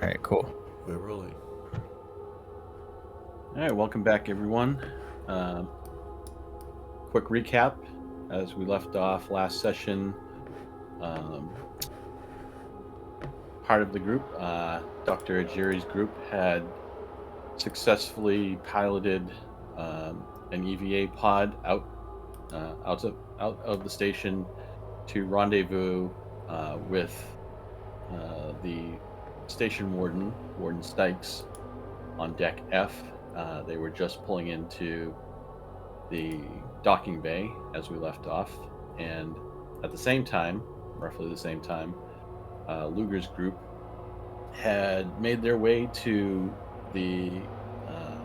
All right, cool. We're rolling. All right, welcome back, everyone. Um, quick recap as we left off last session. Um, part of the group, Dr. Ajiri's group, had successfully piloted an EVA pod out of the station to rendezvous with the station warden, Warden Stikes, on deck F. They were just pulling into the docking bay as we left off, and at the same time, roughly the same time, Luger's group had made their way to the uh,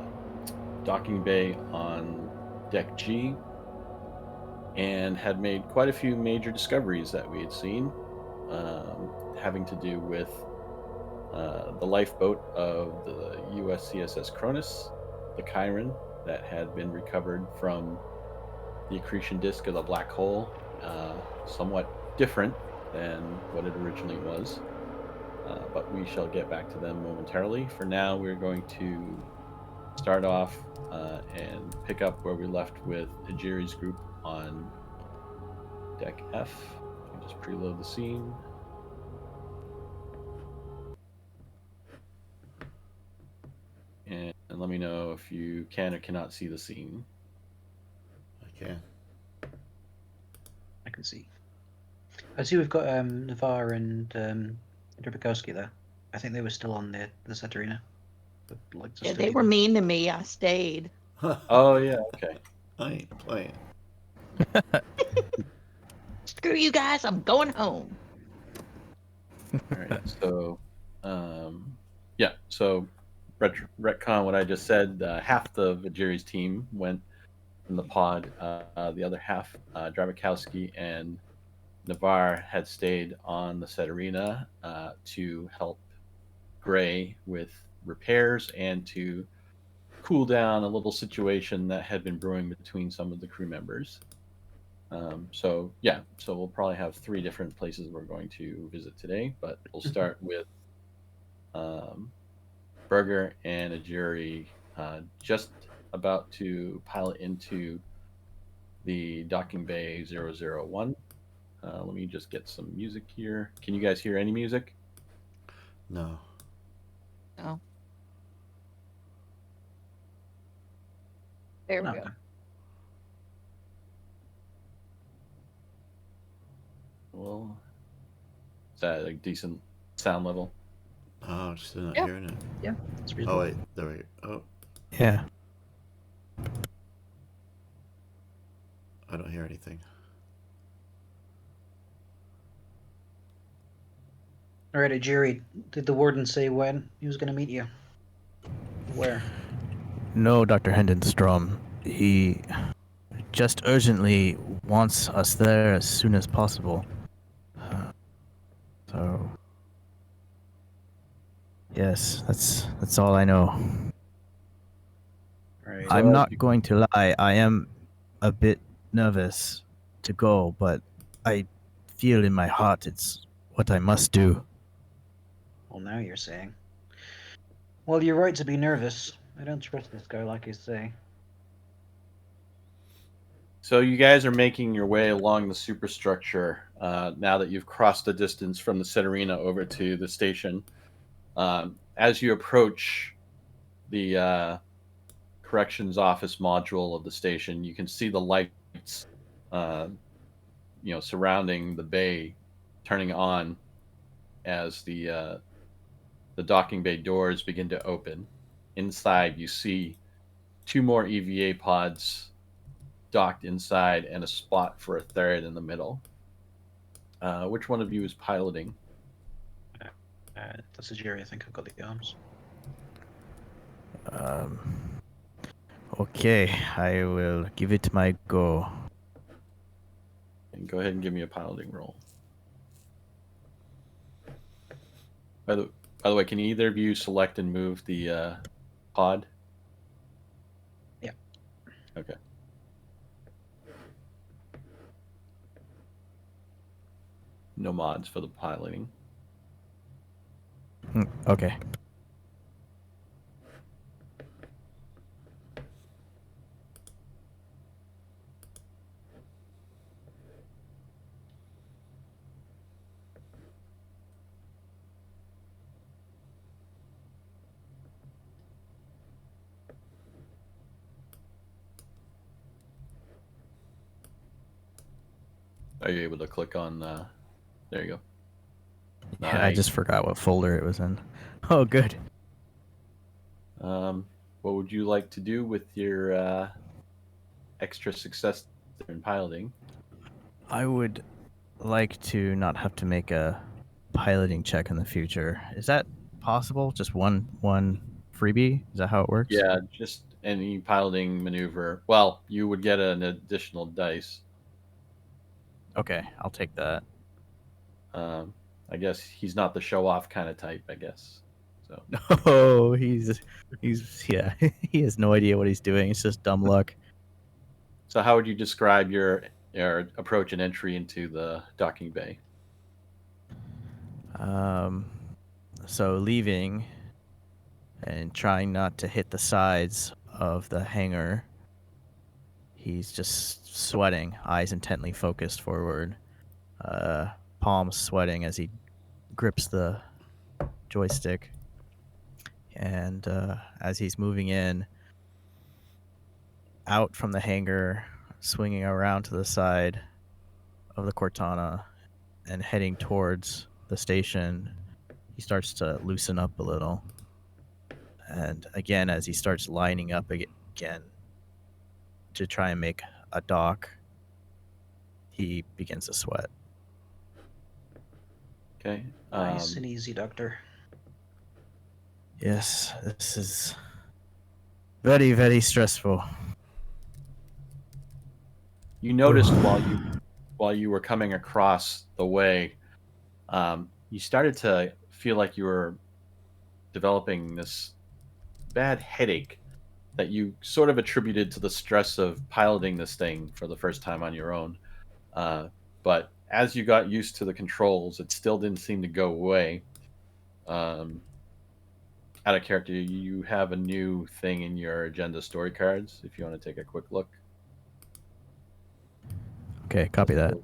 docking bay on deck G and had made quite a few major discoveries that we had seen, having to do with the lifeboat of the USCSS Cronus, the Chiron, that had been recovered from the accretion disk of the black hole, somewhat different than what it originally was. But we shall get back to them momentarily. For now, we're going to start off and pick up where we left with Ajiri's group on deck F. Let me just preload the scene. And let me know if you can or cannot see the scene. I can. I can see. I see we've got Navarre and Drabikowski there. I think they were still on the Saturina. But like to Yeah, study they were them. mean to me. I stayed. Oh, yeah, okay. I ain't playing. Screw you guys. I'm going home. All right. So, yeah. So, retcon what I just said. Half the Vajiri's team went in the pod. The other half, Drabikowski and Navarre, had stayed on the Setarina to help Gray with repairs and to cool down a little situation that had been brewing between some of the crew members. So yeah, so we'll probably have three different places we're going to visit today, but we'll start with um, Berger and Ajiri just about to pilot into the docking bay 001. Let me just get some music here. Can you guys hear any music? No. Oh, there we No, go. no. Well, is that a decent sound level? Oh, I'm still not Yep. hearing it. Yeah, it's Oh, reasonable. wait. There we go. Oh, Yeah. I don't hear anything. All right, Ajiri, did the warden say when he was going to meet you? Where? No, Dr. Hendenstrom. He just urgently wants us there as soon as possible. So, yes, that's all I know. All right. So I'm as not you- going to lie. I am a bit nervous to go, but I feel in my heart it's what I must do. Well, now you're saying. Well, you're right to be nervous. I don't trust this guy, like you say. So you guys are making your way along the superstructure now that you've crossed the distance from the Setarina over to the station. As you approach the corrections office module of the station, you can see the lights, uh, surrounding the bay, turning on as the docking bay doors begin to open. Inside, you see two more EVA pods docked inside and a spot for a third in the middle. Which one of you is piloting? That's Ajiri. I think I've got the arms. Um, okay, I will give it my go. And go ahead and give me a piloting roll. By the way, can either of you select and move the pod? Yeah. Okay. No mods for the piloting. Okay. Are you able to click on? There you go. Yeah, I just Nice. forgot what folder it was in. Oh, good. What would you like to do with your extra success in piloting? I would like to not have to make a piloting check in the future. Is that possible? Just one freebie? Is that how it works? Yeah, just any piloting maneuver. Well, you would get an additional dice. Okay, I'll take that. I guess he's not the show off kind of type, I guess. So Oh, he's yeah, he has no idea what he's doing. It's just dumb luck. so how would you describe your approach and entry into the docking bay? So leaving and trying not to hit the sides of the hangar. He's just sweating, eyes intently focused forward, palms sweating as he grips the joystick. And as he's moving in, out from the hangar, swinging around to the side of the Cortana and heading towards the station, he starts to loosen up a little. And again, as he starts lining up again to try and make a dock, he begins to sweat. Okay. Nice and easy, Doctor. Yes, this is very, very stressful. You noticed while you were coming across the way, you started to feel like you were developing this bad headache that you sort of attributed to the stress of piloting this thing for the first time on your own. But as you got used to the controls, it still didn't seem to go away. Out of character, you have a new thing in your agenda story cards if you want to take a quick look. Okay, copy that.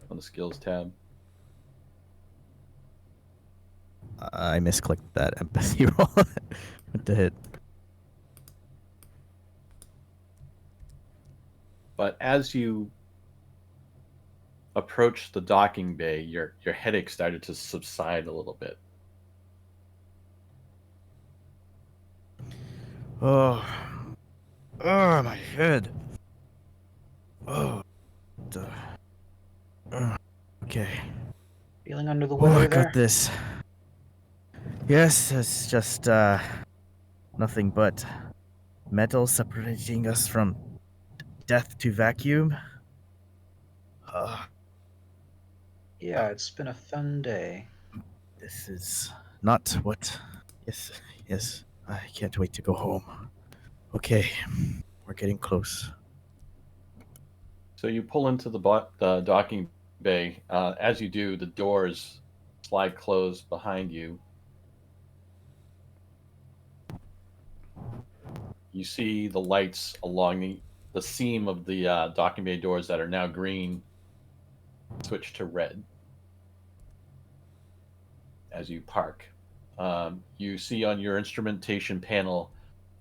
On the skills tab. I misclicked that empathy roll. What the hit? But as you approach the docking bay, your headache started to subside a little bit. Oh, my head. Oh, okay. Feeling under the Oh, weather I there? got this. Yes, it's just nothing but metal separating us from death to vacuum. Yeah, it's been a fun day. This is not what. Yes. I can't wait to go home. Okay, we're getting close. So you pull into the docking bay. As you do, the doors slide closed behind you. You see the lights along the seam of the docking bay doors that are now green switch to red as you park. You see on your instrumentation panel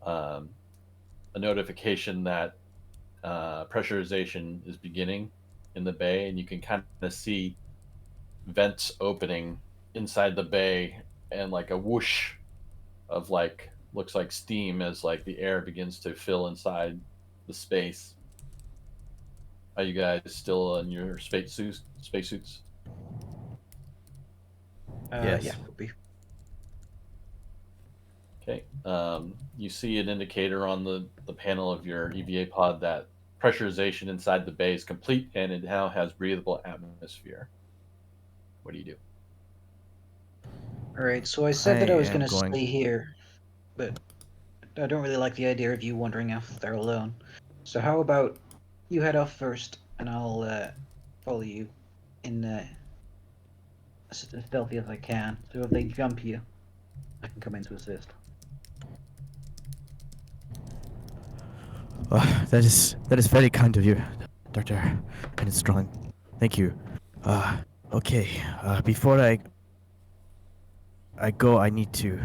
a notification that pressurization is beginning in the bay, and you can kind of see vents opening inside the bay and like a whoosh of like looks like steam as like the air begins to fill inside the space. Are you guys still in your spacesuits? Yes. Yeah, would be. Okay. You see an indicator on the panel of your EVA pod that pressurization inside the bay is complete and it now has breathable atmosphere. What do you do? Alright, so I said that I was am going to going- stay here, but I don't really like the idea of you wandering off there alone. So how about you head off first, and I'll follow you in as stealthy as I can. So if they jump you, I can come in to assist. That is very kind of you, Dr. Penstrong. Thank you. Okay. Before I go, I need to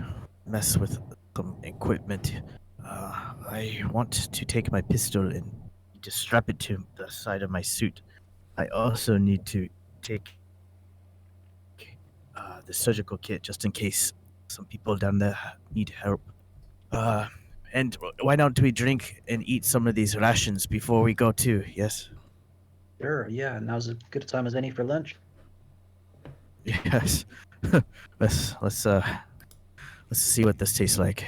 mess with some equipment. I want to take my pistol and just strap it to the side of my suit. I also need to take the surgical kit just in case some people down there need help. And why don't we drink and eat some of these rations before we go too? Yes. Sure, yeah, now's as good a time as any for lunch. Yes. let's see what this tastes like.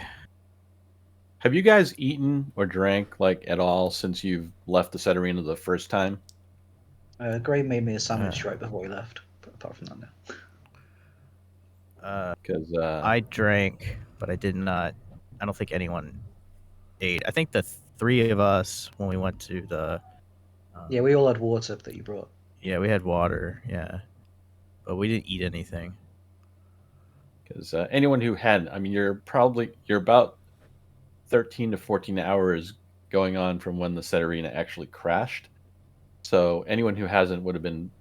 Have you guys eaten or drank like at all since you've left the set arena the first time? Gray made me a sandwich Uh. right before he left, but apart from that, no. Because I drank, but I did not. I don't think anyone ate. I think the three of us when we went to the. Yeah, we all had water that you brought. Yeah, we had water. Yeah, but we didn't eat anything. Because anyone who had, I mean, you're about 13 to 14 hours going on from when the set arena actually crashed. So anyone who hasn't would have been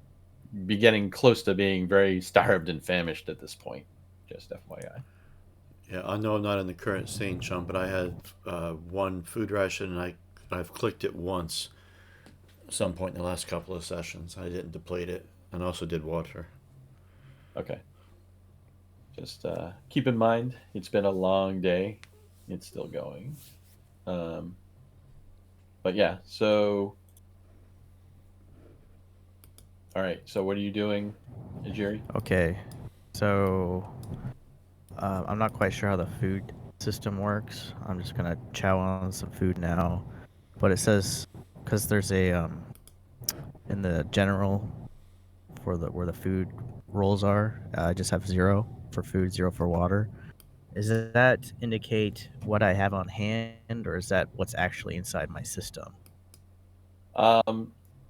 getting close to being very starved and famished at this point. Just FYI. Yeah, I know I'm not in the current scene, Chum, but I had one food ration, and I've clicked it once at some point in the last couple of sessions. I didn't deplete it, and also did water. Okay. Just keep in mind, it's been a long day. It's still going. But yeah, so... All right, so what are you doing, Jerry? Okay, so I'm not quite sure how the food system works. I'm just gonna chow on some food now, but it says because there's a in the general for the where the food rolls are, I just have 0 for food, 0 for water. Does that indicate what I have on hand, or is that what's actually inside my system?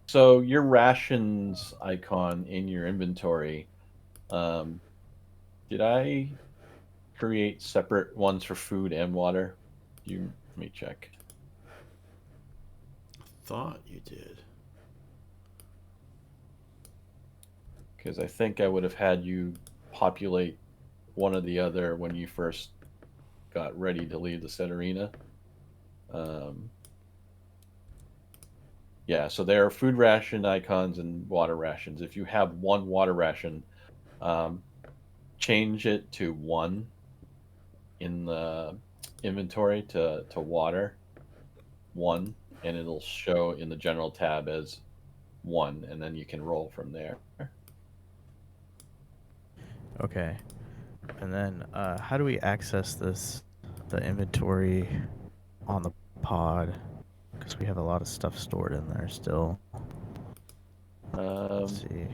So your rations icon in your inventory, did I create separate ones for food and water? Let me check. Thought you did. Because I think I would have had you populate one or the other when you first got ready to leave the set arena. Yeah, so there are food ration icons and water rations. If you have one water ration, change it to 1 in the inventory to water 1, and it'll show in the general tab as 1, and then you can roll from there. Okay, and then how do we access the inventory on the pod? Because we have a lot of stuff stored in there still. Let's see.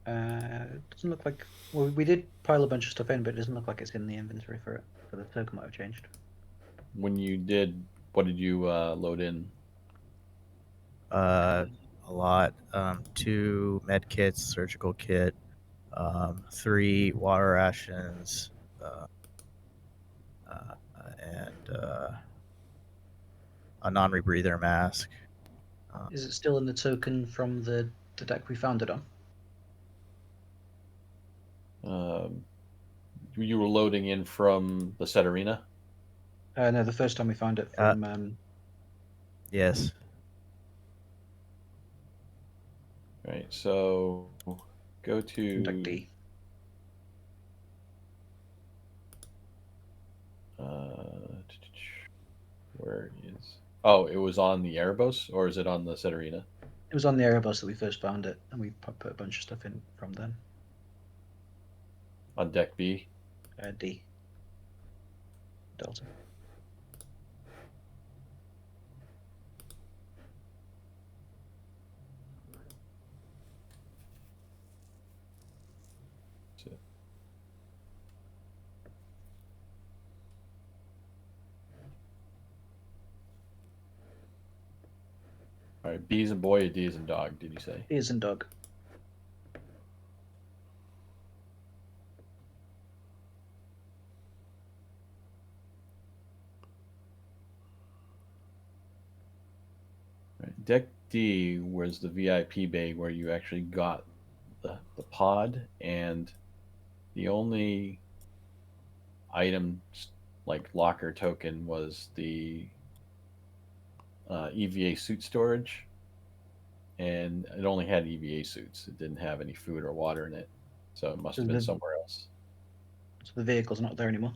It doesn't look like... Well, we did pile a bunch of stuff in, but it doesn't look like it's in the inventory for it. So the token might have changed. When you did, what did you load in? A lot. 2 med kits, surgical kit, 3 water rations, and a non-rebreather mask. Is it still in the token from the deck we found it on? You were loading in from the set arena? No, the first time we found it from... Yes. Right, so go to... Deck D. Where is... Oh, it was on the Erebos, or is it on the set arena? It was on the Erebus that we first found it, and we put a bunch of stuff in from then. On deck B? D. Delta. All right, B is in boy, D is in dog, did you say? D is in dog. deck D was the VIP bay where you actually got the pod, and the only item like locker token was the EVA suit storage, and it only had EVA suits. It didn't have any food or water in it, so it must have been somewhere else. So the vehicle's not there anymore.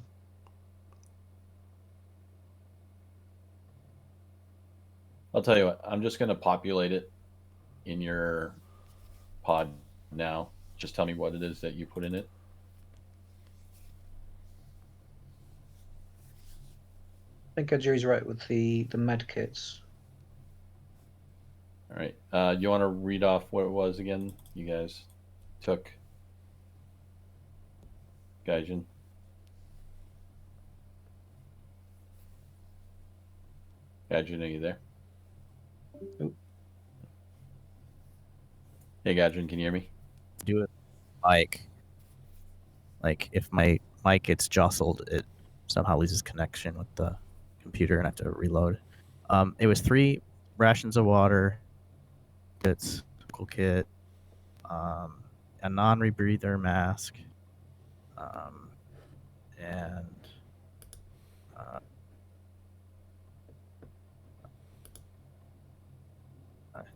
I'll tell you what, I'm just going to populate it in your pod now. Just tell me what it is that you put in it. I think Jerry's right with the med kits. All right. You want to read off what it was again? You guys took. Gaijin. Gaijin, are you there? Nope. Hey, Gaijin, can you hear me? Do it like if my mic gets jostled, it somehow loses connection with the computer and I have to reload. It was 3 rations of water, it's cool kit, a non-rebreather mask, and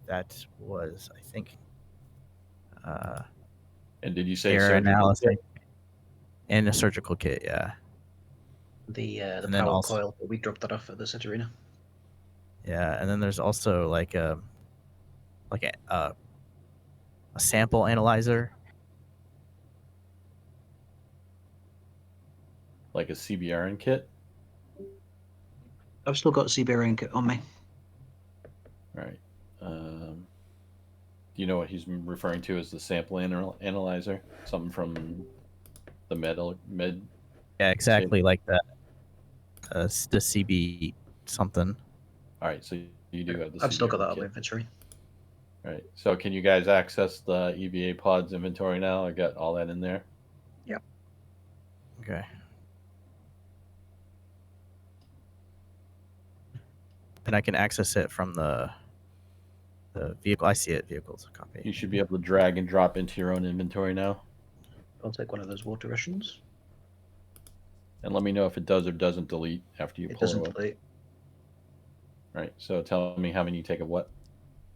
that was, I think, and did you say air surgical analysis kit? and a surgical kit, yeah. The And then power also- coil, but we dropped that off at the City Arena. Yeah, and then there's also like a sample analyzer. Like a CBRN kit? I've still got CBRN kit on me. All right. Do you know what he's referring to as the sample analyzer? Something from the med. Yeah, exactly like that. The CB something. All right, so you do have the. I've still got CBRN that on kit. my inventory. All right. So can you guys access the EVA pods inventory now? I got all that in there. Okay. And I can access it from the vehicle. I see it. Vehicles copy. You should be able to drag and drop into your own inventory now. I'll take one of those water rations. And let me know if it does or doesn't delete after you It pull doesn't it. delete. All right. So tell me how many you take of what?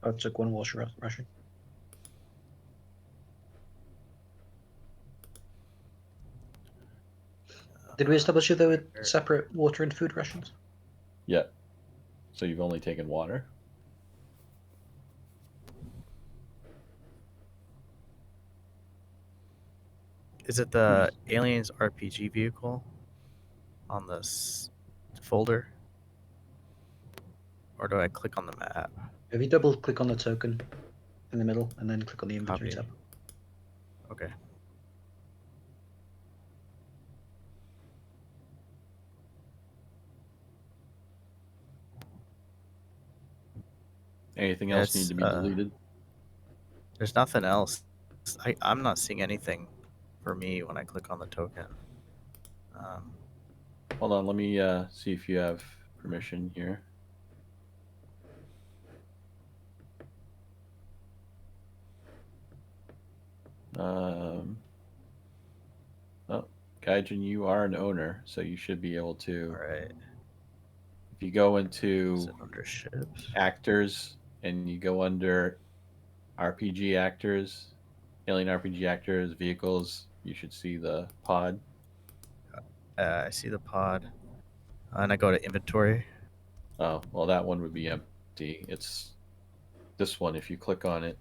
I took one water ration. Did we establish that there were separate water and food rations? Yeah. So you've only taken water. Is it the Aliens RPG vehicle on this folder? Or do I click on the map? If you double click on the token in the middle and then click on the inventory Copy. tab. Okay. Anything else Yes, need to be deleted? There's nothing else. I'm not seeing anything for me when I click on the token. Hold on. Let me see if you have permission here. Oh, Gaijin, you are an owner, so you should be able All to. right. If you go into Is it under ships? actors and you go under RPG actors, alien RPG actors, vehicles, you should see the pod. I see the pod. And I go to inventory. Oh, well, that one would be empty. It's this one. If you click on it,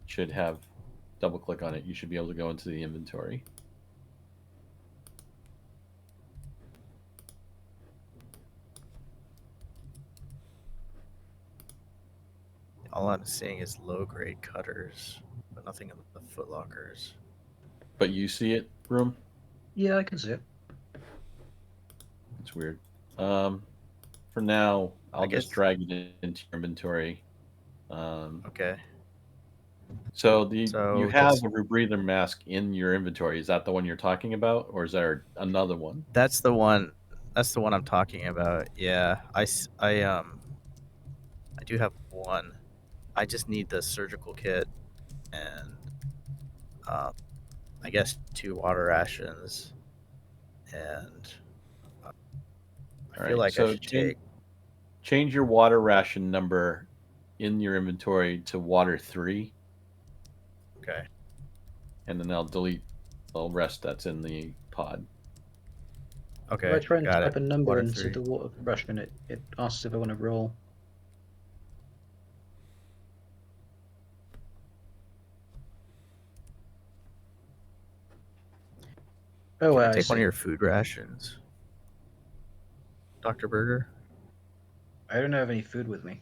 should have double click on it. You should be able to go into the inventory. All I'm seeing is low grade cutters, but nothing in the footlockers. But you see it, room? Yeah, I can see it. It's weird. For now, I'll guess- just drag it into your inventory. Okay. So you So have that's- a rebreather mask in your inventory. Is that the one you're talking about, or is there another one? That's the one. That's the one I'm talking about. Yeah. I do have one. I just need the surgical kit and I guess 2 water rations, and I All feel right, like I so should take. change your water ration number in your inventory to water 3, Okay. and then I'll delete the rest that's in the pod. If I Okay. try and Got type it. a number Water into 3. the water ration, it asks if I want to roll. Oh, Can I I take one see. of your food rations, Dr. Berger? I don't have any food with me.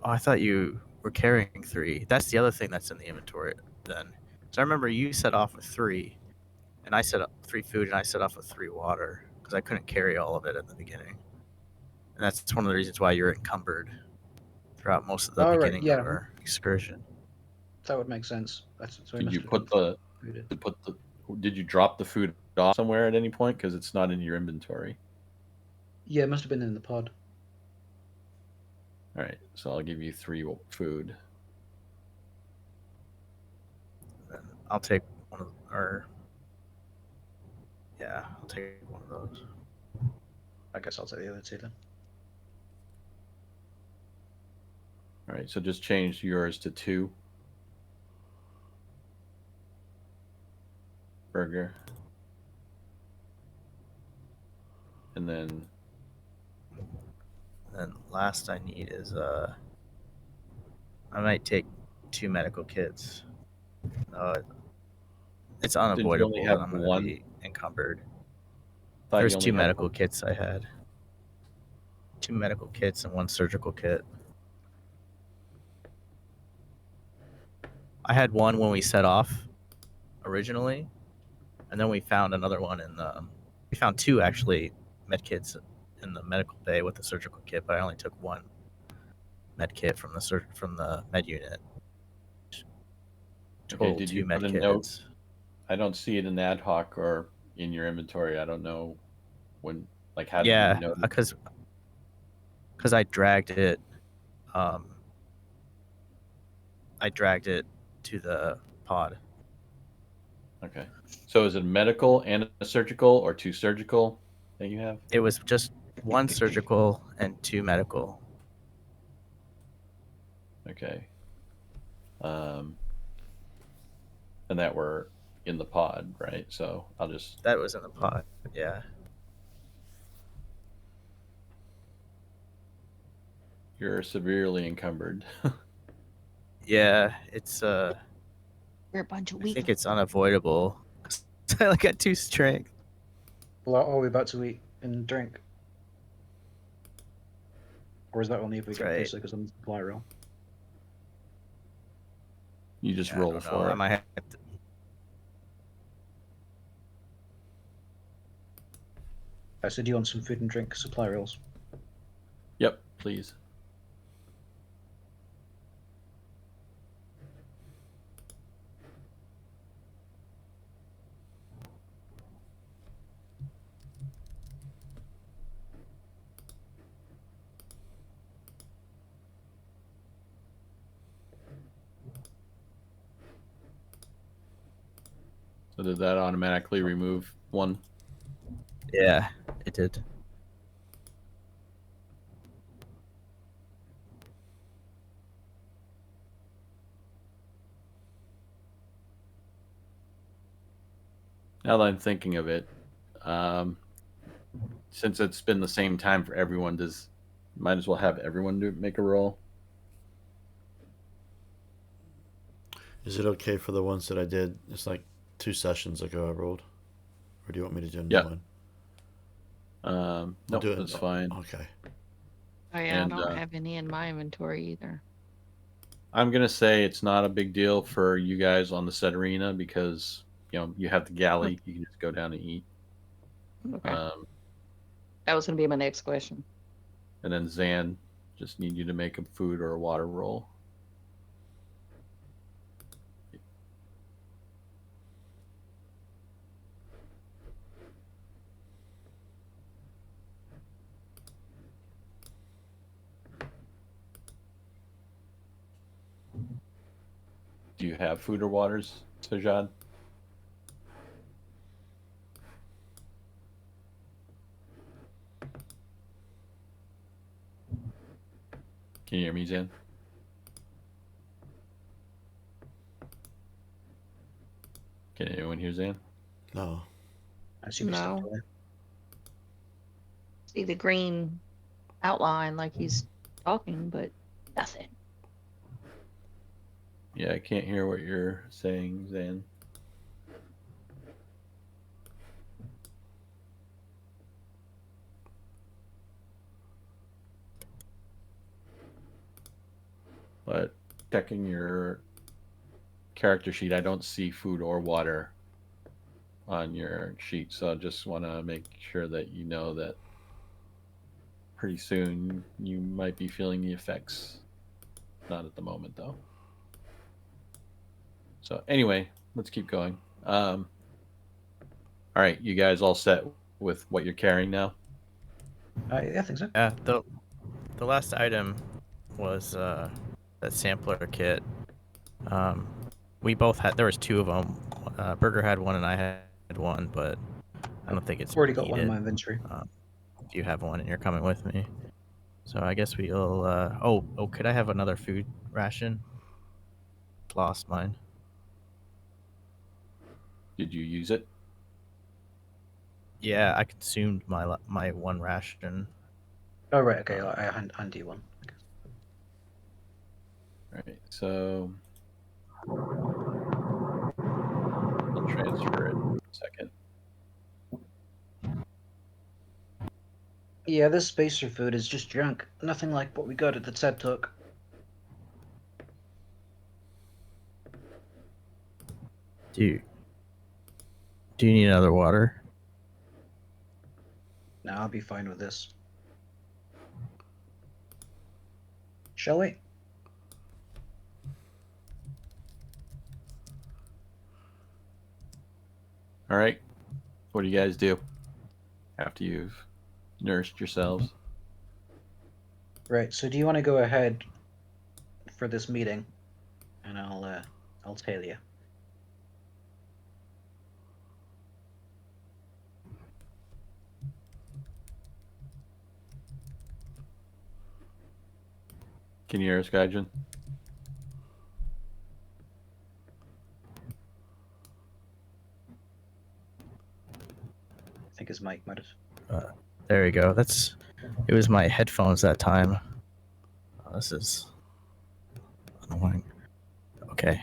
Oh, I thought you were carrying 3. That's the other thing that's in the inventory then. So I remember you set off with 3, and I set up 3 food, and I set off with 3 water because I couldn't carry all of it at the beginning. And that's one of the reasons why you're encumbered throughout most of the All right, beginning of yeah. our excursion. That would make sense. So I Did must you have put been the fooded. did you drop the food off somewhere at any point? Because it's not in your inventory. Yeah, it must have been in the pod. All right, so I'll give you 3 food. Then I'll take one of, or yeah, I'll take one of those. I guess I'll take the other 2 then. All right, so just change yours to 2. Burger. And then And then last I need is I might take 2 medical kits. It's did you unavoidable only that have I'm going to one? be encumbered. Thought you There's only 2 had medical one. kits I had. 2 medical kits and 1 surgical kit. I had one when we set off originally, and then we found another one in the. We found 2 actually med kits in the medical bay with the surgical kit, but I only took 1 med kit from the med unit. Total did 2 you med put a note? kits. I don't see it in ad hoc or in your inventory. I don't know when, like, how did you Yeah, know? because I dragged it. I dragged it to the pod. Okay. So is it medical and a surgical, or 2 surgical that you have? It was just 1 surgical and 2 medical. Okay. And that were in the pod, right? So I'll just. That was in the pod. Yeah. You're severely encumbered. Yeah, it's We're a bunch of I think weaklings. it's unavoidable. I only got 2 strength. Well, are we about to eat and drink? Or is that only if we That's get right. plus because on the supply roll? You just Yeah, I roll don't know. for I it. might have to, I said you want some food and drink supply rolls. Yep, please. So did that automatically remove 1? yeah, it did. Now that I'm thinking of it, since it's been the same time for everyone, might as well have everyone make a roll. Is it okay for the ones that I did? It's like 2 sessions ago I rolled. Or do you want me to do a new Yeah. one? No, do it. that's fine. Okay. Oh yeah, And, I don't have any in my inventory either. I'm gonna say it's not a big deal for you guys on the set arena because you have the galley. You can just go down and eat. Okay. Um, That was gonna be my next question. and then Zan, just need you to make a food or a water roll. Do you have food or waters, Sajad? Can you hear me, Zan? Can anyone hear Zan? No. I assume he stepped No. away. See the green outline like he's talking, but nothing. Yeah, I can't hear what you're saying, Zan. But checking your character sheet, I don't see food or water on your sheet, so I just want to make sure that you know that pretty soon you might be feeling the effects. Not at the moment, though. So anyway, let's keep going. All right, you guys all set with what you're carrying now? Yeah, I think so. Yeah, the last item was that sampler kit. We both had. There was two of them. Burger had one and I had one, but I don't think it's Already got one in needed. my inventory. If you have one and you're coming with me, so I guess we'll. Oh, could I have another food ration? Lost mine. Did you use it? Yeah, I consumed my one ration. Oh, right, okay, I hand you one. Okay. All right, so I'll transfer it in a second. Yeah, this spacer food is just junk. Nothing like what we got at the TED Talk. Do you need another water? No, I'll be fine with this. Shall we? All right, what do you guys do after you've nourished yourselves? Right, so do you want to go ahead for this meeting? And I'll tell you. Can you hear us, Gaijin? I think his mic might have. There you go. It was my headphones that time. Oh, this is annoying. Okay.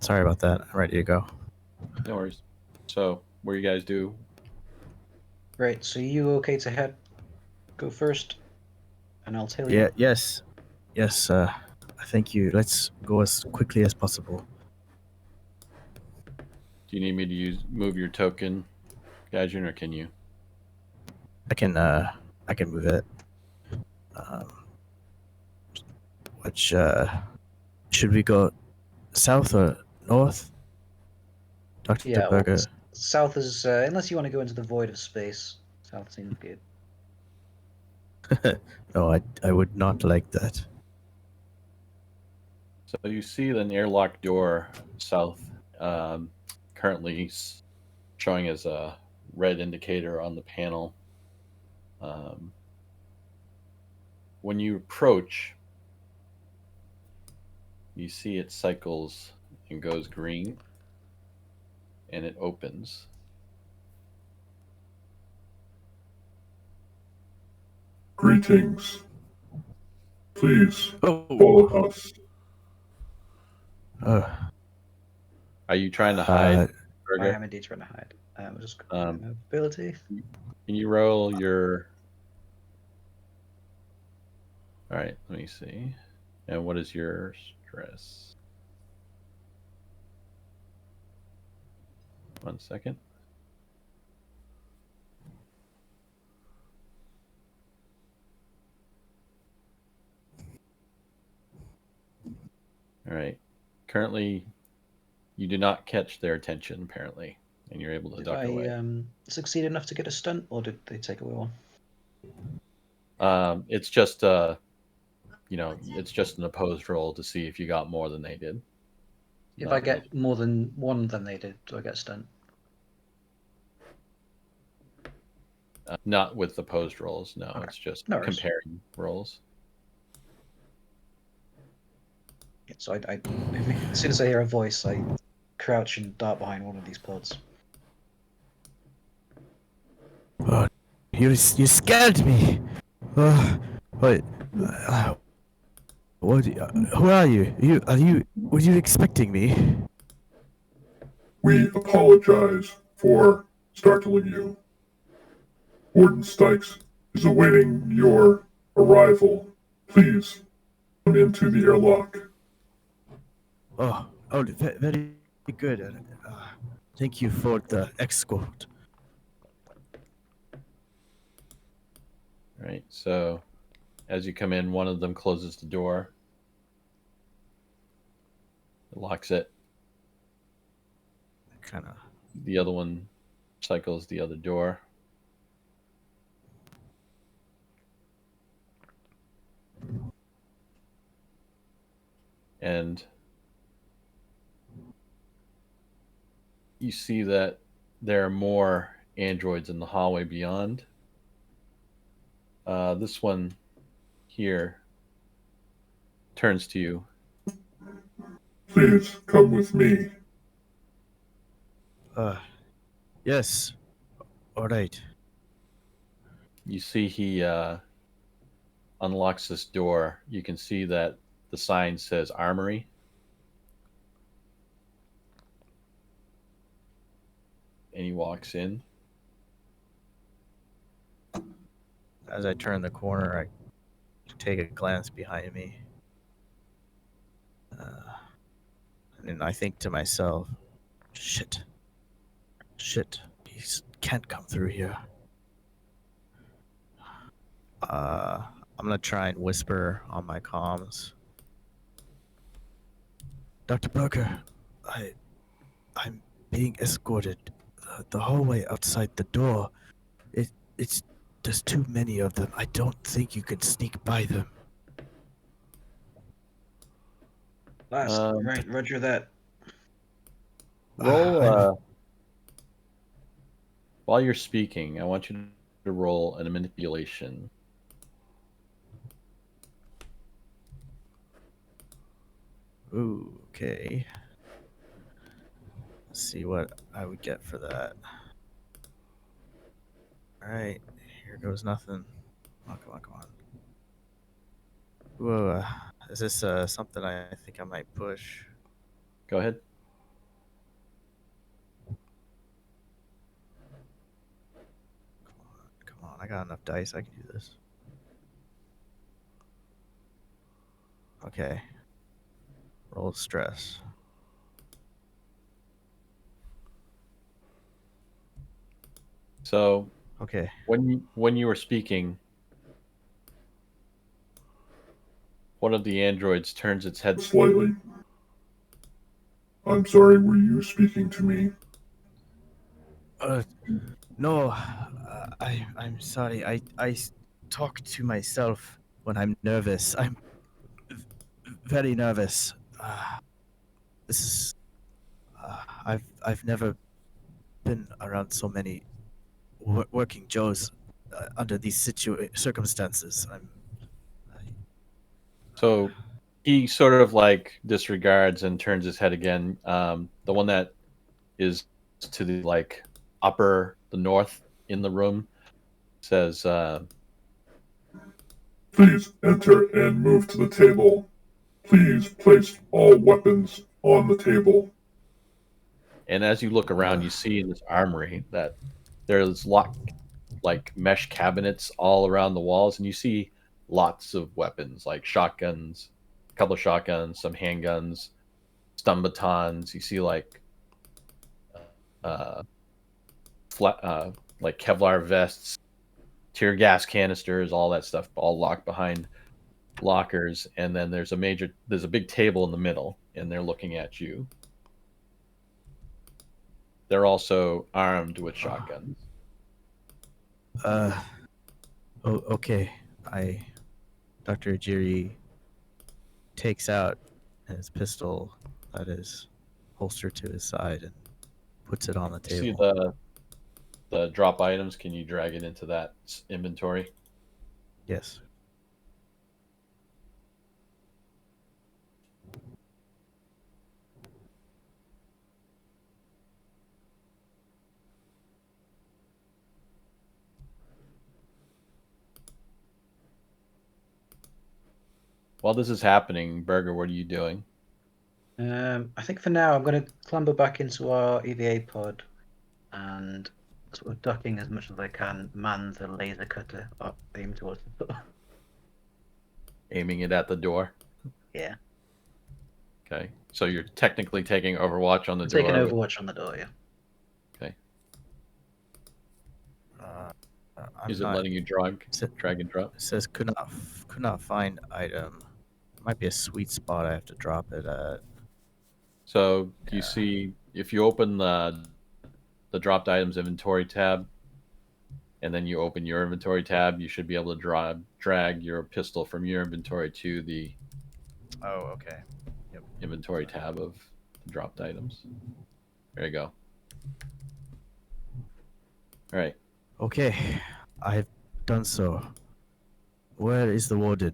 Sorry about that. I'm ready to go. No worries. So, what do you guys do? Right, so you okay to go first? And I'll tell you. Yeah, yes. Yes, thank you. Let's go as quickly as possible. Do you need me to move your token, Gaijin, or can you? I can move it. Which should we go south or north? Dr. Yeah, well, Berger. south is, unless you want to go into the void of space, south seems good. No, I would not like that. So you see an airlock door south, currently showing as a red indicator on the panel. When you approach, you see it cycles and goes green, and it opens. Greetings. Please Oh, follow us. Are you trying to hide, I Burger? am indeed trying to hide. Just Um, ability. Can you roll your... All right, let me see. And what is your stress? 1 second. All right. Currently, you do not catch their attention, apparently, and you're able to Did duck I away. succeed enough to get a stunt, or did they take away one? It's just it's just an opposed roll to see if you got more than they did. If not I with get more than one than they did, do I get stunned? not with opposed rolls. No, Okay. it's just No worries. comparing rolls. Yeah, so I as soon as I hear a voice, I crouch and dart behind one of these pods. Oh, you scared me. Wait. Uh, what? Who are you? Were you expecting me? We apologize for startling you. Warden Stikes is awaiting your arrival. Please come into the airlock. Very good. Thank you for the escort. Right. So, as you come in, one of them closes the door, locks it. Kind of. The other one cycles the other door. And you see that there are more androids in the hallway beyond. This one here turns to you. Please come with me. Yes. All right. You see he unlocks this door. You can see that the sign says Armory. And he walks in. As I turn the corner, I take a glance behind me. And I think to myself, shit, he can't come through here. I'm gonna try and whisper on my comms. Dr. Parker, I'm being escorted the hallway outside the door. It's there's too many of them. I don't think you can sneak by them. Right, roger that. Roll. While you're speaking, I want you to roll a manipulation. Ooh, okay. Let's see what I would get for that. Alright, here goes nothing. Oh, come on. Whoa, is this something I think I might push? Go ahead. Come on, I got enough dice, I can do this. Okay. Roll stress. So Okay. when you were speaking, one of the androids turns its head. Slightly. I'm sorry, were you speaking to me? No, I'm sorry. I talk to myself when I'm nervous. I'm very nervous. This is. I've never been around so many working Joes under these circumstances. So he sort of like disregards and turns his head again. The one that is to the like the north in the room says, Please enter and move to the table. Please place all weapons on the table. and as you look around, you see in this armory that there's like mesh cabinets all around the walls, and you see lots of weapons like shotguns, a couple of shotguns, some handguns, stun batons. You see like uh, like Kevlar vests, tear gas canisters, all that stuff, all locked behind lockers. And then there's a big table in the middle, and they're looking at you. They're also armed with shotguns. Okay. Dr. Ajiri takes out his pistol. That is holster to his side and puts it on the See table. the drop items. Can you drag it into that inventory? Yes. While this is happening, Burger, what are you doing? I think for now I'm going to clamber back into our EVA pod and sort of ducking as much as I can, man the laser cutter up, aim towards the door. Aiming it at the door. Yeah. Okay. So you're technically taking Overwatch on the Taking door. Overwatch on the door, yeah. Okay. I'm Is it not. letting you drag and drop? It says could not find item. Might be a sweet spot I have to drop it at. So you Yeah. see, if you open the dropped items inventory tab, and then you open your inventory tab, you should be able to drag your pistol from your inventory to the Oh, okay. inventory tab of the dropped items. There you go. All right. Okay, I've done so. Where is the warden?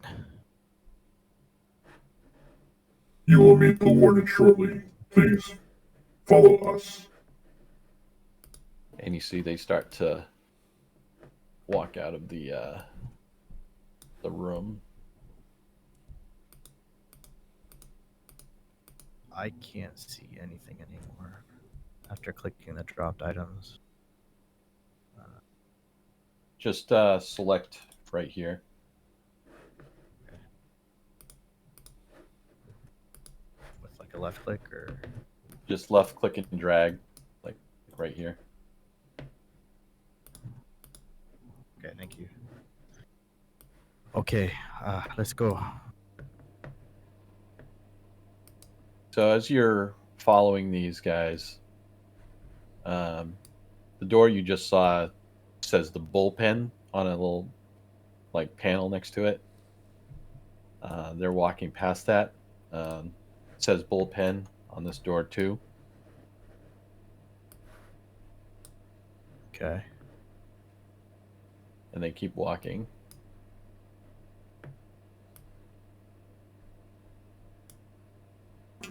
You will meet the warden shortly. Please follow us. And you see they start to walk out of the room. I can't see anything anymore after clicking the dropped items. Just select right here. With like a left click or... Just left click and drag, like right here. Okay, thank you. Okay, let's go. So as you're following these guys, the door you just saw says the bullpen on a little like panel next to it. They're walking past that. It says bullpen on this door too. Okay. And they keep walking.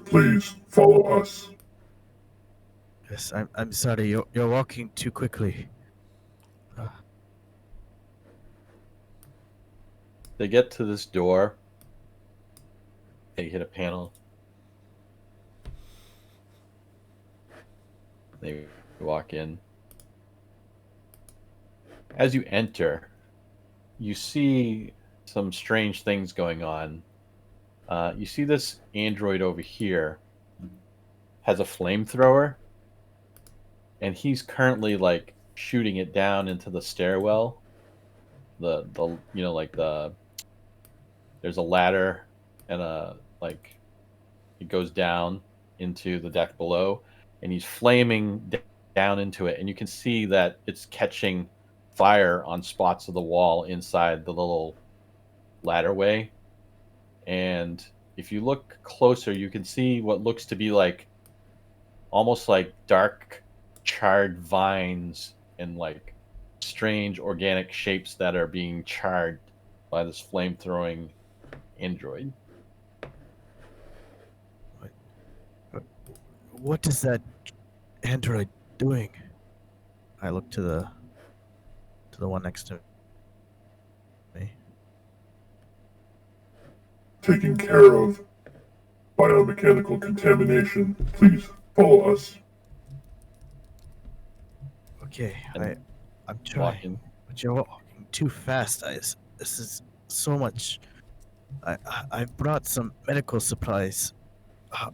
Please follow us. Yes, I'm sorry. You're walking too quickly. They get to this door. They hit a panel. They walk in. As you enter, you see some strange things going on. You see this android over here has a flamethrower, and he's currently like shooting it down into the stairwell. The you know, like there's a ladder and like it goes down into the deck below, and he's flaming down into it, and you can see that it's catching fire on spots of the wall inside the little ladderway. And if you look closer, you can see what looks to be like almost like dark charred vines and like strange organic shapes that are being charred by this flame throwing android. What is that android doing? I look to the one next to me. Taking care of biomechanical contamination. Please follow us. Okay, And I'm trying, walking. but you're walking too fast. This is so much. I brought some medical supplies.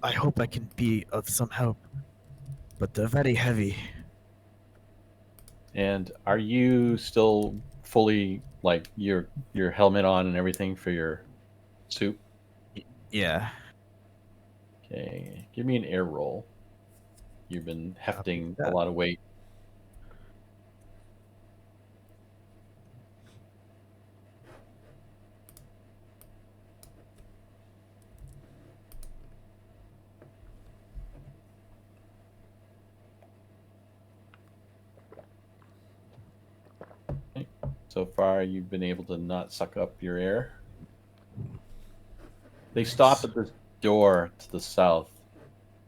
I hope I can be of some help, but they're very heavy. And are you still fully like your helmet on and everything for your suit? Yeah. Okay, give me an air roll. You've been hefting a that. lot of weight. So far, you've been able to not suck up your air. They stop at the door to the south,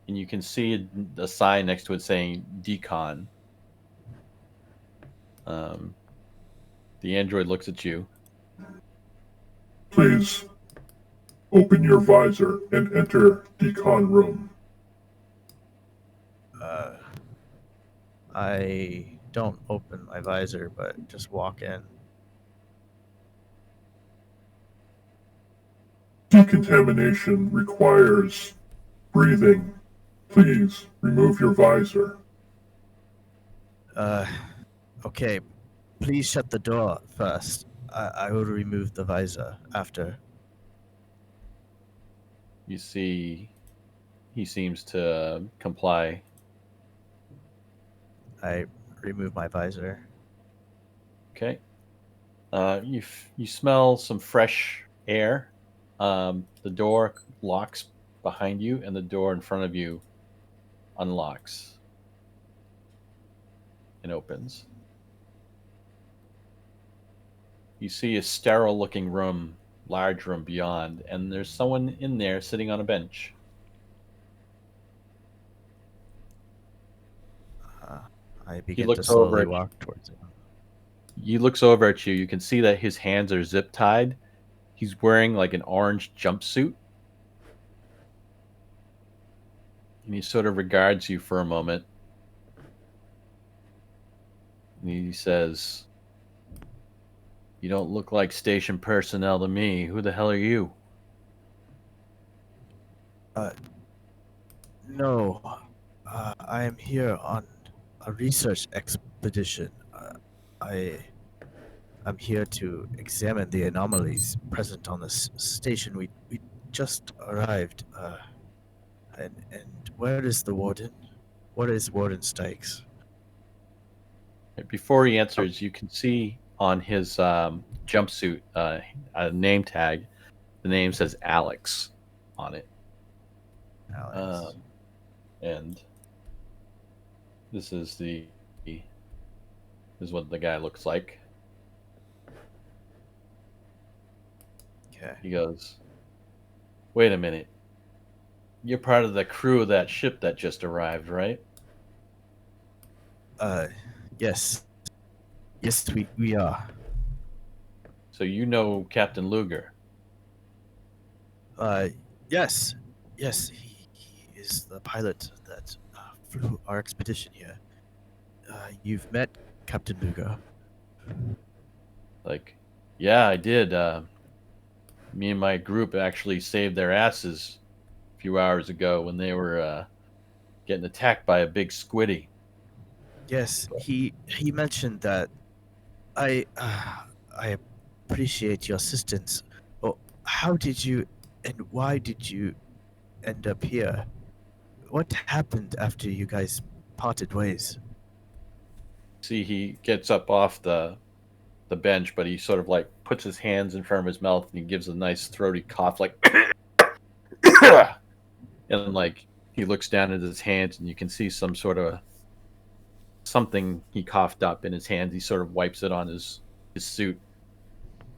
and you can see a sign next to it saying decon. The android looks at you. Please open your visor and enter decon room. I don't open my visor, but just walk in. Decontamination requires breathing. Please remove your visor. Okay. Please shut the door first. I will remove the visor after. You see, he seems to comply. I remove my visor. Okay. You smell some fresh air. The door locks behind you, and the door in front of you unlocks and opens. You see a sterile-looking room, large room beyond, and there's someone in there sitting on a bench. I begin to looks slowly over. walk towards him. He looks over at you. You can see that his hands are zip tied. He's wearing like an orange jumpsuit. And he sort of regards you for a moment. And he says, "You don't look like station personnel to me. Who the hell are you?" No, I am here on a research expedition. I'm here to examine the anomalies present on this station. We just arrived. And where is the warden? What is Warden Stikes? Before he answers, you can see on his jumpsuit a name tag. The name says Alex on it. Alex. And this is what the guy looks like. Okay. He goes, "Wait a minute. You're part of the crew of that ship that just arrived, right?" Yes. Yes, we are. So you know Captain Luger. Yes. Yes, he is the pilot that flew our expedition here. You've met Captain Luger. Like, yeah, I did. Me and my group actually saved their asses a few hours ago when they were getting attacked by a big squiddy. Yes, he mentioned that. I appreciate your assistance. Oh, how did you and why did you end up here? What happened after you guys parted ways? See, he gets up off the bench, but he sort of like puts his hands in front of his mouth and he gives a nice throaty cough, like, and like he looks down at his hands and you can see some sort of something he coughed up in his hands. He sort of wipes it on his suit.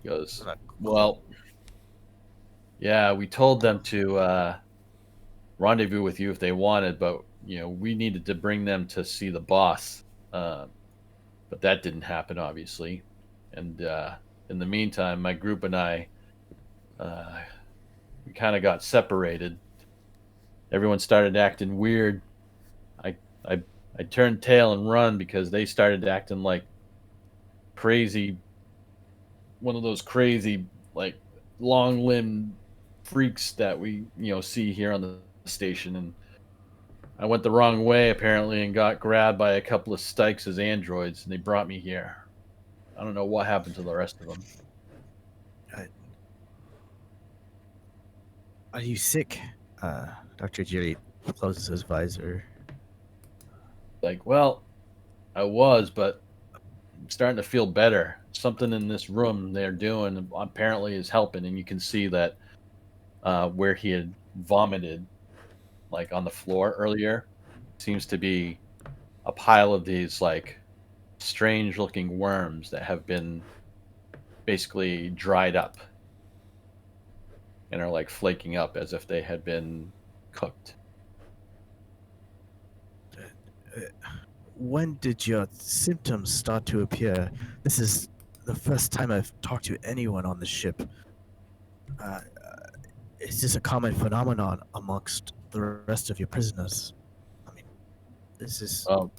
He goes, "Well, yeah, we told them to rendezvous with you if they wanted, but we needed to bring them to see the boss, but that didn't happen, obviously. And in the meantime, my group and I, we kind of got separated. Everyone started acting weird. I turned tail and run because they started acting like crazy. One of those crazy, like, long-limbed freaks that we see here on the station, and I went the wrong way apparently and got grabbed by a couple of Stikes as androids, and they brought me here. I don't know what happened to the rest of them." Are you sick? Dr. Jerry closes his visor. Like, well, I was, but I'm starting to feel better. Something in this room they're doing apparently is helping, and you can see that where he had vomited, like on the floor earlier, seems to be a pile of these like strange-looking worms that have been basically dried up and are like flaking up as if they had been cooked. When did your symptoms start to appear? This is the first time I've talked to anyone on the ship. Is this a common phenomenon amongst the rest of your prisoners? I mean, this is Well,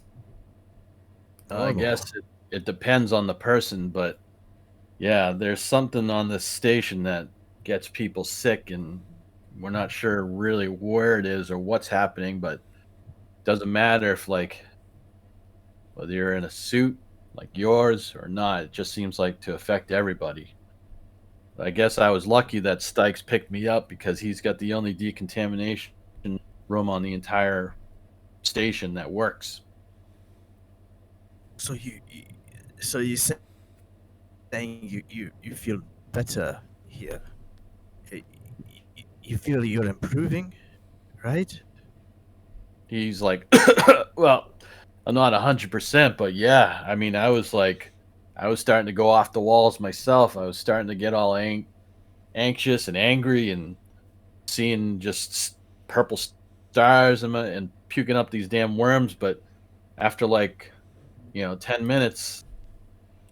I normal. guess it depends on the person, but yeah, there's something on this station that gets people sick, and we're not sure really where it is or what's happening, but doesn't matter if like whether you're in a suit like yours or not, it just seems like to affect everybody. I guess I was lucky that Stykes picked me up because he's got the only decontamination room on the entire station that works. So you saying you feel better here? You feel you're improving, right? He's like, well, I'm not 100%, but yeah, I mean, I was starting to go off the walls myself. I was starting to get all anxious and angry and seeing just purple stars and puking up these damn worms. But after 10 minutes,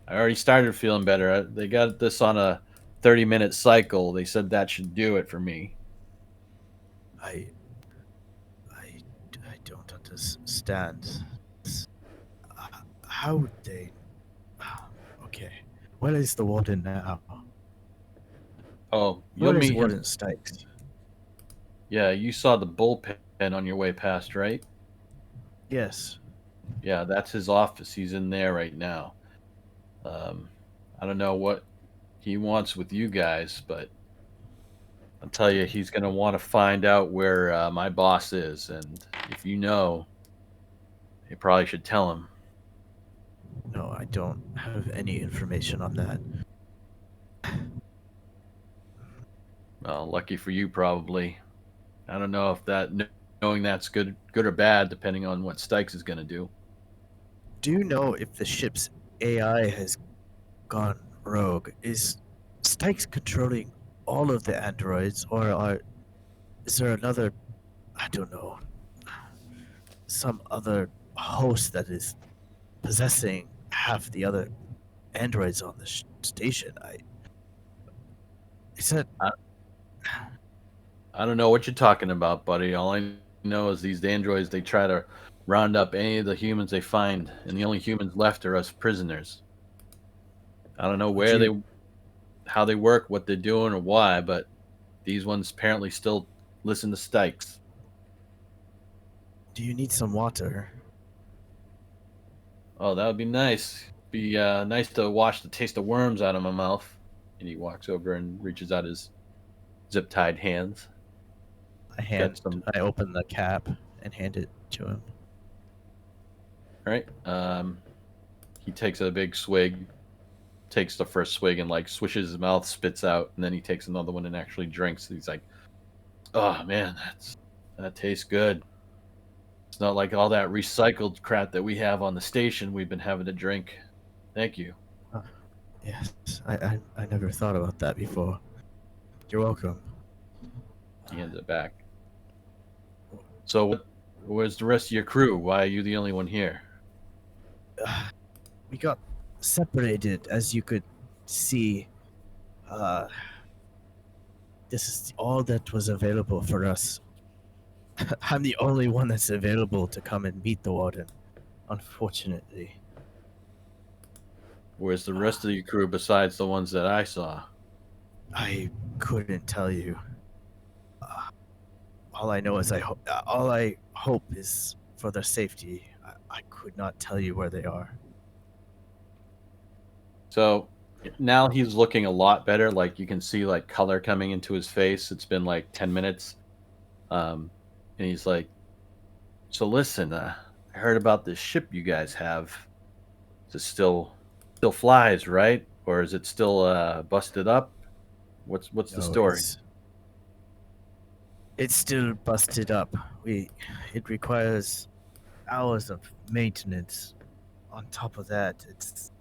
I already started feeling better. They got this on a 30-minute cycle. They said that should do it for me. I don't understand. How would they? Okay, where is the warden now? Oh, you'll Where is meet him. Warden Stykes? Yeah, you saw the bullpen on your way past, right? Yes. Yeah, that's his office. He's in there right now. I don't know what he wants with you guys, but I'll tell you, he's going to want to find out where my boss is. And if you know, you probably should tell him. No, I don't have any information on that. Well, lucky for you, probably. I don't know if knowing that's good or bad, depending on what Stykes is going to do. Do you know if the ship's AI has gone rogue? Is Stykes controlling all of the androids, or is there another, I don't know, some other host that is possessing half the other androids on the station? Is that I don't know what you're talking about, buddy. All I know is these androids, they try to round up any of the humans they find, and the only humans left are us prisoners. I don't know how they work, what they're doing, or why, but these ones apparently still listen to Stykes. Do you need some water? Oh, that would be nice. Be nice to wash the taste of worms out of my mouth. And he walks over and reaches out his zip-tied hands. I open the cap and hand it to him. All right. He takes a big swig, takes the first swig and like swishes his mouth, spits out, and then he takes another one and actually drinks. He's like, "Oh man, that tastes good. It's not like all that recycled crap that we have on the station we've been having to drink. Thank you." Yes, I never thought about that before. You're welcome. He hands it back. So, where's the rest of your crew? Why are you the only one here? We got separated, as you could see. This is all that was available for us. I'm the only one that's available to come and meet the warden, unfortunately. Where's the rest of your crew besides the ones that I saw? I couldn't tell you. All I know is all I hope is for their safety. I could not tell you where they are. So now he's looking a lot better. Like you can see like color coming into his face. It's been like 10 minutes. And he's like, "So listen, I heard about this ship you guys have. Is it still flies, right? Or is it still busted up? What's the story?" It's still busted up. It requires hours of maintenance. On top of that, it's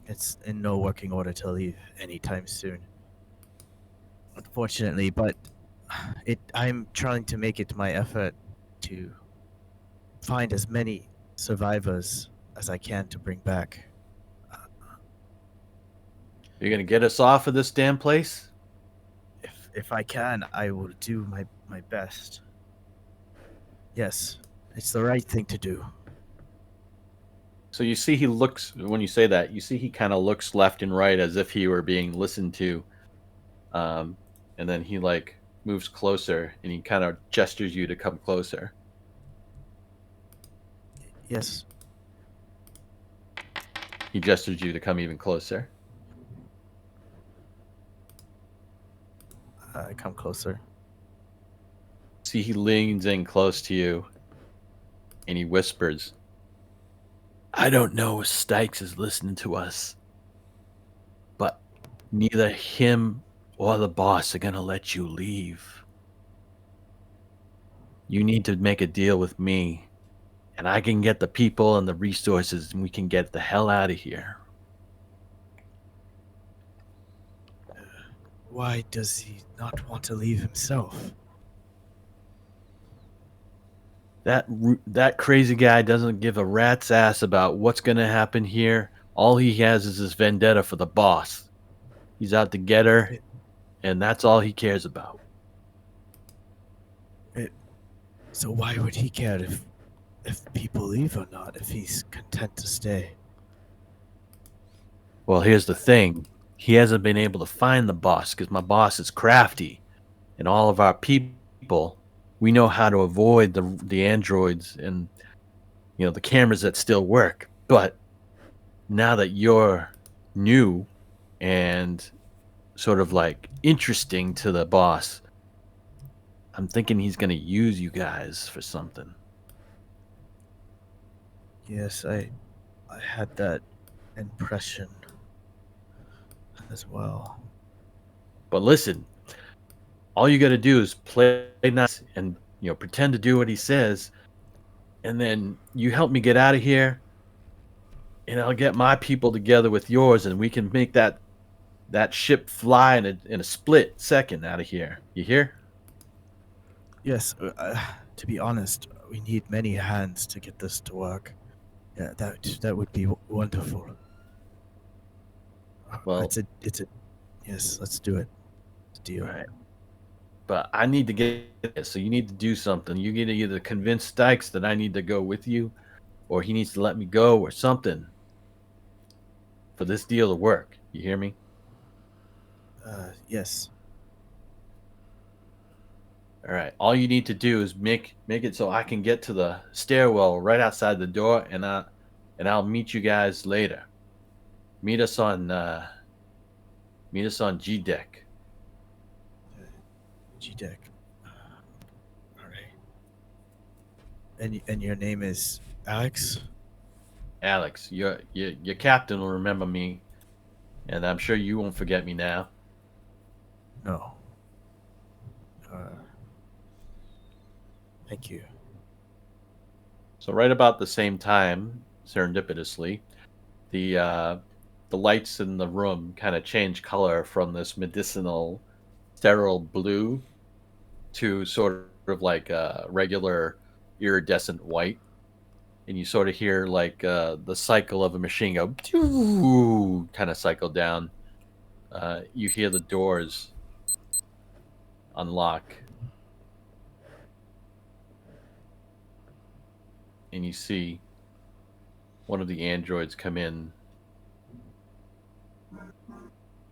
it's in no working order to leave anytime soon. Unfortunately, but I'm trying to make it my effort to find as many survivors as I can to bring back. You're gonna get us off of this damn place? If I can, I will do my best. Yes, it's the right thing to do. So you see, he looks when you say that. You see, he kind of looks left and right as if he were being listened to, and then he like moves closer and he kind of gestures you to come closer. Yes, He gestures you to come even closer. come closer. See, he leans in close to you and he whispers, I don't know if Stykes is listening to us, but neither him or the boss are going to let you leave. You need to make a deal with me, and I can get the people and the resources, and we can get the hell out of here. Why does he not want to leave himself? That crazy guy doesn't give a rat's ass about what's going to happen here. All he has is his vendetta for the boss. He's out to get her, and that's all he cares about. So why would he care if people leave or not, if he's content to stay? Well, here's the thing. He hasn't been able to find the boss because my boss is crafty. And all of our people, we know how to avoid the androids and the cameras that still work. But now that you're new and sort of like interesting to the boss, I'm thinking he's going to use you guys for something. Yes, I had that impression as well. But listen, all you got to do is play nice and pretend to do what he says, and then you help me get out of here, and I'll get my people together with yours, and we can make that ship fly in a split second out of here. You hear? Yes, to be honest, we need many hands to get this to work. Yeah, that would be wonderful. Well, it's a yes. Let's do it. It's a deal. right. But I need to get this, so you need to do something. You need to either convince Stykes that I need to go with you, or he needs to let me go, or something, for this deal to work. You hear me? Yes. All right. All you need to do is make it so I can get to the stairwell right outside the door, and I'll meet you guys later. Meet us on G deck. G deck. All right. And your name is Alex? Alex, your captain will remember me, and I'm sure you won't forget me now. No. Thank you. So right about the same time, serendipitously, the lights in the room kind of change color from this medicinal, sterile blue to sort of like a regular iridescent white, and you sort of hear like the cycle of a machine go kind of cycle down. You hear the doors unlock, and you see one of the androids come in.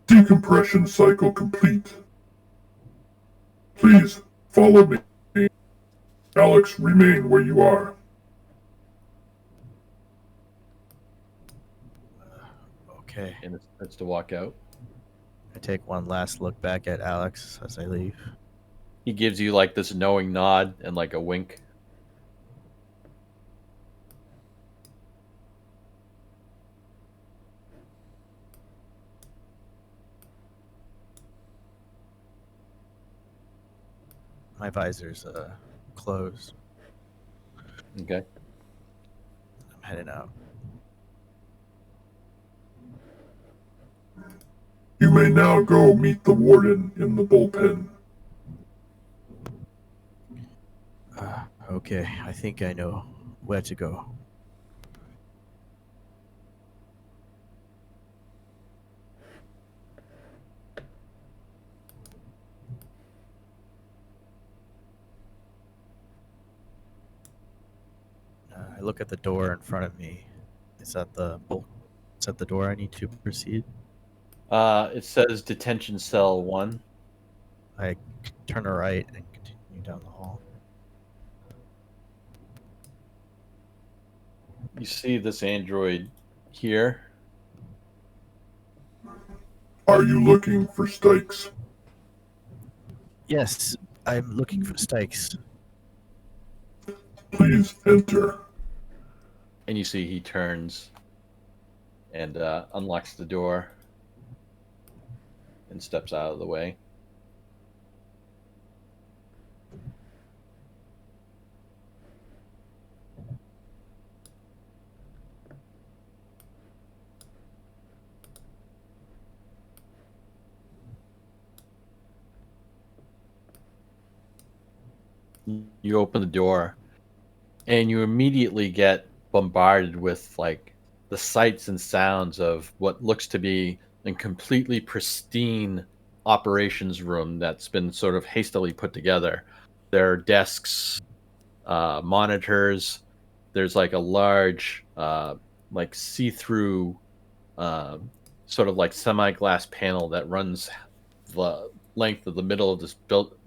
Decompression cycle complete. Please follow me. Alex, remain where you are. Okay. And it starts to walk out. I take one last look back at Alex as I leave. He gives you like this knowing nod and like a wink. My visor's closed. Okay. I'm heading out. may now go meet the warden in the bullpen. Okay, I think I know where to go. I look at the door in front of me. Is that the door I need to proceed? It says detention cell 1. I turn right and continue down the hall. You see this android here. Are you looking for Stikes? Yes, I'm looking for Stikes. Please enter. And you see he turns and unlocks the door and steps out of the way. You open the door and you immediately get bombarded with like the sights and sounds of what looks to be a completely pristine operations room that's been sort of hastily put together. There are desks, monitors. There's like a large, like see-through, sort of like semi-glass panel that runs the length of the middle of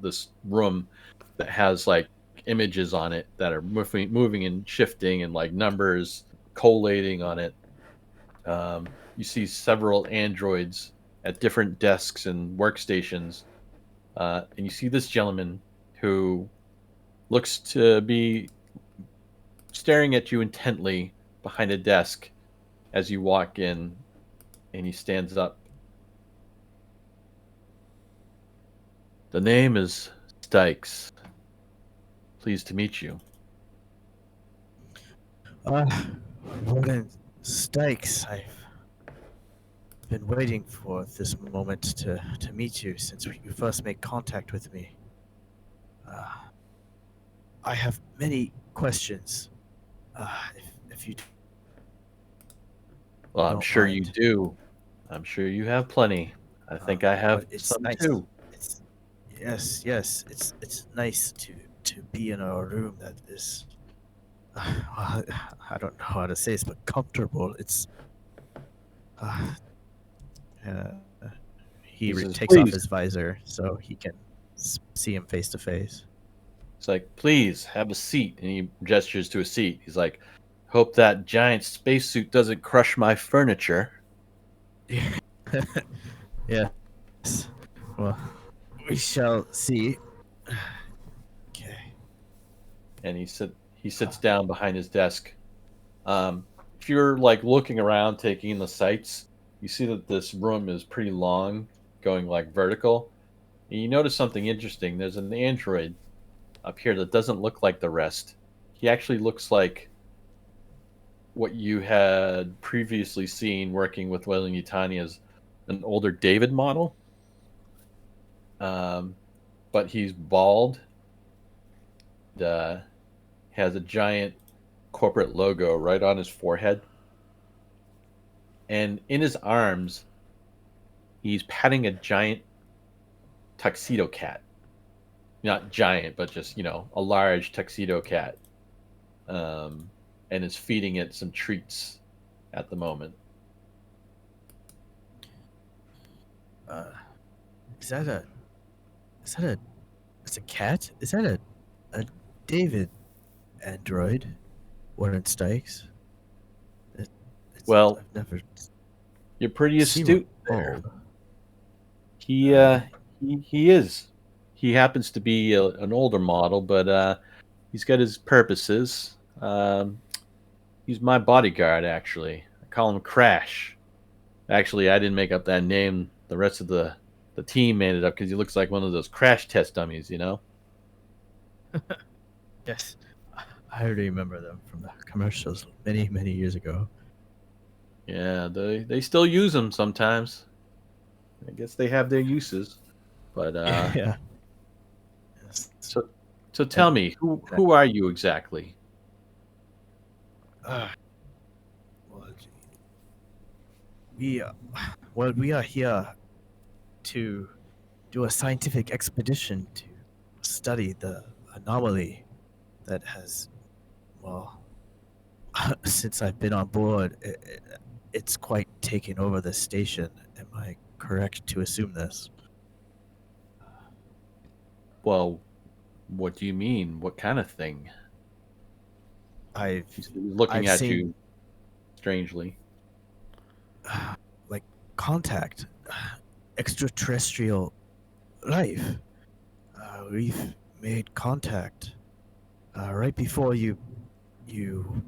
this room that has like images on it that are moving and shifting and like numbers collating on it. You see several androids at different desks and workstations, and you see this gentleman who looks to be staring at you intently behind a desk as you walk in, and he stands up. The name is Stikes. Pleased to meet you. Warden Stikes, I've been waiting for this moment to meet you since you first made contact with me. I have many questions. If you Well, I'm don't sure you mind. do. I'm sure you have plenty. I think I have But it's some nice. too. It's yes. It's nice to be in a room that is. Well, I don't know how to say this, but comfortable. It's. He He says, takes off "Please." his visor so he can see him face to face. It's like, please have a seat. And he gestures to a seat. He's like, hope that giant spacesuit doesn't crush my furniture. Yes. Well, we shall see. Okay. And he sits down behind his desk. If you're like looking around, taking in the sights, you see that this room is pretty long, going like vertical. And you notice something interesting. There's an android up here that doesn't look like the rest. He actually looks like what you had previously seen working with Weyland-Yutani as an older David model. But he's bald. And, has a giant corporate logo right on his forehead. And in his arms, he's patting a giant tuxedo cat. Not giant, but just, a large tuxedo cat. And is feeding it some treats at the moment. Is that a cat? Is that a David android? Warren Stikes? Well, I've never you're pretty seen astute one there. old. He is. He happens to be an older model, but he's got his purposes. He's my bodyguard, actually. I call him Crash. Actually, I didn't make up that name. The rest of the team made it up because he looks like one of those crash test dummies, Yes, I remember them from the commercials many years ago. Yeah, they still use him sometimes. I guess they have their uses. But Yeah. so tell me, who are you exactly? Uh, well, we, we are here to do a scientific expedition to study the anomaly that has, well, since I've been on board, it's quite taken over the station. Am I correct to assume this? Well, what do you mean? What kind of thing? I've He's looking I've at seen you strangely. like contact, extraterrestrial life. We've made contact right before you you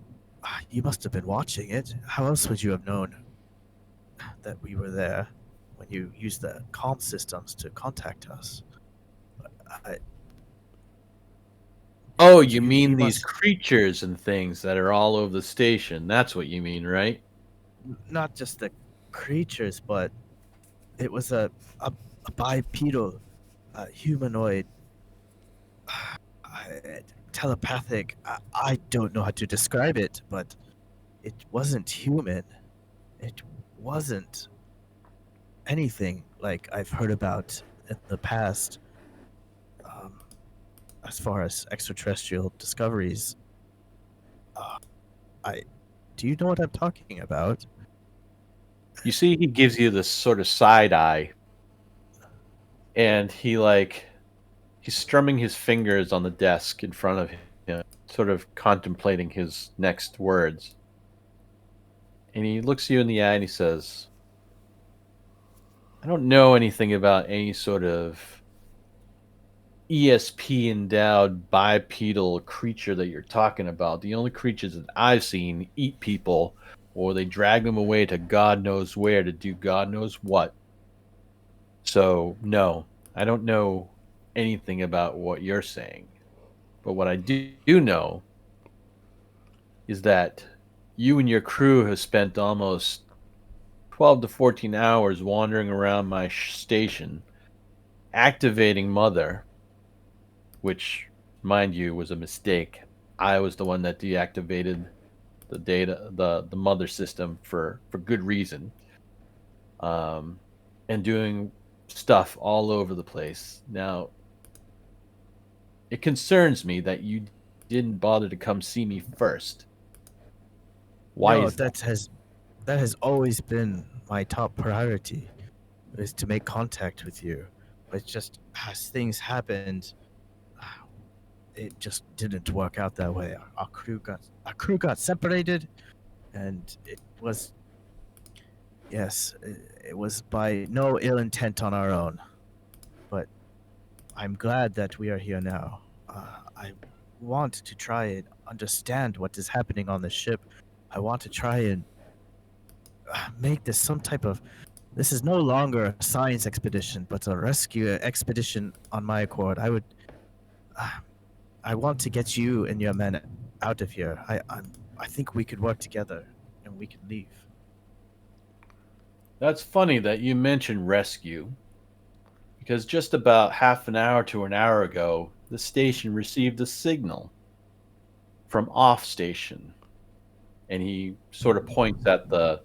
must have been watching it. How else would you have known that we were there when you used the comm systems to contact us? I, Oh, you mean you these must creatures and things that are all over the station? That's what you mean, right? not just the creatures, but it was a bipedal, humanoid, telepathic. I don't know how to describe it, but it wasn't human. It wasn't anything like I've heard about in the past. Um, as far as extraterrestrial discoveries, uh, I do you know what I'm talking about? You see, he gives you this sort of side eye, and he's strumming his fingers on the desk in front of him, sort of contemplating his next words. And he looks you in the eye and he says, I don't know anything about any sort of ESP endowed bipedal creature that you're talking about. The only creatures that I've seen eat people or they drag them away to God knows where to do God knows what. So, no, I don't know anything about what you're saying. But what I do know is that you and your crew have spent almost 12 to 14 hours wandering around my station, activating Mother, which, mind you, was a mistake. I was the one that deactivated the Mother system for good reason, um, and doing stuff all over the place. Now, it concerns me that you didn't bother to come see me first. Why No, is that? that has always been my top priority, is to make contact with you. But just as things happened, it just didn't work out that way. Our crew got separated, and it was yes, it was by no ill intent on our own. But I'm glad that we are here now. I want to try and understand what is happening on the ship. I want to try and make this some type of. This is no longer a science expedition, but a rescue expedition on my accord. Uh, I want to get you and your men out of here. I think we could work together, and we could leave. That's funny that you mentioned rescue, because just about half an hour to an hour ago, the station received a signal from off station, and he sort of points at the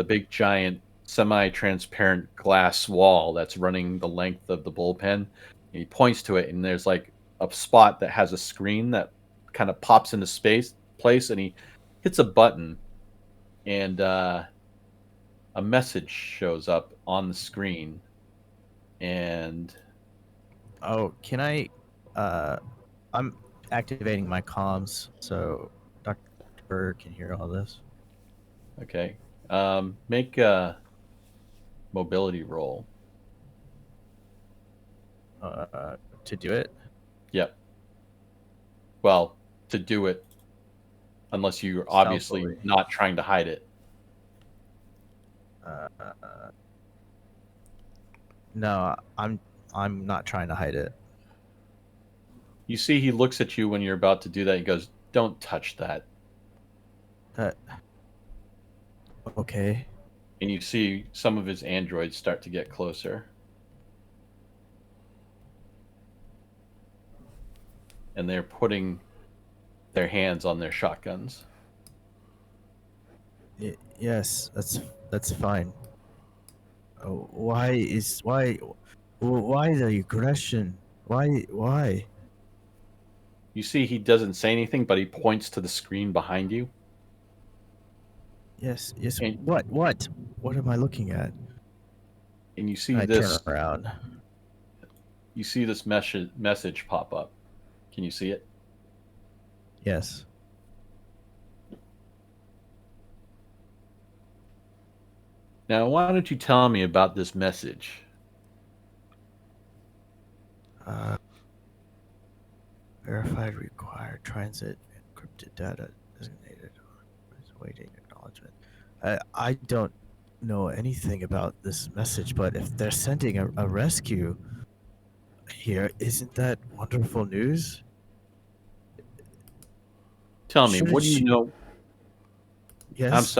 big giant semi-transparent glass wall that's running the length of the bullpen. And he points to it, and there's like a spot that has a screen that kind of pops into place, and he hits a button, and a message shows up on the screen, and Oh, can I? I'm activating my comms so Dr. Berg can hear all this. okay, make a mobility roll. To do it. Yep. Well, to do it, unless you're obviously Stealthily. not trying to hide it. Uh, no, I'm not trying to hide it. You see, he looks at you when you're about to do that. He goes, "Don't touch that." Okay. And you see some of his androids start to get closer. And they're putting their hands on their shotguns. Yes, that's fine. Why the aggression? Why? You see he doesn't say anything, but he points to the screen behind you. Yes. And, What am I looking at? and you see I this turn around. you see this message pop up. Can you see it? Yes. Now, why don't you tell me about this message? Verified required transit encrypted data designated is waiting acknowledgement. I don't know anything about this message, but if they're sending a rescue here, isn't that wonderful news? Tell me, Shouldn't what do you she- know? Yes.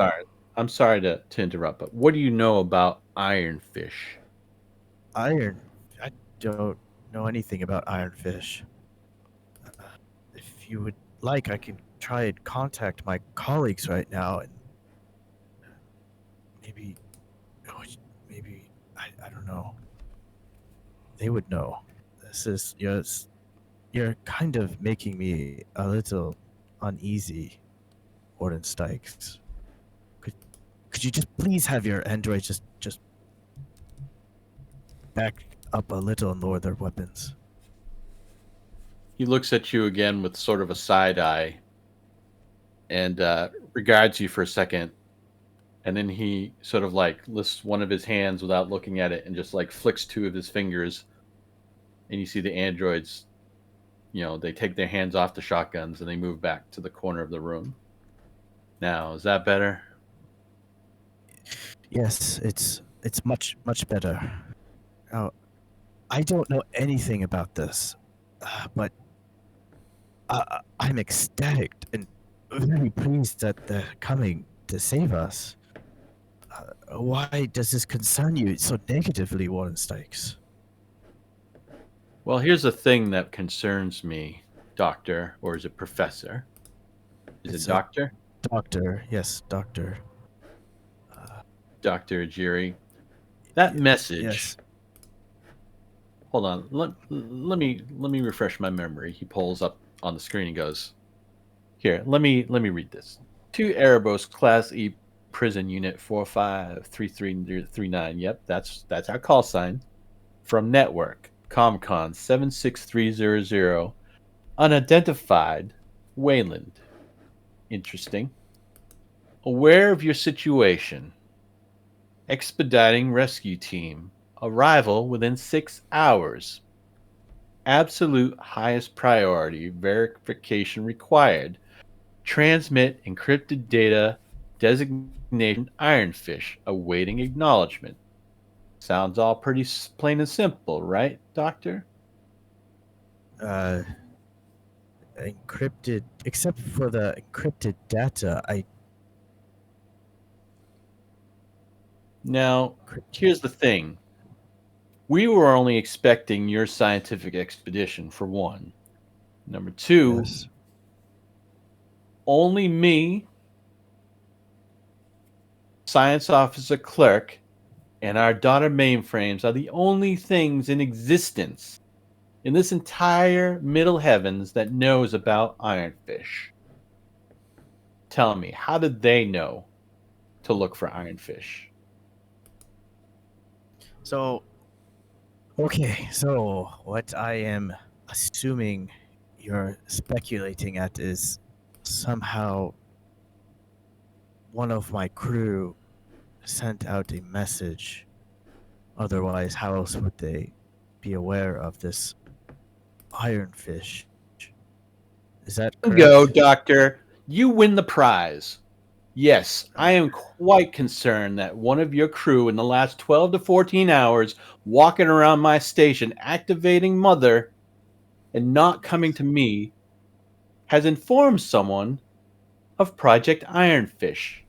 I'm sorry to interrupt, but what do you know about Ironfish? Iron. I don't know anything about Ironfish. If you would like, I can try and contact my colleagues right now, and maybe, I don't know. They would know. This is you're kind of making me a little uneasy, Warden Stikes. Could you just please have your androids just back up a little and lower their weapons? He looks at you again with sort of a side eye and regards you for a second. And then he sort of like lifts one of his hands without looking at it and just like flicks two of his fingers. And you see the androids, they take their hands off the shotguns and they move back to the corner of the room. Now, is that better? Yes, it's much better. Now, I don't know anything about this, but I'm ecstatic and very pleased that they're coming to save us. Why does this concern you so negatively, Warren Stikes? Well, here's the thing that concerns me, Doctor, or is it Professor? Is It's it Doctor? Doctor, yes, Doctor. Dr. Ajiri. That message. Yes. Hold on. Let me refresh my memory. He pulls up on the screen and goes, "Here, let me read this. To Erebos Class E Prison Unit 453339. Yep, that's our call sign. From Network Comcon 76300. Unidentified Wayland. Interesting. Aware of your situation. Expediting rescue team. Arrival within 6 hours. Absolute highest priority. Verification required. Transmit encrypted data. Designation Ironfish. Awaiting acknowledgement. Sounds all pretty plain and simple, right, Doctor? Encrypted, except for the encrypted data, Now, here's the thing. We were only expecting your scientific expedition, for one. Number two, yes. only me, science officer clerk, and our daughter mainframes are the only things in existence in this entire Middle Heavens that knows about Ironfish. Tell me, how did they know to look for Ironfish? So, okay, so what I am assuming you're speculating at is somehow one of my crew sent out a message. Otherwise, how else would they be aware of this Ironfish? Is that correct? Go, Doctor. You win the prize. Yes, I am quite concerned that one of your crew in the last 12 to 14 hours walking around my station activating Mother and not coming to me has informed someone of Project Ironfish.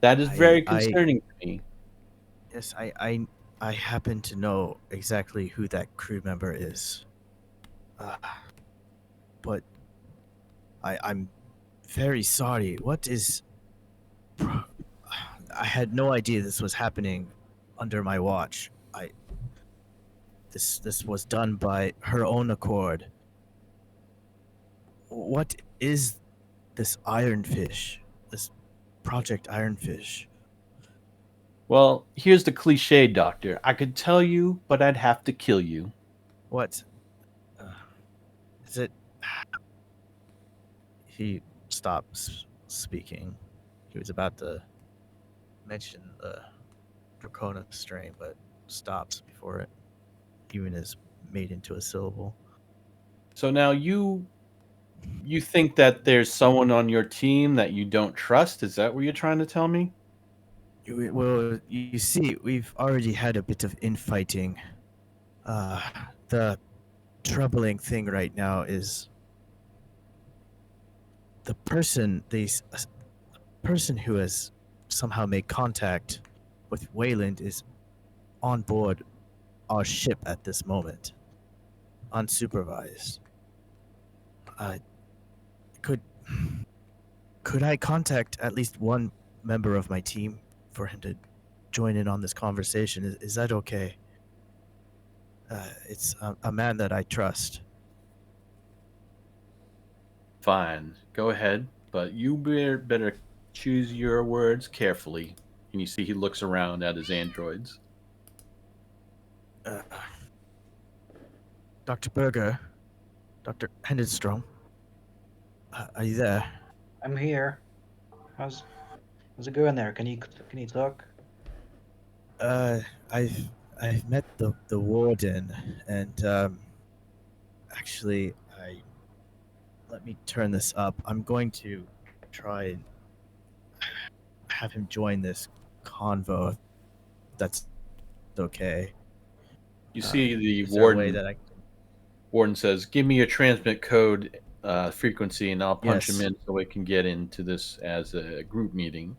That is very concerning to me. Yes, I happen to know exactly who that crew member is. But I'm very sorry. What is? I had no idea this was happening under my watch. This was done by her own accord. What is this Ironfish? This Project Ironfish? Well, here's the cliche, Doctor. I could tell you, but I'd have to kill you. What? Is it? He stops speaking. He was about to mention the Dracona strain, but stops before it even is made into a syllable. So now you think that there's someone on your team that you don't trust? Is that what you're trying to tell me? Well, you see, we've already had a bit of infighting. The troubling thing right now is the person who has somehow made contact with Wayland is on board our ship at this moment, unsupervised. Could I contact at least one member of my team for him to join in on this conversation? Is that okay? It's a man that I trust. Fine, go ahead, but you better choose your words carefully. And you see he looks around at his androids. Dr. Berger, Dr. Hendenstrom, are you there? I'm here. How's it going there? Can you talk? I've met the warden, and actually, let me turn this up. I'm going to try and have him join this convo. If that's okay. You see the Is there a way warden. that I? Warden says, "Give me your transmit code frequency, and I'll punch him Yes. in so we can get into this as a group meeting."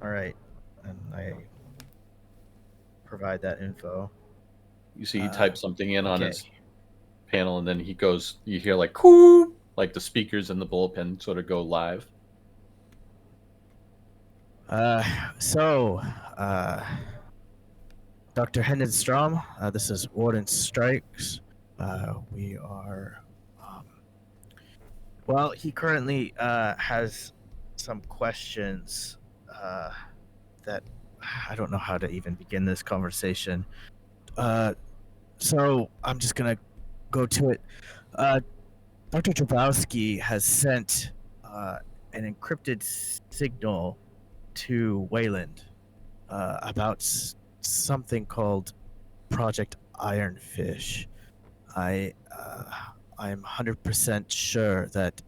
All right, and I provide that info. You see he types something in on Okay. his panel, and then he goes. You hear like "coo," like the speakers in the bullpen sort of go live. Dr. Hendenstrom, this is Warden Strikes. We are, well, he currently has some questions that I don't know how to even begin this conversation. So I'm just gonna go to it. Dr. Drabowski has sent an encrypted signal to Wayland about something called Project Ironfish. I'm 100% sure that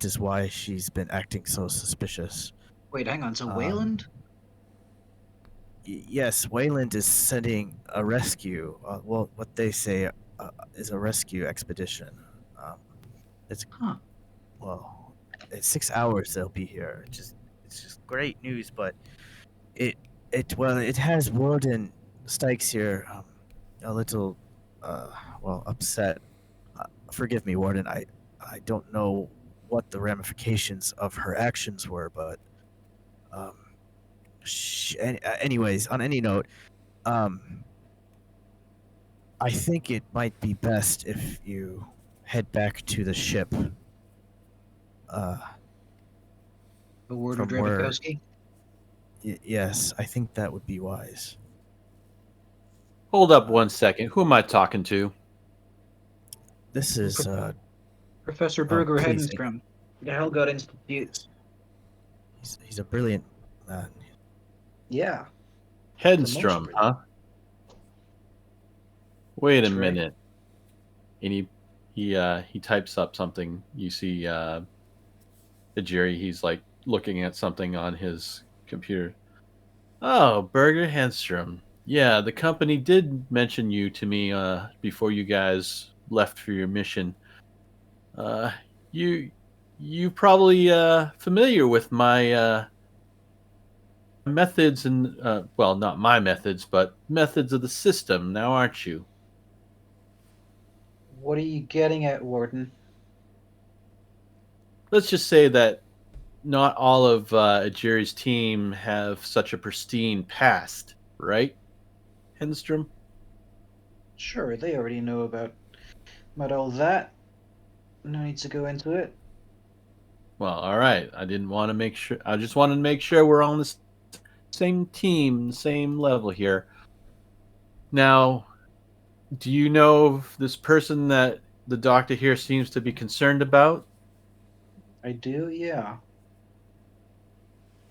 is why she's been acting so suspicious. Wait, hang on. So Um, Wayland? Yes, Wayland is sending a rescue. Well, what they say is a rescue expedition. It's Huh. well, in 6 hours they'll be here. It's just great news, but it has Warden Stikes here a little upset. Forgive me, Warden. I don't know what the ramifications of her actions were, but anyways, on any note, I think it might be best if you head back to the ship. The Warden From where- Drabowski? Yes, I think that would be wise. Hold up 1 second. Who am I talking to? This is Professor Berger please. Hedenstrom, the Helgott Institute. he's a brilliant man. Yeah. Hedenstrom, Demonstrate. huh? Wait a That's right. minute. And he types up something. You see Jerry, he's like looking at something on his computer. Oh, Berger Henstrom. Yeah, the company did mention you to me before you guys left for your mission. You probably familiar with my methods and well, not my methods, but methods of the system now, aren't you? What are you getting at, Warden? Let's just say that not all of Ajiri's team have such a pristine past, right, Henstrom? Sure, they already know about all that. No need to go into it. Well, all right. I didn't want to make sure. I just wanted to make sure we're on the same team, same level here. Now, do you know this person that the doctor here seems to be concerned about? I do, yeah.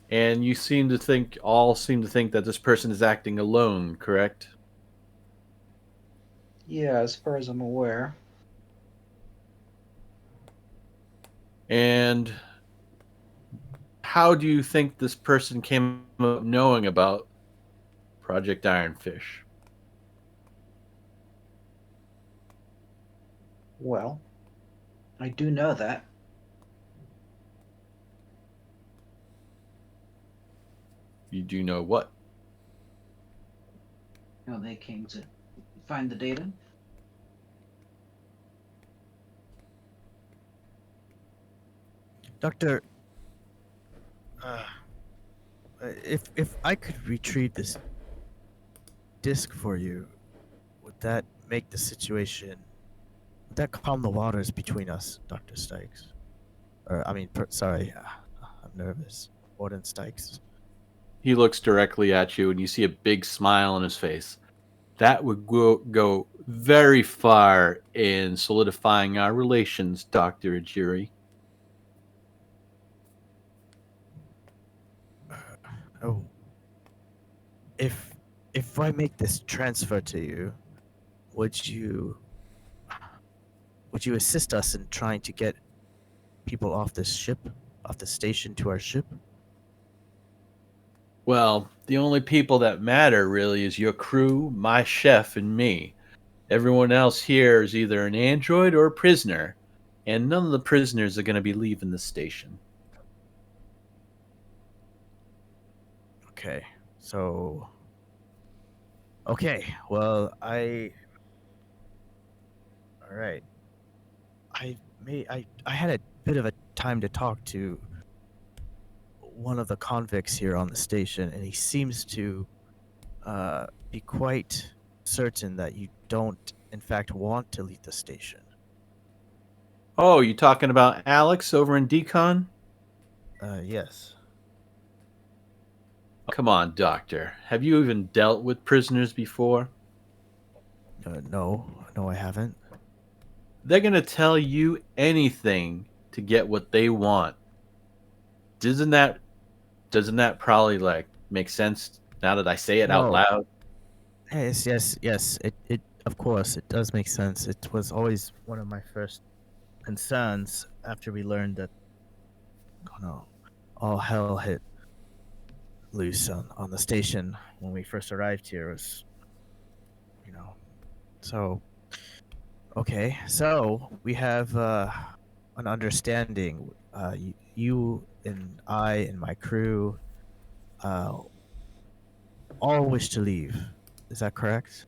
And you all seem to think that this person is acting alone, correct? Yeah, as far as I'm aware. And how do you think this person came up knowing about Project Ironfish? Well, I do know that. You do know what? How they came to find the data. Doctor, if I could retrieve this disc for you, would that make the situation? Would that calm the waters between us, Doctor Stikes? Or I mean, sorry, I'm nervous. Warden Stikes. He looks directly at you, and you see a big smile on his face. That would go very far in solidifying our relations, Dr. Ajiri. Oh, if I make this transfer to you, would you assist us in trying to get people off this ship, off the station to our ship? Well, the only people that matter really is your crew, my chef, and me. Everyone else here is either an android or a prisoner, and none of the prisoners are going to be leaving the station. Okay, so. Okay, well, All right. I had a bit of a time to talk to one of the convicts here on the station, and he seems to be quite certain that you don't, in fact, want to leave the station. Oh, you talking about Alex over in Decon? Yes. Come on, Doctor. Have you even dealt with prisoners before? No, I haven't. They're going to tell you anything to get what they want. Doesn't that probably make sense now that I say it out No. loud? Yes. It of course it does make sense. It was always one of my first concerns after we learned that, all hell hit loose on the station when we first arrived here. Was, so okay. So we have an understanding. You and I and my crew all wish to leave. Is that correct?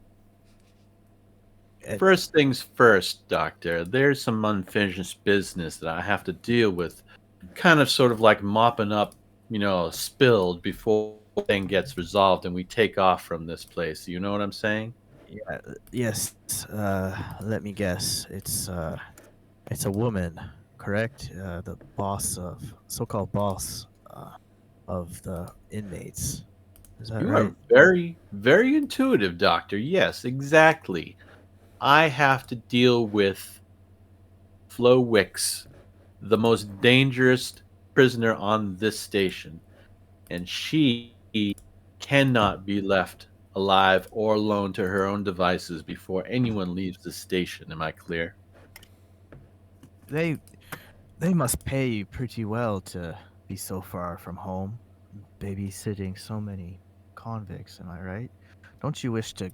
First things first, Doctor. There's some unfinished business that I have to deal with. Kind of sort of like mopping up, spilled before thing gets resolved and we take off from this place. You know what I'm saying? Yeah. Yes. Let me guess. It's a woman, correct? The so-called boss of the inmates. Is that You right? are very, very intuitive, Doctor. Yes, exactly. I have to deal with Flo Wicks, the most dangerous prisoner on this station, and she cannot be left alive or alone to her own devices before anyone leaves the station. Am I clear? They must pay you pretty well to be so far from home, babysitting so many convicts. Am I right? Don't you wish to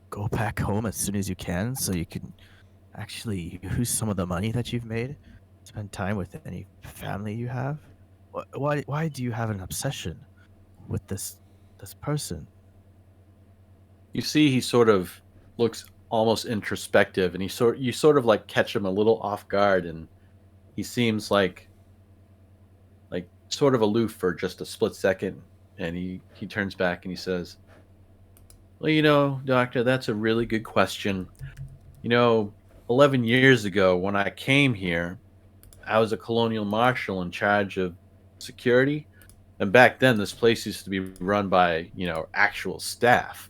go back home as soon as you can so you can actually use some of the money that you've made, spend time with any family you have? Why do you have an obsession with this person? You see, he sort of looks almost introspective, and you sort of like catch him a little off guard, and he seems like sort of aloof for just a split second, and he turns back and he says, "Well, doctor, that's a really good question. 11 years ago when I came here, I was a colonial marshal in charge of security, and back then this place used to be run by actual staff.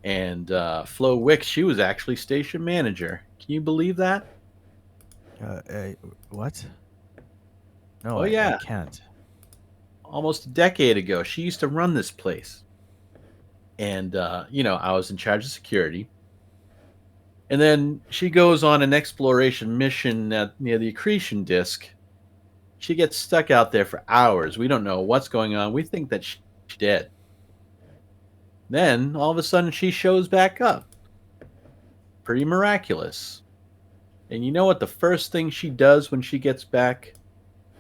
And Flo Wicks, she was actually station manager. Can you believe that? What? No, Oh I yeah, can't. almost a decade ago, she used to run this place. And I was in charge of security. And then she goes on an exploration mission near the accretion disk. She gets stuck out there for hours. We don't know what's going on. We think that she's dead. Then all of a sudden she shows back up. Pretty miraculous. And you know what the first thing she does when she gets back?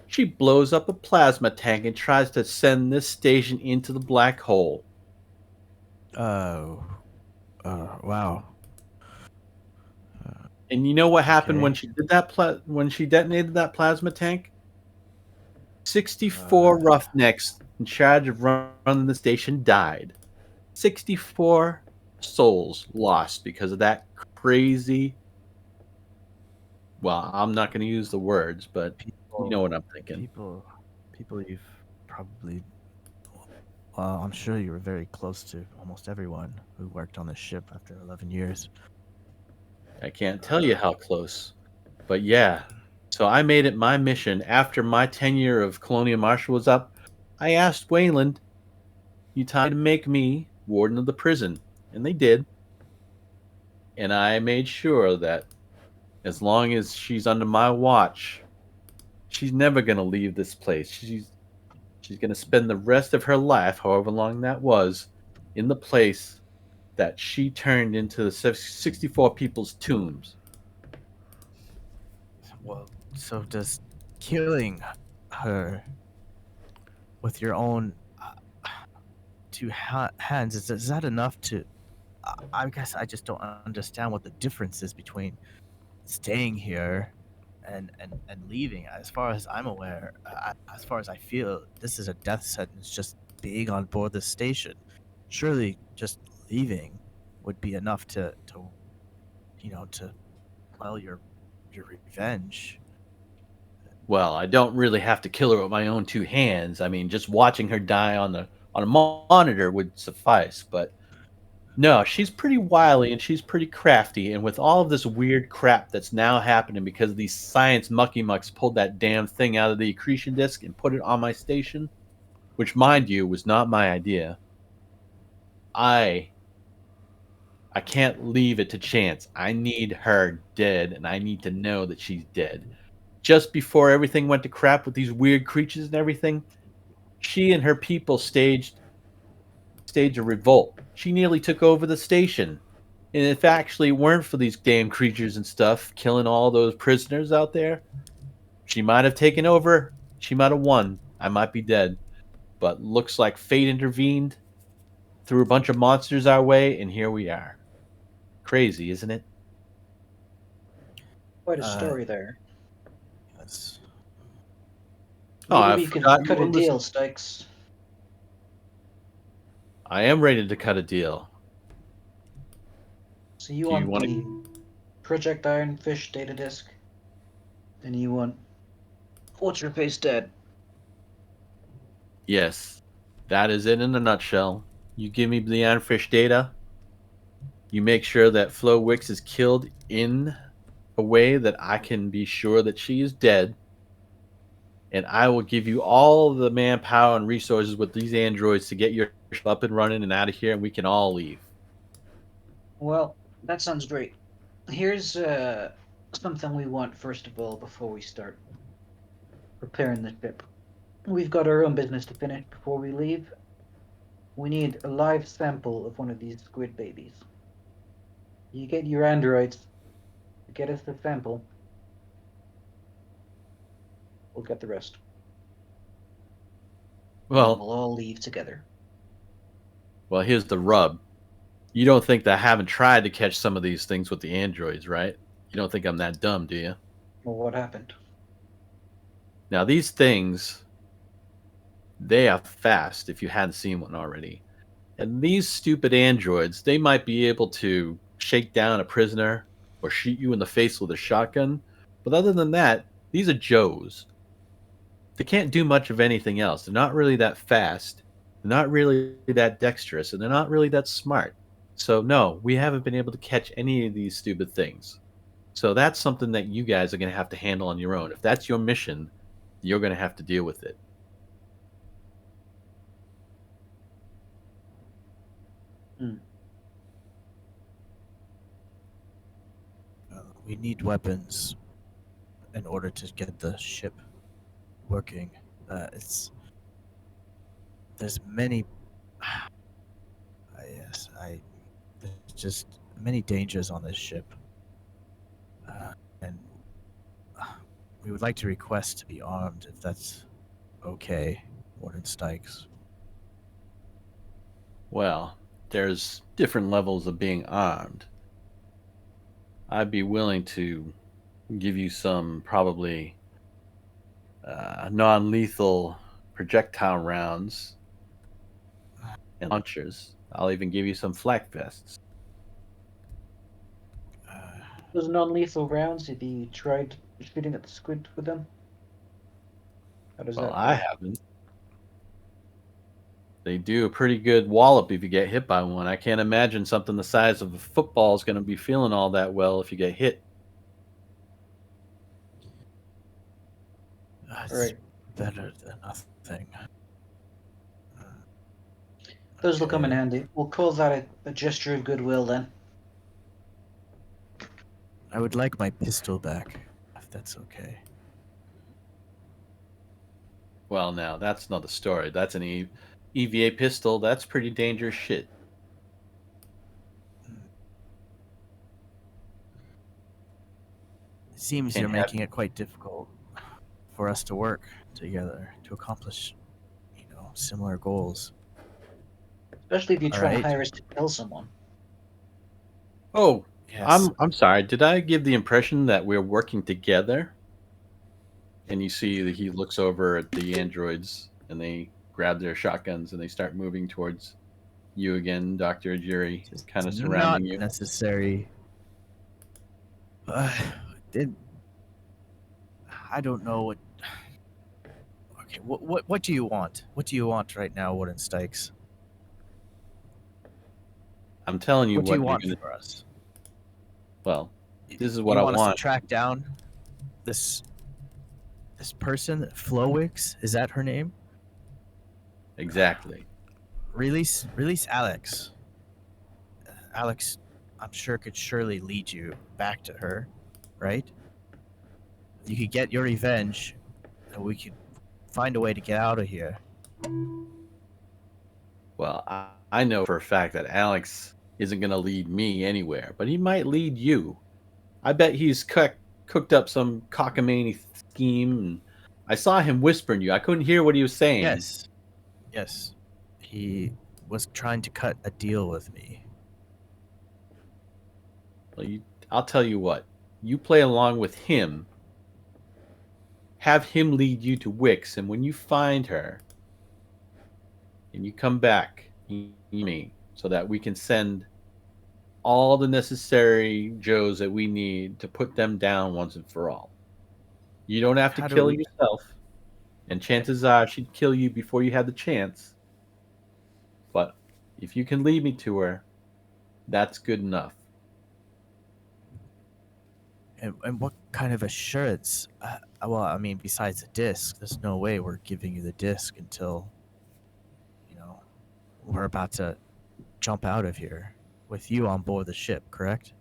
She blows up a plasma tank and tries to send this station into the black hole. Oh, wow. And you know what happened when Okay. she did that? When she detonated that plasma tank? 64 roughnecks in charge of running the station died. 64 souls lost because of that crazy. Well, I'm not going to use the words, but you know what I'm thinking. People you've probably. Well, I'm sure you were very close to almost everyone who worked on the ship after 11 years. I can't tell you how close, but yeah. So I made it my mission after my tenure of Colonial Marshal was up. I asked Wayland, "You time to make me warden of the prison," and they did. And I made sure that as long as she's under my watch, she's never gonna leave this place. She's gonna spend the rest of her life, however long that was, in the place that she turned into the 64 people's tombs. Well, so does killing her with your own two hands, is that enough to? I guess I just don't understand what the difference is between staying here and leaving. As far as I'm aware, as far as I feel, this is a death sentence just being on board the station. Surely just leaving would be enough to well, your revenge. Well, I don't really have to kill her with my own two hands. I mean, just watching her die on a monitor would suffice. But no, she's pretty wily and she's pretty crafty. And with all of this weird crap that's now happening because these science mucky mucks pulled that damn thing out of the accretion disk and put it on my station, which, mind you, was not my idea. I can't leave it to chance. I need her dead, and I need to know that she's dead. Just before everything went to crap with these weird creatures and everything, she and her people staged a revolt. She nearly took over the station. And if actually it weren't for these damn creatures and stuff killing all those prisoners out there, she might have taken over. She might have won. I might be dead. But looks like fate intervened, threw a bunch of monsters our way, and here we are. Crazy, isn't it? Quite a Uh, story there. Yes. Oh, Maybe I we could forgot you cut a were deal, listening. Stikes. I am ready to cut a deal. So you Do you want want the to? Project Ironfish data disk, and you want what's your face dead? Yes, that is it in a nutshell. You give me the Ironfish data. You make sure that Flo Wicks is killed in a way that I can be sure that she is dead. And I will give you all the manpower and resources with these androids to get your ship up and running and out of here, and we can all leave. Well, that sounds great. Here's something we want first of all before we start preparing the ship. We've got our own business to finish before we leave. We need a live sample of one of these squid babies. You get your androids to get us the sample. We'll get the rest. Well, we'll all leave together. well, here's the rub. You don't think that I haven't tried to catch some of these things with the androids, right? You don't think I'm that dumb, do you? Well, what happened? Now, these things, they are fast if you hadn't seen one already. And these stupid androids, they might be able to shake down a prisoner or shoot you in the face with a shotgun. But other than that, these are Joes. They can't do much of anything else. They're not really that fast. They're not really that dexterous. And they're not really that smart. So, no, we haven't been able to catch any of these stupid things. So, that's something that you guys are going to have to handle on your own. If that's your mission, you're going to have to deal with it. We need weapons in order to get the ship working. There's many. There's just many dangers on this ship, and we would like to request to be armed if that's okay, Warden Stikes. Well, there's different levels of being armed. I'd be willing to give you some probably non-lethal projectile rounds and launchers. I'll even give you some flak vests. Those non-lethal rounds, have you tried shooting at the squid with them? How does Well, that I go? haven't. They do a pretty good wallop if you get hit by one. I can't imagine something the size of a football is going to be feeling all that well if you get hit. That's Right. better than nothing. Those will come in Okay. handy. We'll call that a gesture of goodwill then. I would like my pistol back, if that's okay. Well, now, that's not the story. That's an EVA pistol. That's pretty dangerous shit. It seems Can't you're have- making it quite difficult for us to work together to accomplish, similar goals. Especially if you All try to right. hire us to kill someone. Oh, Yes. I'm sorry. Did I give the impression that we're working together? And you see that he looks over at the androids and they grab their shotguns and they start moving towards you again, Dr. Ajiri, Just kind of not surrounding you. necessary. Did I don't know what. Okay, what do you want? What do you want right now, Warden Stikes? I'm telling you What do you what want you're gonna. for us? Well, this is what you I want us want. to track down this person, Flowix? Is that her name? Exactly. Release Alex. Alex, I'm sure could surely lead you back to her, right? You could get your revenge, and we could find a way to get out of here. Well, I know for a fact that Alex isn't going to lead me anywhere, but he might lead you. I bet he's cooked up some cockamamie scheme. And I saw him whispering you. I couldn't hear what he was saying. Yes. He was trying to cut a deal with me. Well, I'll tell you what. You play along with him. Have him lead you to Wix, and when you find her, and you come back, me, so that we can send all the necessary Joes that we need to put them down once and for all. You don't have to How do kill we- yourself, and chances are she'd kill you before you had the chance. But if you can lead me to her, that's good enough. And what kind of assurance? Well, I mean, besides the disc, there's no way we're giving you the disc until, we're about to jump out of here with you on board the ship, correct?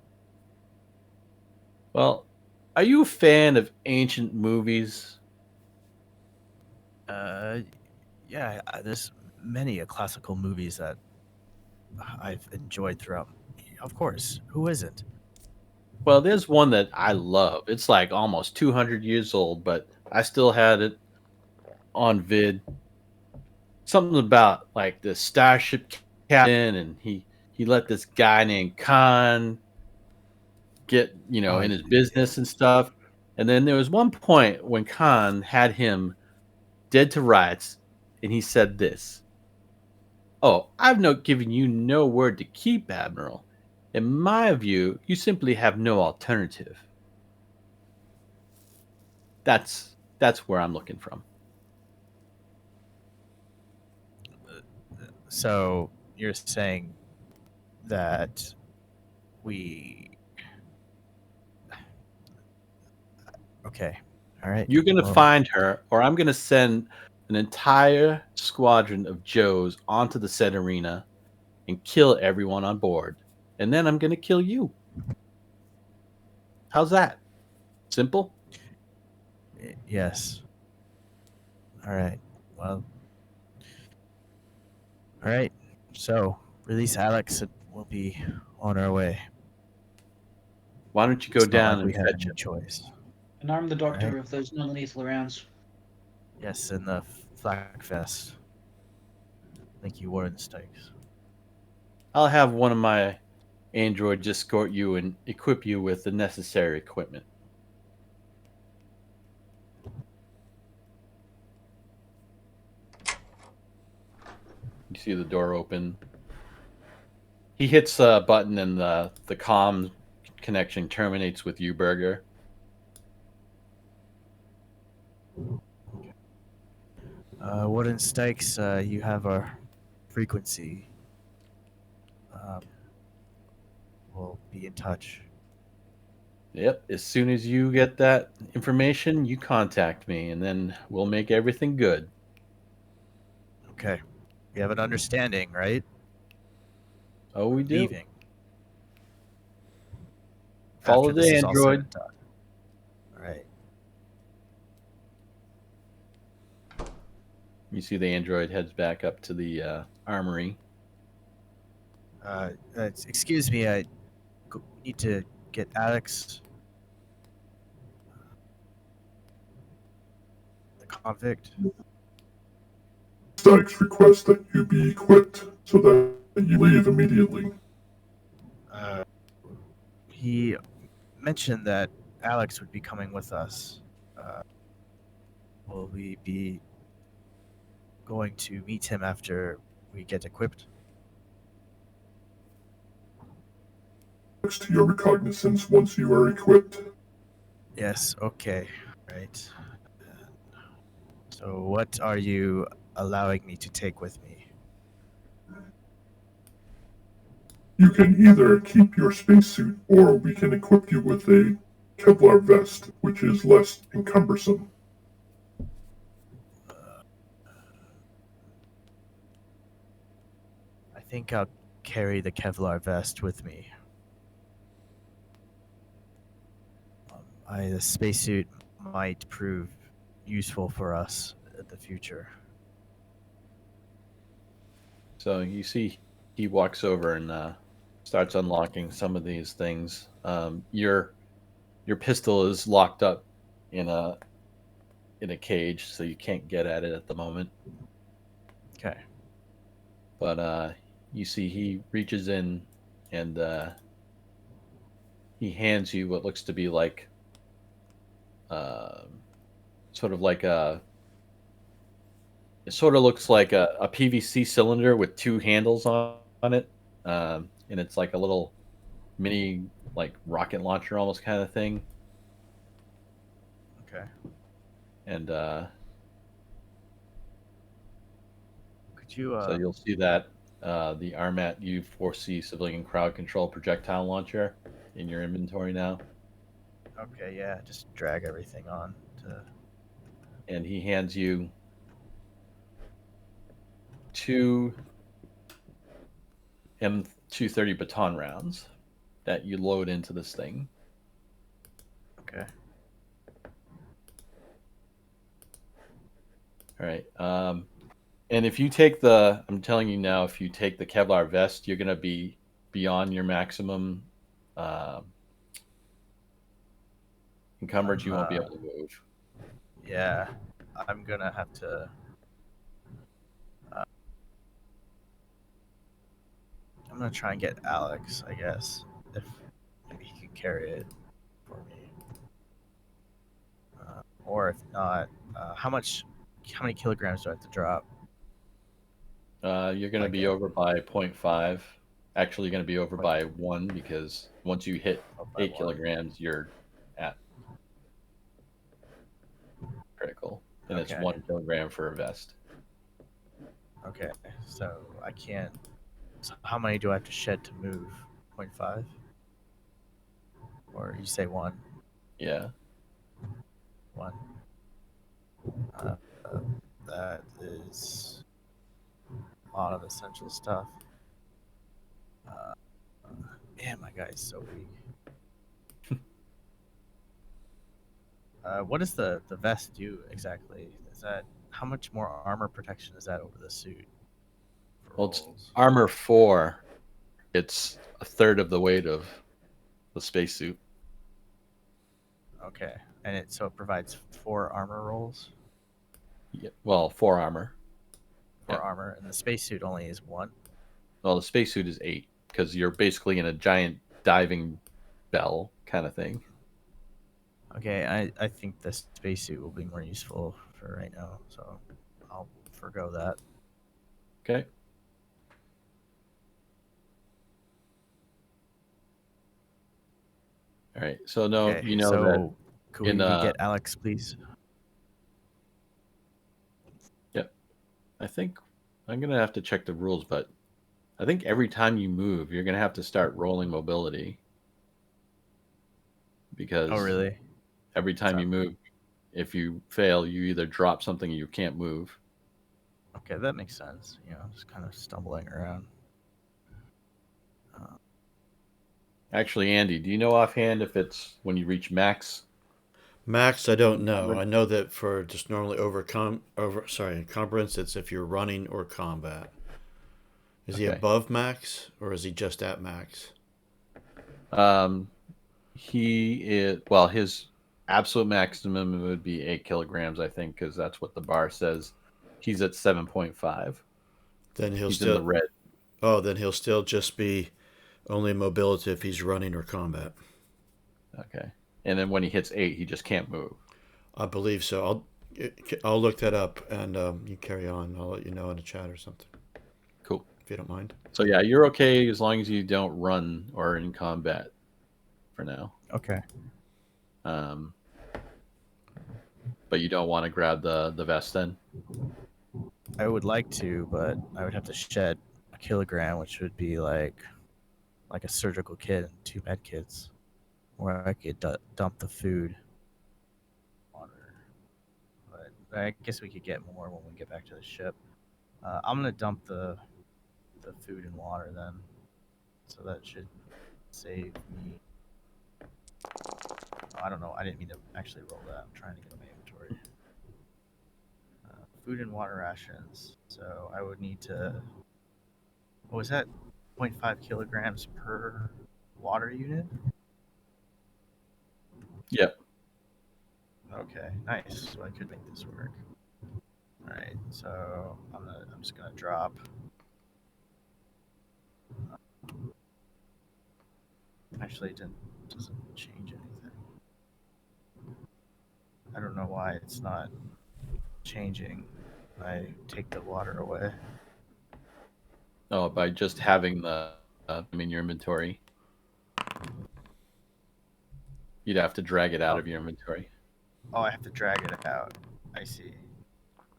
Well, are you a fan of ancient movies? Yeah, there's many classical movies that I've enjoyed throughout. Of course, who isn't? Well, there's one that I love. It's like almost 200 years old, but I still had it on vid. something about like the starship captain, and he let this guy named Khan get Oh, in his business and stuff. And then there was one point when Khan had him dead to rights, and he said this: "Oh, I've not given you no word to keep, Admiral. In my view, you simply have no alternative." That's where I'm looking from. so you're saying that we. Okay. All right. You're gonna Well, find her, or I'm gonna send an entire squadron of Joes onto the said arena and kill everyone on board. And then I'm gonna kill you. How's that? Simple? yes. All right. Well. All right. So release Alex, and we'll be on our way. Why don't you go It's not down like we and have fetch any him? choice. And arm the doctor Right. of those non-lethal rounds. Yes, in the flak vest. I think you wore in the stakes. I'll have one of my androids escort you and equip you with the necessary equipment. You see the door open. He hits a button and the comm connection terminates with you, Burger. Wooden stakes, you have our frequency. Um, we'll be in touch. Yep. As soon as you get that information, you contact me, and then we'll make everything good. Okay. We have an understanding, right? Oh, we do. Leaving. Follow After this the is all said android. and done. All right. You see the android heads back up to the armory. Excuse me, I need to get Alex, the convict. Sykes requests that you be equipped so that you leave immediately. He mentioned that Alex would be coming with us. Will we be going to meet him after we get equipped? To your recognizance once you are equipped. Yes, okay. Right. So, what are you allowing me to take with me? You can either keep your spacesuit, or we can equip you with a Kevlar vest, which is less cumbersome. I think I'll carry the Kevlar vest with me. The spacesuit might prove useful for us in the future. So you see, he walks over and starts unlocking some of these things. Your pistol is locked up in a cage, so you can't get at it at the moment. Okay. But you see, he reaches in and he hands you what looks to be like, sort of like a. It sort of looks like a PVC cylinder with two handles on it, and it's like a little mini like rocket launcher almost kind of thing. Okay. And Could you so you'll see that the Armat U4C civilian crowd control projectile launcher in your inventory now, Okay, yeah, just drag everything on to. and he hands you two M230 baton rounds that you load into this thing. Okay. All right. And if you take I'm telling you now, if you take the Kevlar vest, you're going to be beyond your maximum encumbrance. You won't be able to move. Yeah, I'm gonna have to I'm gonna try and get Alex, I guess, if maybe he can carry it for me. Or if not, how many kilograms do I have to drop? You're going to Like be over by 0.5. Actually, you're going to be over Point- by 1 because once you hit Oh, by 8 1. kilograms, you're at critical. And it's Okay. 1 kilogram for a vest. Okay, so I can't. So how many do I have to shed to move? 0.5? Or you say 1? Yeah. 1. Uh, that is a lot of essential stuff. Man, my guy's so weak. What does the vest do exactly? Is that how much more armor protection is that over the suit? For Well, it's rolls? armor 4. It's a third of the weight of the spacesuit. Okay, and it provides 4 armor rolls Yeah. Well, 4 armor. for Yeah. armor, and the spacesuit only is 1. Well, the spacesuit is 8 because you're basically in a giant diving bell kind of thing. Okay, I think the spacesuit will be more useful for right now, so I'll forgo that. Okay. All right. So no, Okay, you know so that could in we get Alex, please? Yep. I think I'm gonna have to check the rules, but I think every time you move, you're gonna have to start rolling mobility because Oh, really? every time So- you move, if you fail, you either drop something or you can't move. Okay, that makes sense. You know, just kind of stumbling around. Actually, Andy, do you know offhand if it's when you reach max? Max, I don't know. Encumbrance? I know that for just normally encumbrance, it's if you're running or combat. Is he Okay. above max or is he just at max? He is, well, his absolute maximum would be 8 kilograms, I think, because that's what the bar says. He's at 7.5. Then he'll He's in the still red. then he'll still just be only mobility if he's running or combat. Okay. And then when he hits 8, he just can't move. I believe so. I'll look that up and you carry on. I'll let you know in the chat or something Cool. if you don't mind. So yeah, you're okay as long as you don't run or in combat for now. Okay. But you don't want to grab the vest then? I would like to, but I would have to shed a kilogram, which would be like a surgical kit and 2 med kits, where I could dump the food, water. But I guess we could get more when we get back to the ship. I'm gonna dump the food and water then, so that should save me. Oh, I don't know. I didn't mean to actually roll that. I'm trying to get my inventory. Food and water rations. So I would need to. What was that? 0.5 kilograms per water unit? Yep. Okay, nice. So I could make this work. All right, so I'm just gonna drop. Actually, it doesn't change anything. I don't know why it's not changing. I take the water away. Oh, by just having the in your inventory. You'd have to drag it out of your inventory. Oh, I have to drag it out. I see.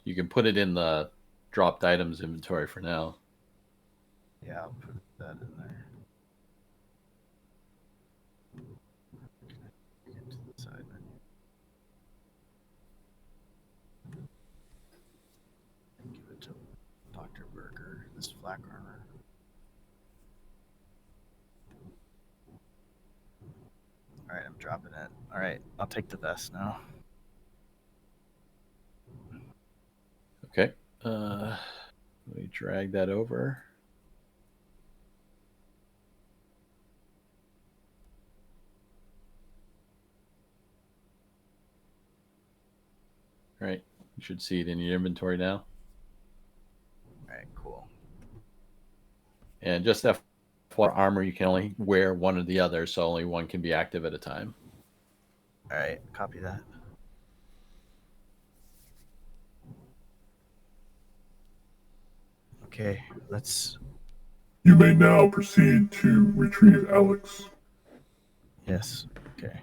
You can put it in the dropped items inventory for now. Yeah, I'll put that in there. Get to the side menu. And give it to Dr. Berger, this flak armor. Alright, I'm dropping it. Alright, I'll take the vest now. Okay. Let me drag that over. All right. You should see it in your inventory now. Alright, cool. And just FY armor, you can only wear one or the other, so only one can be active at a time. All right, copy that. Okay, let's. You may now proceed to retrieve Alex. Yes. Okay.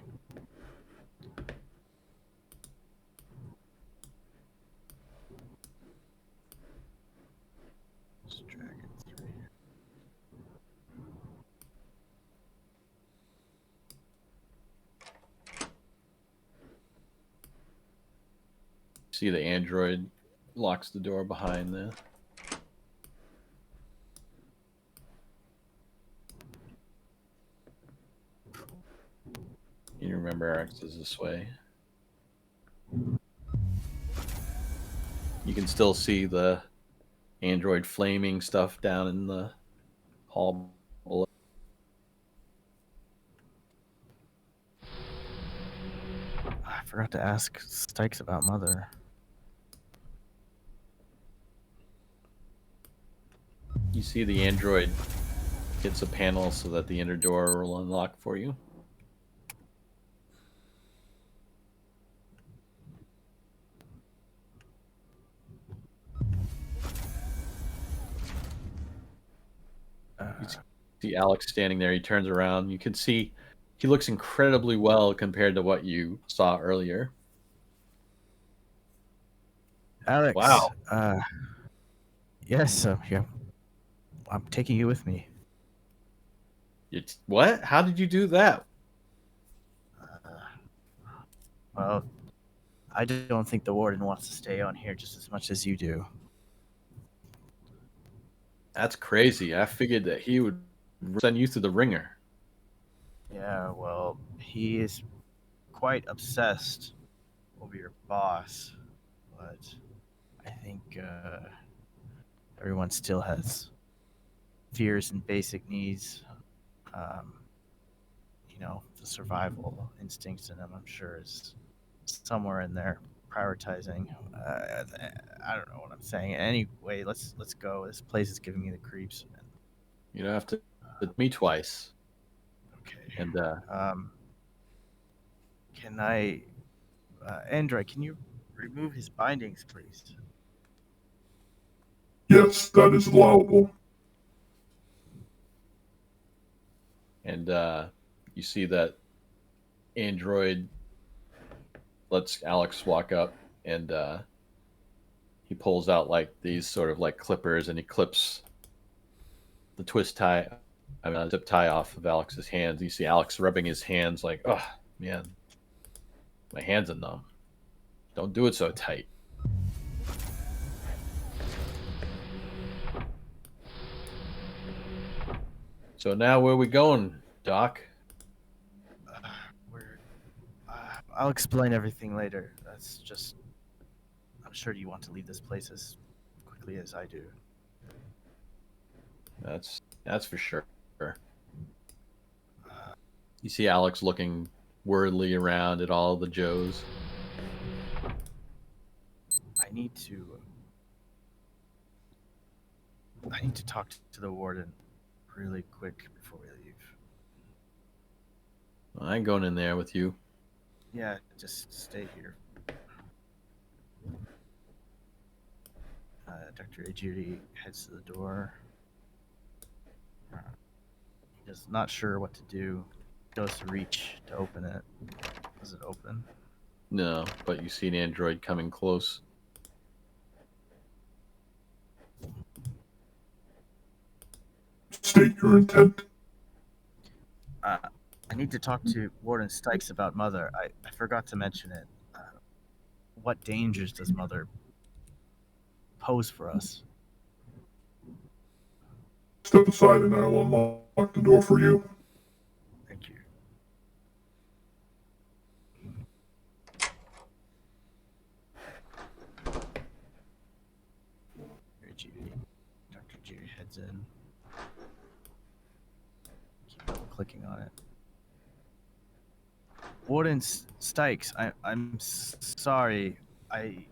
Let's drag it through here. See the android locks the door behind the. You remember Alex is this way. You can still see the android flaming stuff down in the hall below. I forgot to ask Stykes about Mother. You see the android hits a panel so that the inner door will unlock for you. You see Alex standing there. He turns around. You can see he looks incredibly well compared to what you saw earlier. Alex. Wow. Yes. Yeah. I'm taking you with me. What? How did you do that? Well, I don't think the warden wants to stay on here just as much as you do. That's crazy. I figured that he would send you through the ringer. Yeah, well, he is quite obsessed over your boss, but I think everyone still has fears and basic needs. The survival instincts in them, I'm sure, is somewhere in there prioritizing. I don't know what I'm saying. Anyway, let's go. This place is giving me the creeps. You don't have to me twice. Okay. And can I, Android? Can you remove his bindings, please? Yes, that is allowable. And you see that android lets Alex walk up, and he pulls out like these sort of like clippers, and he clips the zip tie off of Alex's hands. You see Alex rubbing his hands like, oh man, my hands are numb. Don't do it so tight. So now where are we going, Doc? I'll explain everything later. That's just. I'm sure you want to leave this place as quickly as I do. That's for sure. You see Alex looking worriedly around at all the Joes. I need to talk to the warden really quick before we leave. I ain't going in there with you. Yeah, just stay here. Dr. Judy heads to the door. He's not sure what to do. Goes to reach to open it. Does it open? No, but you see an android coming close. State your intent. I need to talk to Warden Stykes about Mother. I forgot to mention it. What dangers does Mother pose for us? Step aside and I will unlock the door for you. Thank you. Dr. Judy heads in. Keep double-clicking on it. Warden Stykes, I'm sorry. I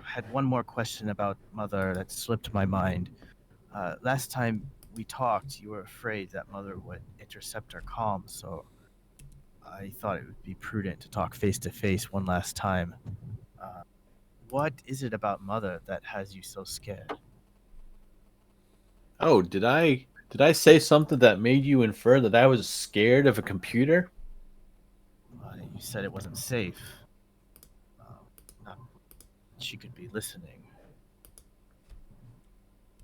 had one more question about Mother that slipped my mind. Last time we talked, you were afraid that Mother would intercept our comms, so I thought it would be prudent to talk face to face one last time. What is it about Mother that has you so scared? Oh, did I say something that made you infer that I was scared of a computer? You said it wasn't safe. Not she could be listening.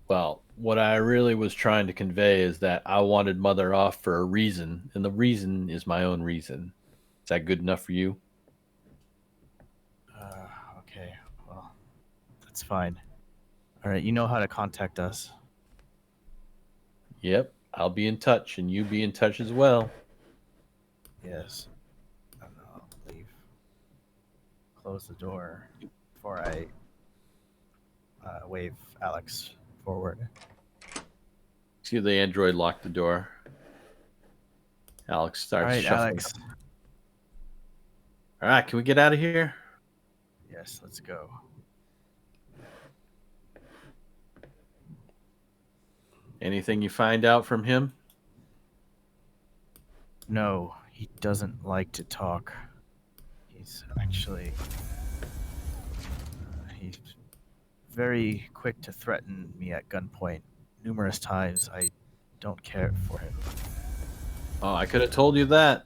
Well, what I really was trying to convey is that I wanted Mother off for a reason, and the reason is my own reason. Is that good enough for you? Okay, well, that's fine. All right, you know how to contact us. Yep, I'll be in touch, and you be in touch as well. Yes. And I'll leave. Close the door before I wave Alex forward. See the android lock the door. Alex All starts right, shuffling. Alex. All right, can we get out of here? Yes, let's go. Anything you find out from him? No, he doesn't like to talk. He's actually he's very quick to threaten me at gunpoint numerous times. I don't care for him. Oh, I could have told you that.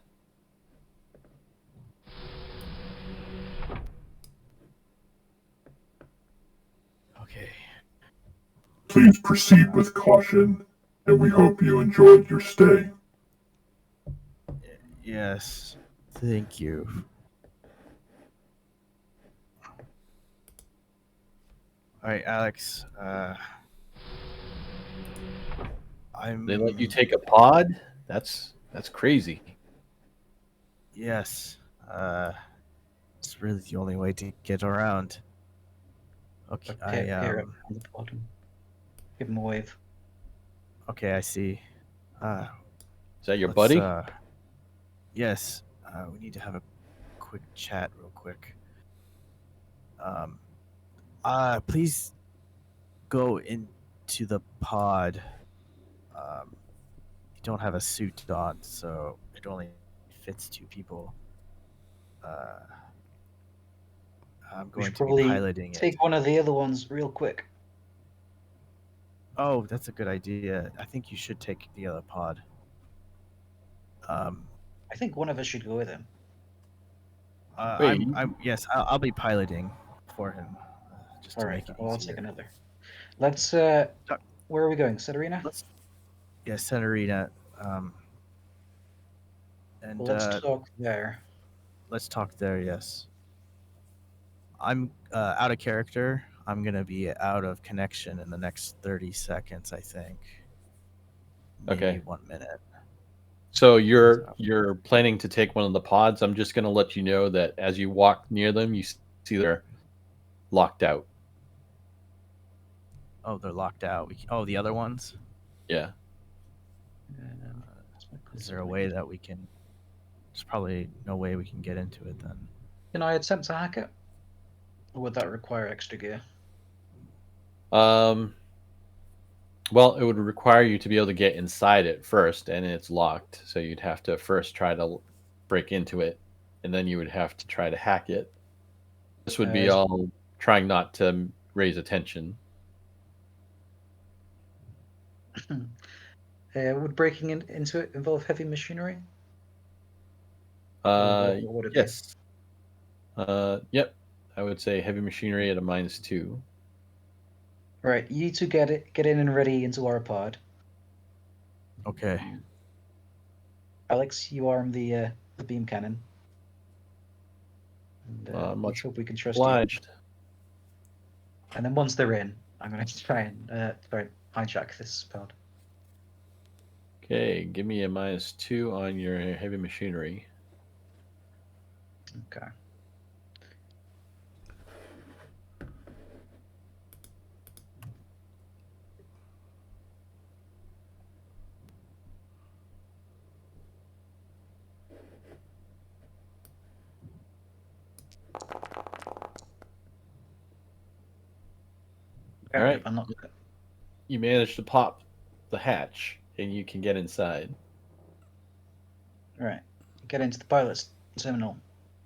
Okay. Please proceed with caution, and we hope you enjoyed your stay. Yes. Thank you. All right, Alex. They let you take a pod? That's crazy. Yes. It's really the only way to get around. Okay, Okay, here up on the bottom. Give him a wave. Okay, I see. Is that your buddy? Yes. We need to have a quick chat real quick. Please go into the pod. You don't have a suit on, so it only fits 2 people. I'm We going should to be probably piloting it. take one of the other ones real quick. Oh, that's a good idea. I think you should take the other pod. I think one of us should go with him. Wait, I'll be piloting for him. Just All to right, make it well, I'll easier. take another. Let's. Where are we going? Setarina? Senorita. And Let's talk there. let's talk there. Yes. I'm out of character. I'm gonna be out of connection in the next 30 seconds. I think. Maybe Okay. 1 minute. So you're planning to take one of the pods. I'm just going to let you know that as you walk near them, you see they're locked out. Oh, they're locked out. The other ones. Yeah. Is there a way that we can? There's probably no way we can get into it then. Can I attempt to hack it? Or would that require extra gear? Well, it would require you to be able to get inside it first, and it's locked. So you'd have to first try to break into it, and then you would have to try to hack it. This would be all trying not to raise attention. Would breaking into it involve heavy machinery? What would it be? Yes. Yep. I would say heavy machinery at a -2. Right, you two get in and ready into our pod. Okay. Alex, you arm the beam cannon. And, Much let's hope we can trust obliged. you. And then once they're in, I'm going to try and hijack this pod. Okay, give me a -2 on your heavy machinery. Okay. All right. I'm not. You managed to pop the hatch, and you can get inside. Right. Get into the pilot's terminal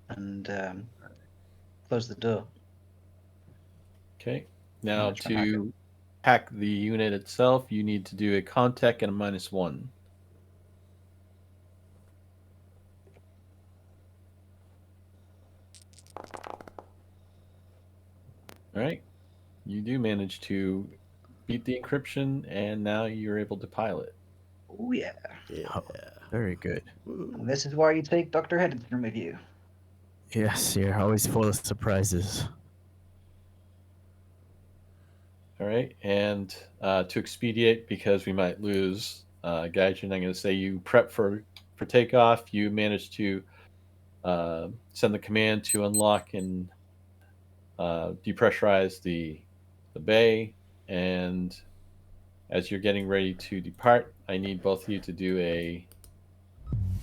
and close the door. Okay. Now Manage my hacker. to hack the unit itself, you need to do a contact and a -1. All right. You do manage to beat the encryption, and now you're able to pilot. Oh yeah. Yeah. Oh. Very good. Woo. This is why you take Dr. Headington with you. Yes, you're always full of surprises. All right. And to expedite, because we might lose Gaijin, I'm going to say you prep for takeoff. You manage to send the command to unlock and depressurize the bay. And as you're getting ready to depart, I need both of you to do a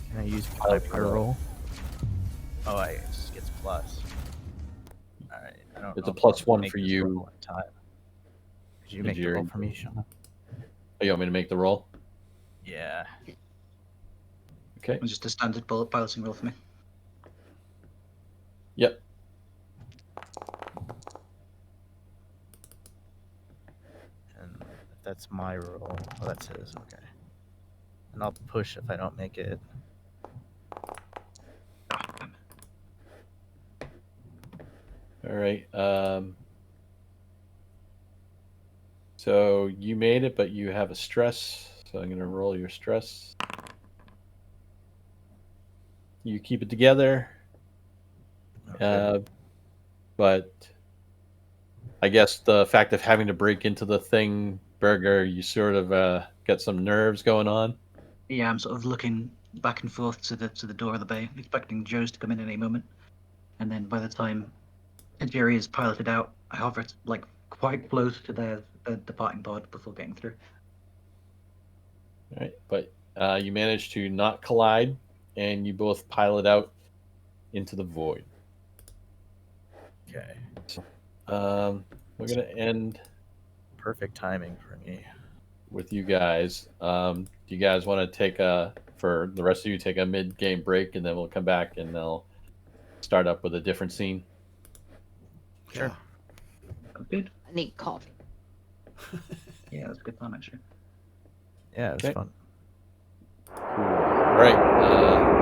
Can I use my Pilot pilot roll. roll? Oh, it just gets plus. All right. I don't It's know a if plus I can 1 make for this you. roll in time. Could you If make the you're roll in- for me, Sean? Oh, you want me to make the roll? Yeah. Okay. Just a standard piloting roll for me. Yep. And if that's my roll, oh, that's his. Okay. And I'll push if I don't make it. All right. So you made it, but you have a stress. So I'm going to roll your stress. You keep it together. Okay. But I guess the fact of having to break into the thing, Burger, you sort of get some nerves going on. Yeah, I'm sort of looking back and forth to the door of the bay, expecting Joe's to come in any moment. And then by the time Jerry is piloted out, I hover like quite close to the departing pod before getting through. All right. But you manage to not collide, and you both pilot out into the void. Okay. We're going to end Perfect timing for me. with you guys. Do you guys want to for the rest of you, take a mid-game break, and then we'll come back and they'll start up with a different scene? Sure. Good. I need coffee. Yeah, that's a good plan actually. Yeah, it was Okay. fun. All right.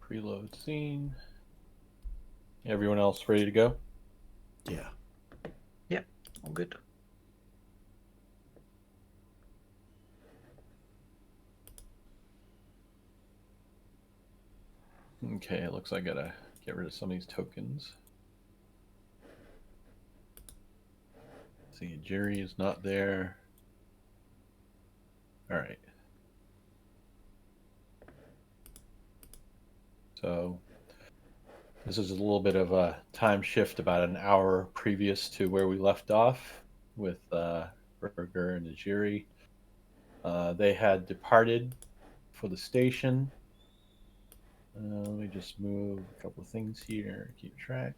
Preload scene. Everyone else ready to go? Yeah. All good. Okay, it looks like I gotta get rid of some of these tokens. See, Jerry is not there. All right. So this is a little bit of a time shift, about an hour previous to where we left off with Berger and Najiri. They had departed for the station. Let me just move a couple of things here, keep track.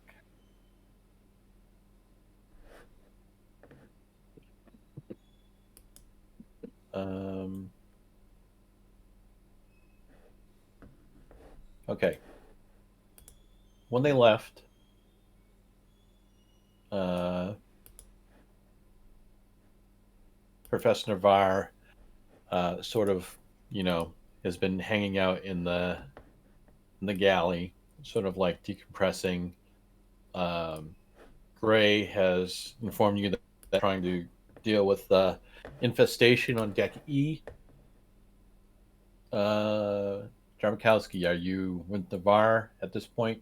Okay. When they left, Professor Navarre sort of, has been hanging out in the galley, sort of like decompressing. Gray has informed you that they're trying to deal with the infestation on deck E. Jarmakowski, are you with Navarre at this point?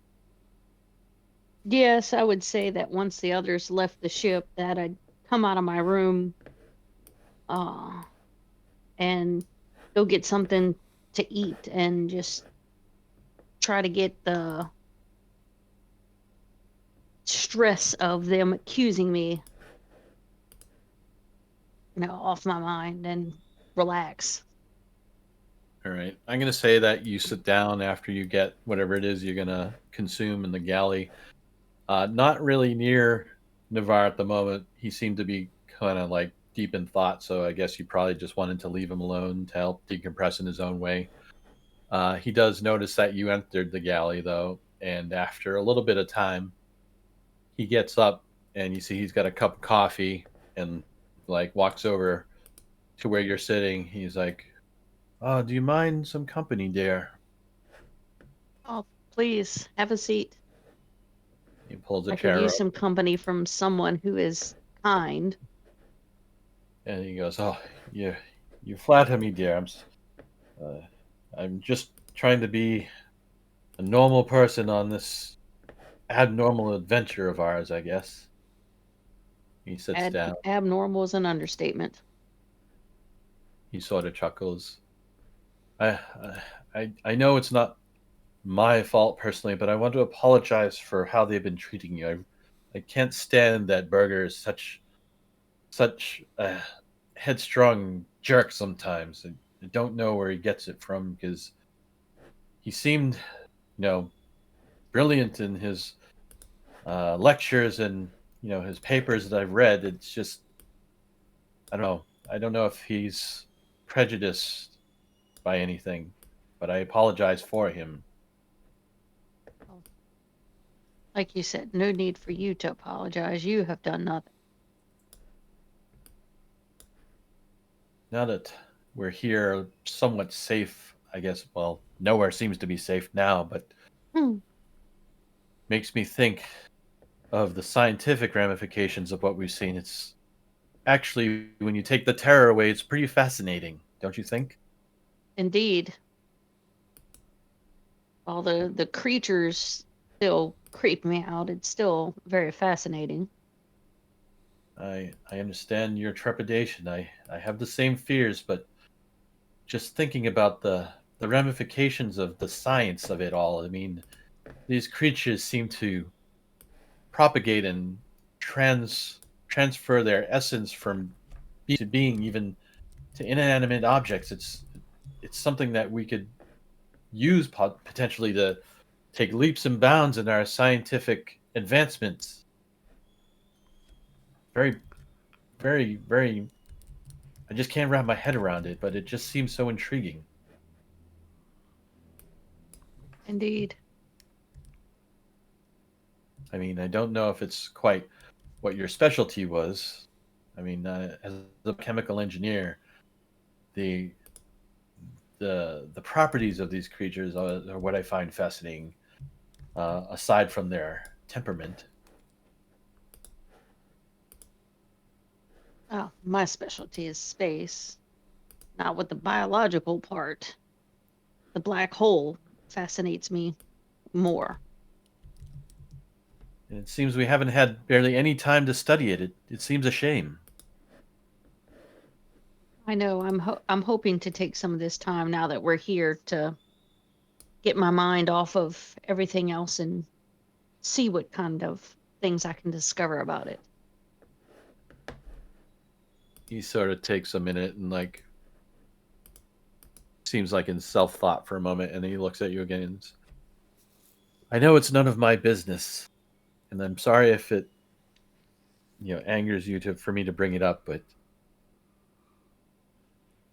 Yes, I would say that once the others left the ship, that I'd come out of my room, and go get something to eat and just try to get the stress of them accusing me, off my mind and relax. All right. I'm going to say that you sit down after you get whatever it is you're going to consume in the galley. Not really near Navarre at the moment. He seemed to be kind of like deep in thought, so I guess you probably just wanted to leave him alone to help decompress in his own way. He does notice that you entered the galley, though, and after a little bit of time, he gets up and you see he's got a cup of coffee and like walks over to where you're sitting. He's like, "Oh, do you mind some company, dear?" Oh, please have a seat. He pulls a I could chair use up some company from someone who is kind. and he goes, "Oh, you flatter me, dear. I'm just trying to be a normal person on this abnormal adventure of ours, I guess." He sits down. Abnormal is an understatement. He sort of chuckles. I, I know it's not my fault personally, but I want to apologize for how they've been treating you. I can't stand that Berger is such a headstrong jerk sometimes. I don't know where he gets it from because he seemed, brilliant in his lectures and his papers that I've read. It's just I don't know. I don't know if he's prejudiced by anything, but I apologize for him. Like you said, no need for you to apologize. You have done nothing. Now that we're here, somewhat safe, I guess. Well, nowhere seems to be safe now, but Hmm. makes me think of the scientific ramifications of what we've seen. It's actually, when you take the terror away, it's pretty fascinating, don't you think? Indeed. While the creatures still creep me out, it's still very fascinating. I understand your trepidation. I have the same fears, but just thinking about the ramifications of the science of it all. I mean, these creatures seem to propagate and transfer their essence from being to being, even to inanimate objects. It's something that we could use potentially to take leaps and bounds in our scientific advancements. Very, very, very. I just can't wrap my head around it, but it just seems so intriguing. Indeed. I mean, I don't know if it's quite what your specialty was. I mean, as a chemical engineer, the the properties of these creatures are what I find fascinating. Aside from their temperament. Oh, my specialty is space, not with the biological part. The black hole fascinates me more. And it seems we haven't had barely any time to study it. It seems a shame. I know I'm hoping to take some of this time now that we're here to get my mind off of everything else and see what kind of things I can discover about it. He sort of takes a minute and like seems like in self thought for a moment, and then he looks at you again. And I know it's none of my business, and I'm sorry if it angers you for me to bring it up, but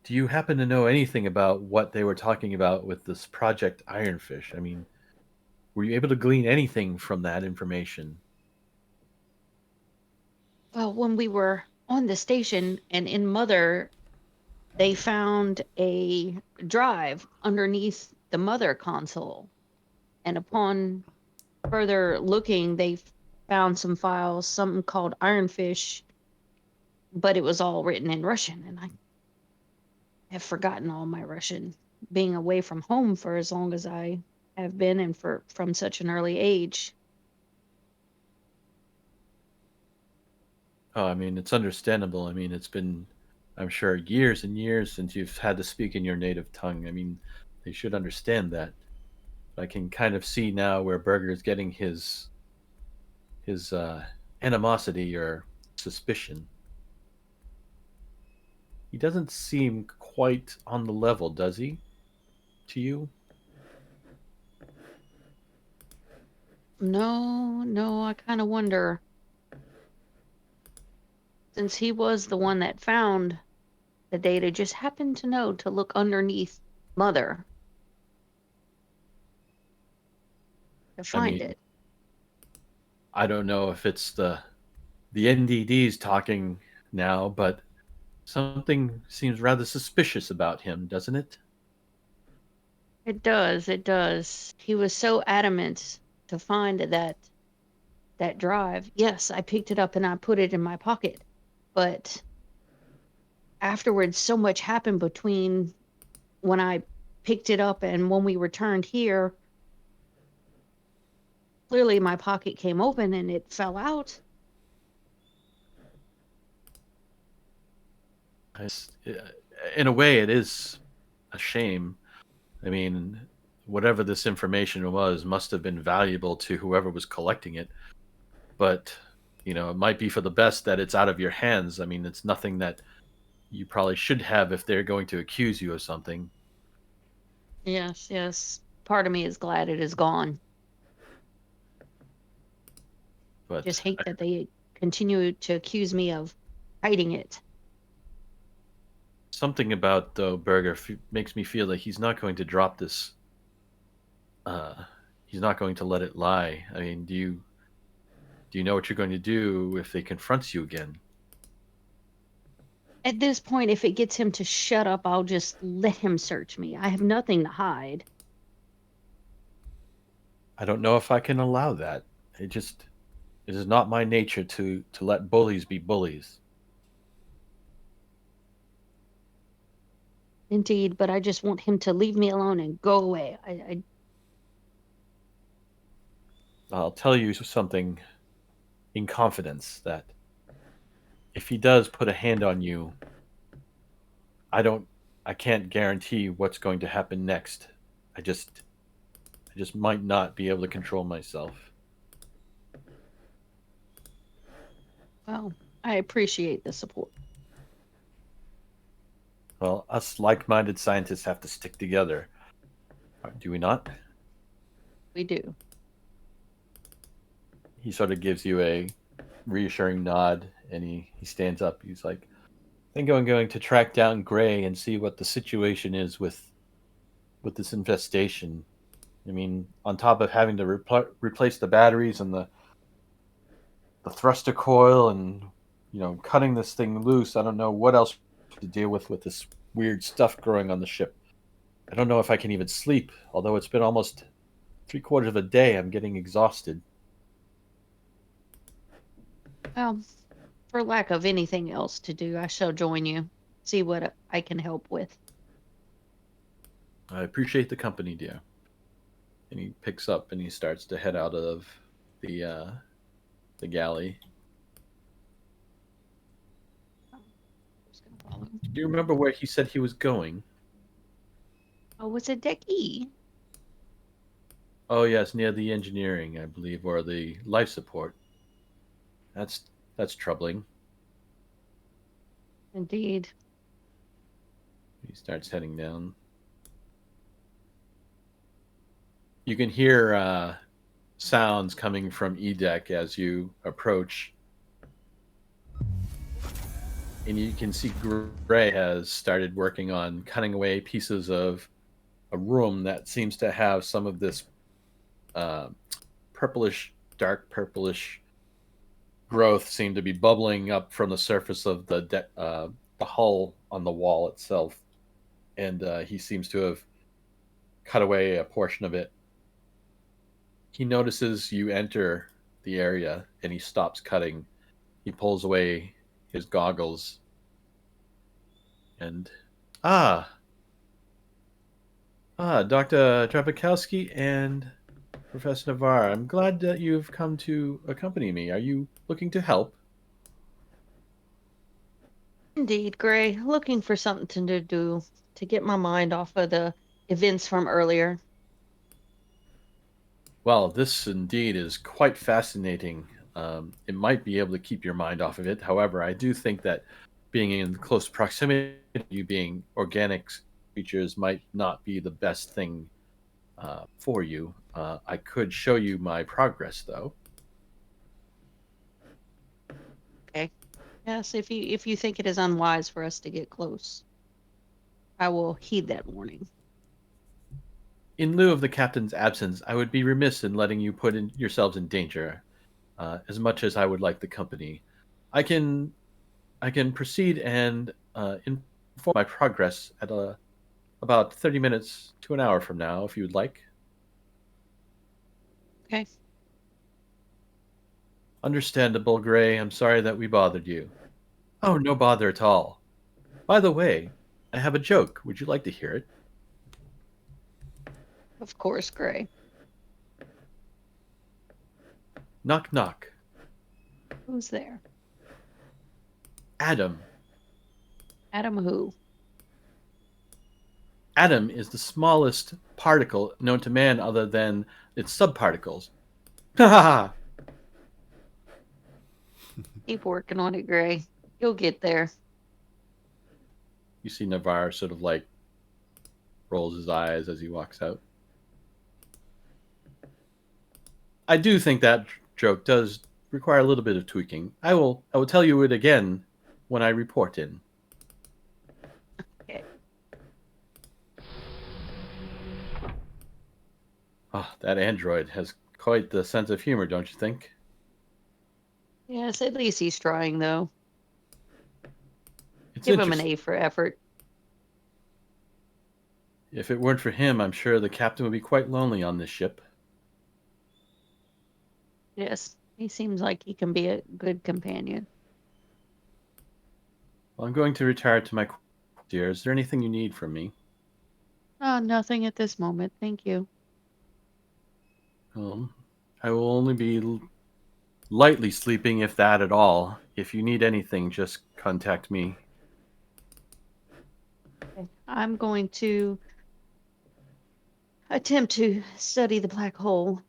do you happen to know anything about what they were talking about with this Project Ironfish? I mean, were you able to glean anything from that information? Well, when we were on the station and in Mother, they found a drive underneath the Mother console. And upon further looking, they found some files, something called Ironfish, but it was all written in Russian. And I have forgotten all my Russian, being away from home for as long as I have been and from such an early age. Oh, I mean, it's understandable. I mean, it's been, I'm sure, years and years since you've had to speak in your native tongue. I mean, they should understand that. I can kind of see now where Berger is getting his animosity or suspicion. He doesn't seem quite on the level, does he? To you? No, I kind of wonder. Since he was the one that found the data, just happened to know to look underneath Mother to I find mean, it. I don't know if it's the NDDs talking now, but something seems rather suspicious about him, doesn't it? It does. He was so adamant to find that drive. Yes, I picked it up and I put it in my pocket. But afterwards, so much happened between when I picked it up and when we returned here. Clearly, my pocket came open and it fell out. It's, in a way, it is a shame. I mean, whatever this information was must have been valuable to whoever was collecting it. But, it might be for the best that it's out of your hands. I mean, it's nothing that you probably should have if they're going to accuse you of something. Yes. Part of me is glad it is gone. But Just hate that they continue to accuse me of hiding it. something about though Berger makes me feel that he's not going to drop this. He's not going to let it lie. I mean, do you know what you're going to do if they confront you again? At this point, if it gets him to shut up, I'll just let him search me. I have nothing to hide. I don't know if I can allow that. It is not my nature to let bullies be bullies. Indeed, but I just want him to leave me alone and go away. I'll tell you something in confidence that if he does put a hand on you, I don't I can't guarantee what's going to happen next. I just might not be able to control myself. Well, I appreciate the support. Well, us like-minded scientists have to stick together. Do we not? We do. He sort of gives you a reassuring nod and he stands up. He's like, I think I'm going to track down Gray and see what the situation is with this infestation. I mean, on top of having to replace the batteries and the thruster coil and cutting this thing loose, I don't know what else to deal with this weird stuff growing on the ship. I don't know if I can even sleep, although it's been almost 3/4 of a day. I'm getting exhausted. Well, for lack of anything else to do, I shall join you. See what I can help with. I appreciate the company, dear. And he picks up and he starts to head out of the galley. Just gonna follow. Do you remember where he said he was going? Oh, was it deck E? Oh yes, near the engineering, I believe, or the life support. That's troubling. Indeed. He starts heading down. You can hear sounds coming from E deck as you approach, and you can see Gray has started working on cutting away pieces of a room that seems to have some of this purplish, dark purplish growth seem to be bubbling up from the surface of the hull on the wall itself, and he seems to have cut away a portion of it. He notices you enter the area, and he stops cutting. He pulls away his goggles, and Dr. Trapikowski and Professor Navarre, I'm glad that you've come to accompany me. Are you looking to help? Indeed, Gray. Looking for something to do to get my mind off of the events from earlier. Well, this indeed is quite fascinating. It might be able to keep your mind off of it. However, I do think that being in close proximity to you being organic creatures might not be the best thing for you. I could show you my progress, though. Okay. Yes, if you think it is unwise for us to get close, I will heed that warning. In lieu of the captain's absence, I would be remiss in letting you put yourselves in danger. As much as I would like the company, I can proceed and inform my progress at about 30 minutes to an hour from now, if you would like. Okay. Understandable, Gray. I'm sorry that we bothered you. Oh, no bother at all. By the way, I have a joke. Would you like to hear it? Of course, Gray. Knock, knock. Who's there? Adam. Adam who? Atom is the smallest particle known to man other than its subparticles. Ha ha ha! Keep working on it, Gray. You'll get there. You see Navarre sort of like rolls his eyes as he walks out. I do think that joke does require a little bit of tweaking. I will tell you it again when I report in. Okay. Ah, that android has quite the sense of humor, don't you think? Yes, at least he's trying, though. It's Give him an interesting. A for effort. If it weren't for him, I'm sure the captain would be quite lonely on this ship. Yes, he seems like he can be a good companion. Well, I'm going to retire to my quarters, dear. Is there anything you need from me? Oh, nothing at this moment. Thank you. I will only be lightly sleeping, if that at all. If you need anything, just contact me. Okay. I'm going to attempt to study the black hole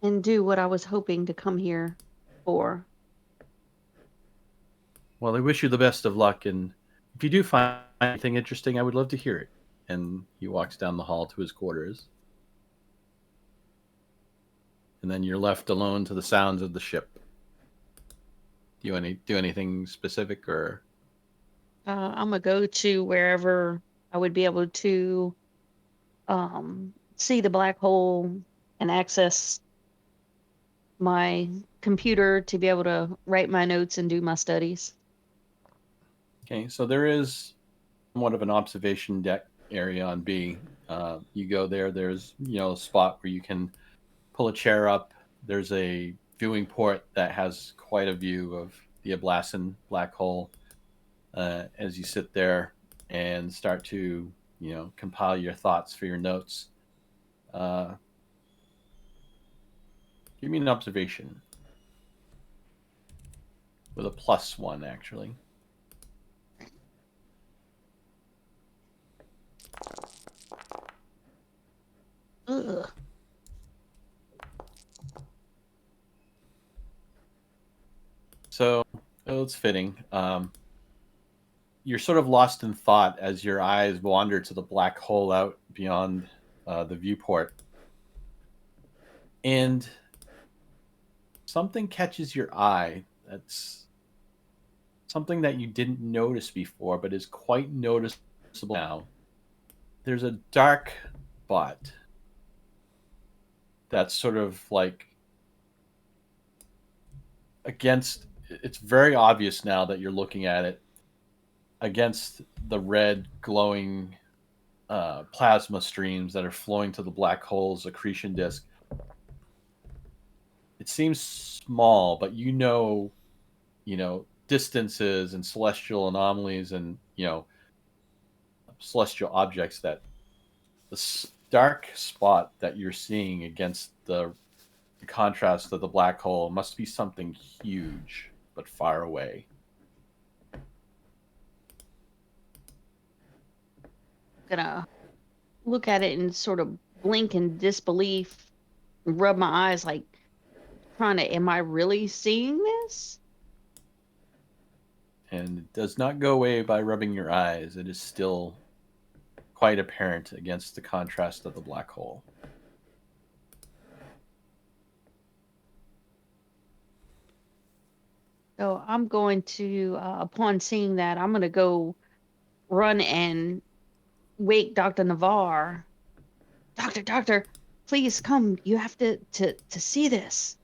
and do what I was hoping to come here for. Well, I wish you the best of luck, and if you do find anything interesting, I would love to hear it. And he walks down the hall to his quarters. And then you're left alone to the sounds of the ship. Do you do anything specific, or? I'm gonna go to wherever I would be able to see the black hole and access my computer to be able to write my notes and do my studies. Okay, so there is somewhat of an observation deck area on B. You go there. There's a spot where you can pull a chair up. There's a viewing port that has quite a view of the Ablassen black hole. As you sit there and start to compile your thoughts for your notes, give me an observation with a +1 actually. Ugh. So it's fitting. You're sort of lost in thought as your eyes wander to the black hole out beyond the viewport. And something catches your eye that's something that you didn't notice before, but is quite noticeable now. There's a dark spot that's sort of like against, it's very obvious now that you're looking at it, against the red glowing plasma streams that are flowing to the black hole's accretion disk. It seems small, but distances and celestial anomalies and celestial objects, that the dark spot that you're seeing against the contrast of the black hole must be something huge but far away. Gonna look at it and sort of blink in disbelief, rub my eyes like trying to, am I really seeing this? And it does not go away by rubbing your eyes. It is still quite apparent against the contrast of the black hole. So I'm going to, upon seeing that, I'm going to go run and wake Dr. Navarre. Doctor, please come. You have to see this.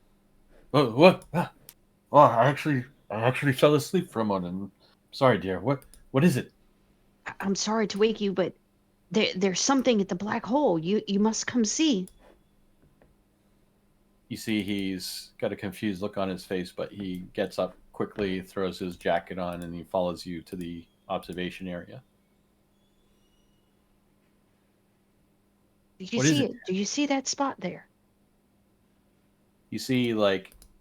Oh, what? Oh, I actually fell asleep for a moment. Sorry, dear. What is it? I'm sorry to wake you, but there's something at the black hole. You must come see. You see he's got a confused look on his face, but he gets up quickly, throws his jacket on, and he follows you to the observation area. Did you What is see it? it? Do you see that spot there? You see,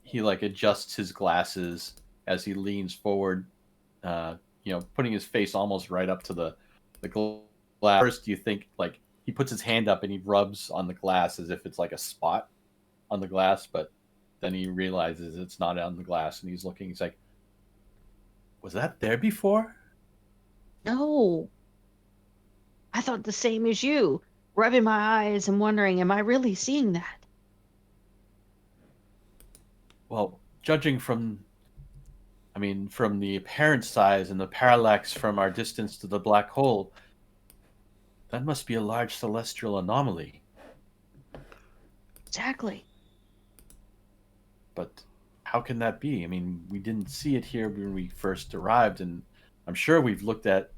he adjusts his glasses as he leans forward, putting his face almost right up to the glass. First, you think he puts his hand up and he rubs on the glass as if it's like a spot on the glass, but then he realizes it's not on the glass, and he's looking. He's like, "Was that there before?" No. I thought the same as you, rubbing my eyes and wondering, am I really seeing that? Well, judging from the apparent size and the parallax from our distance to the black hole, that must be a large celestial anomaly. Exactly. But how can that be? I mean, we didn't see it here when we first arrived, and I'm sure we've looked at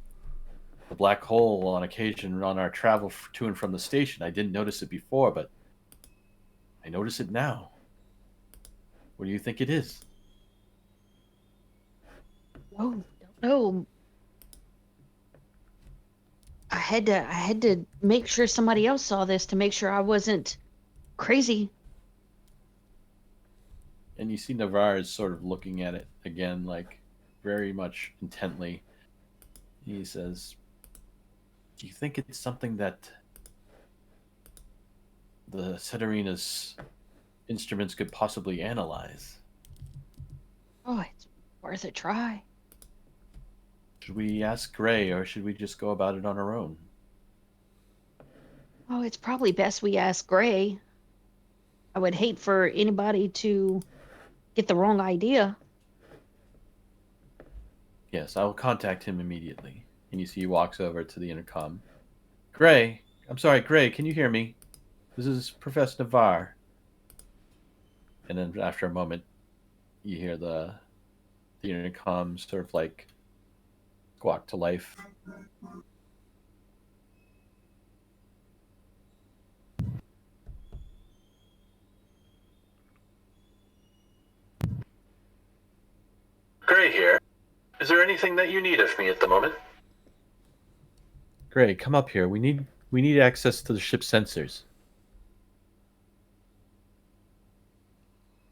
the black hole on occasion on our travel to and from the station. I didn't notice it before, but I notice it now. What do you think it is? Oh, don't know. I had to make sure somebody else saw this to make sure I wasn't crazy. And you see Navarre is sort of looking at it again, very much intently. He says, "Do you think it's something that the Ceterina's instruments could possibly analyze?" Oh, it's worth a try. Should we ask Gray, or should we just go about it on our own? Oh, it's probably best we ask Gray. I would hate for anybody to get the wrong idea. Yes, I will contact him immediately. And you see he walks over to the intercom. Gray, I'm sorry, Gray, can you hear me? This is Professor Navarre. And then after a moment, you hear the intercom sort of squawk to life. Gray here. Is there anything that you need of me at the moment? Gray, come up here. We need access to the ship's sensors.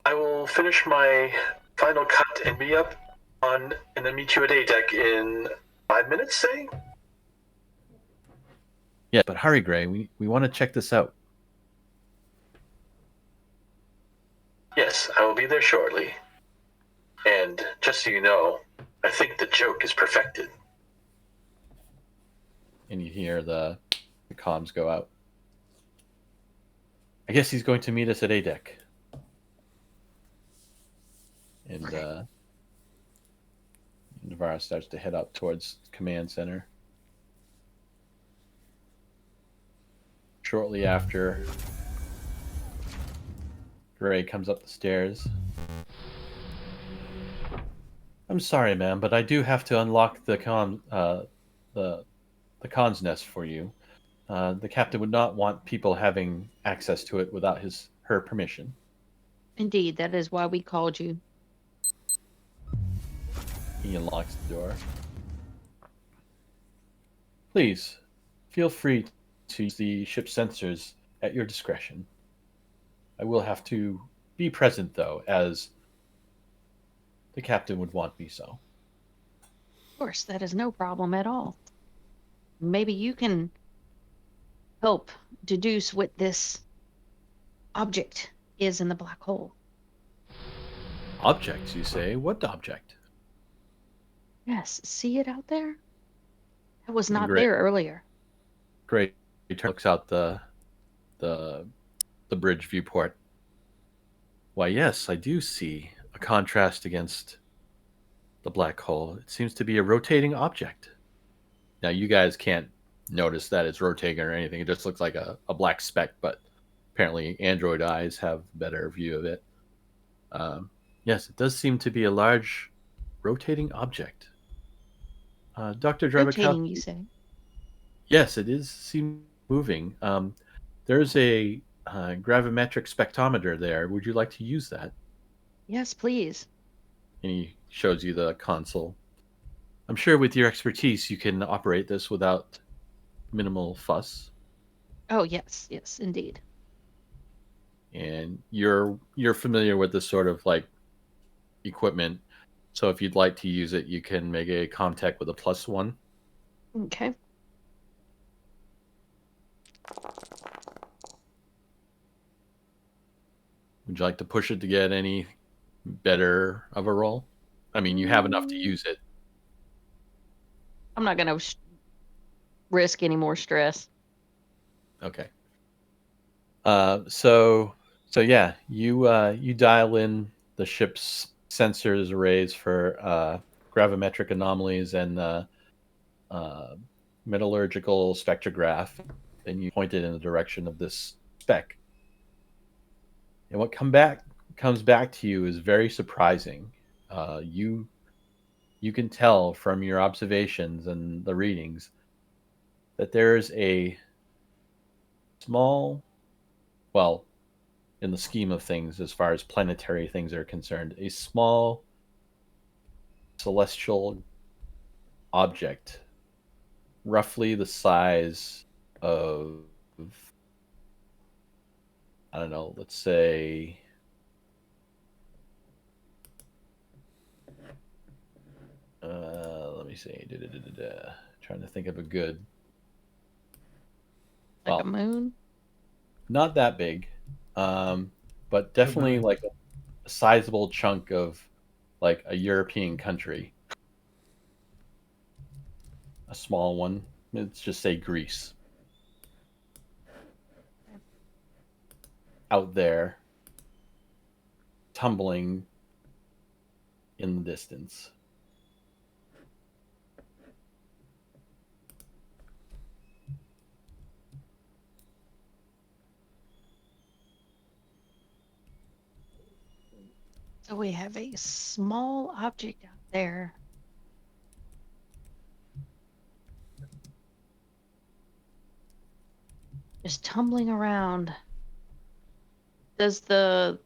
I will finish my final cut and be up on, and then meet you at A deck in 5 minutes, say? Yeah, but hurry, Gray. We want to check this out. Yes, I will be there shortly. And just so you know, I think the joke is perfected. And you hear the comms go out. I guess he's going to meet us at A deck. And Navarro starts to head up towards command center. Shortly after, Gray comes up the stairs. I'm sorry, ma'am, but I do have to unlock the con's nest for you. The captain would not want people having access to it without her permission. Indeed, that is why we called you. He unlocks the door. Please, feel free to use the ship's sensors at your discretion. I will have to be present, though, as the captain would want me so. Of course, that is no problem at all. Maybe you can help deduce what this object is in the black hole. Objects, you say? What object? Yes, see it out there? It was not Great. there earlier. Great. He looks out the bridge viewport. Why, yes, I do see a contrast against the black hole. It seems to be a rotating object. Now, you guys can't notice that it's rotating or anything. It just looks like a black speck, but apparently Android eyes have a better view of it. Yes, it does seem to be a large rotating object. Dr. Rotating, you Drabakowski, say? yes, it is seem moving. There's a gravimetric spectrometer there. Would you like to use that? Yes, please. And he shows you the console. I'm sure with your expertise you can operate this without minimal fuss. Oh, yes, yes, indeed. And you're familiar with this sort of like equipment. So if you'd like to use it, you can make a contact with a +1. Okay. Would you like to push it to get any better of a roll? I mean, you have enough to use it. I'm not going to risk any more stress. Okay. So yeah, you dial in the ship's sensors arrays for gravimetric anomalies and metallurgical spectrograph, and you point it in the direction of this speck. And what comes back to you is very surprising. You can tell from your observations and the readings that there's a small, well, in the scheme of things, as far as planetary things are concerned, a small celestial object, roughly the size of, I don't know, let's say let me see. Trying to think of a good. Like a Well, moon? not that big, but definitely like a sizable chunk of like a European country. A small one. Let's just say Greece. Out there, tumbling in the distance. So we have a small object out there. Just tumbling around. Is it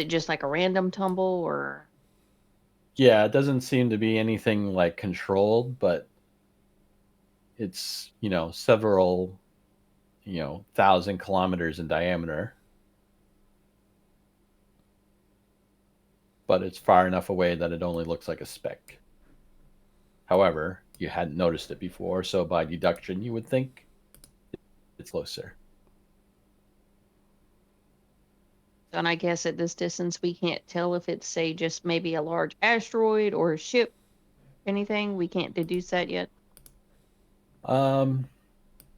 just like a random tumble, or Yeah, it doesn't seem to be anything like controlled, but it's, several, 1,000 kilometers in diameter. But it's far enough away that it only looks like a speck. However, you hadn't noticed it before, so by deduction, you would think it's closer. And I guess at this distance, we can't tell if it's, say, just maybe a large asteroid or a ship, anything. We can't deduce that yet.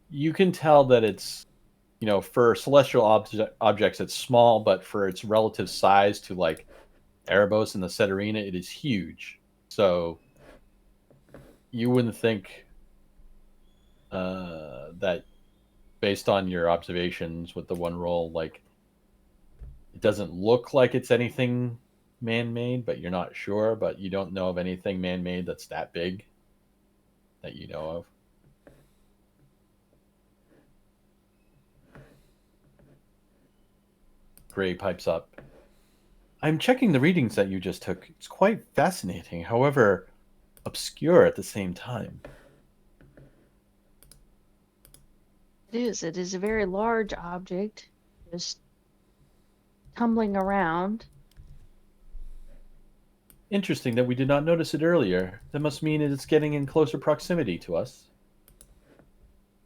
You can tell that it's, for celestial objects, it's small, but for its relative size to like Erebos and the Ceterina, it is huge. So you wouldn't think that based on your observations with the one roll, like it doesn't look like it's anything man-made, but you're not sure. But you don't know of anything man-made that's that big that you know of. Gray pipes up. I'm checking the readings that you just took. It's quite fascinating, however, obscure at the same time. It is. It is a very large object, just tumbling around. Interesting that we did not notice it earlier. That must mean it's getting in closer proximity to us.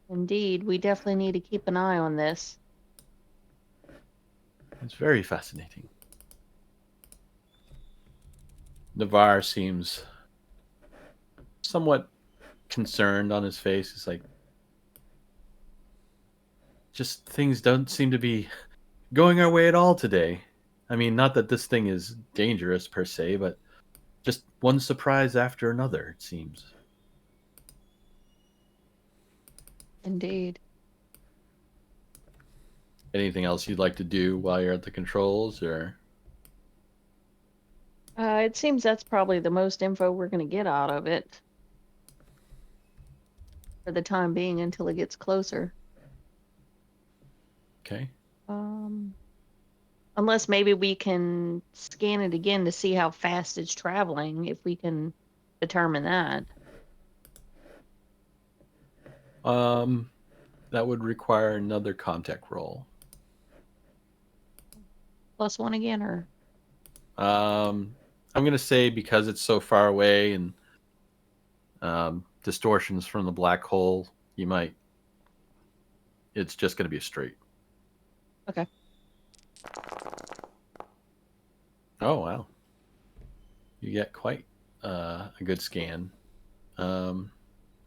Indeed, we definitely need to keep an eye on this. It's very fascinating. Navarre seems somewhat concerned on his face. It's like, just things don't seem to be going our way at all today. I mean, not that this thing is dangerous per se, but just one surprise after another, it seems. Indeed. Anything else you'd like to do while you're at the controls, or? It seems that's probably the most info we're going to get out of it for the time being until it gets closer. Okay. Unless maybe we can scan it again to see how fast it's traveling, if we can determine that. That would require another contact roll. +1 again, or? I'm going to say because it's so far away and distortions from the black hole, it's just going to be a straight. Okay. Oh, wow. You get quite a good scan. What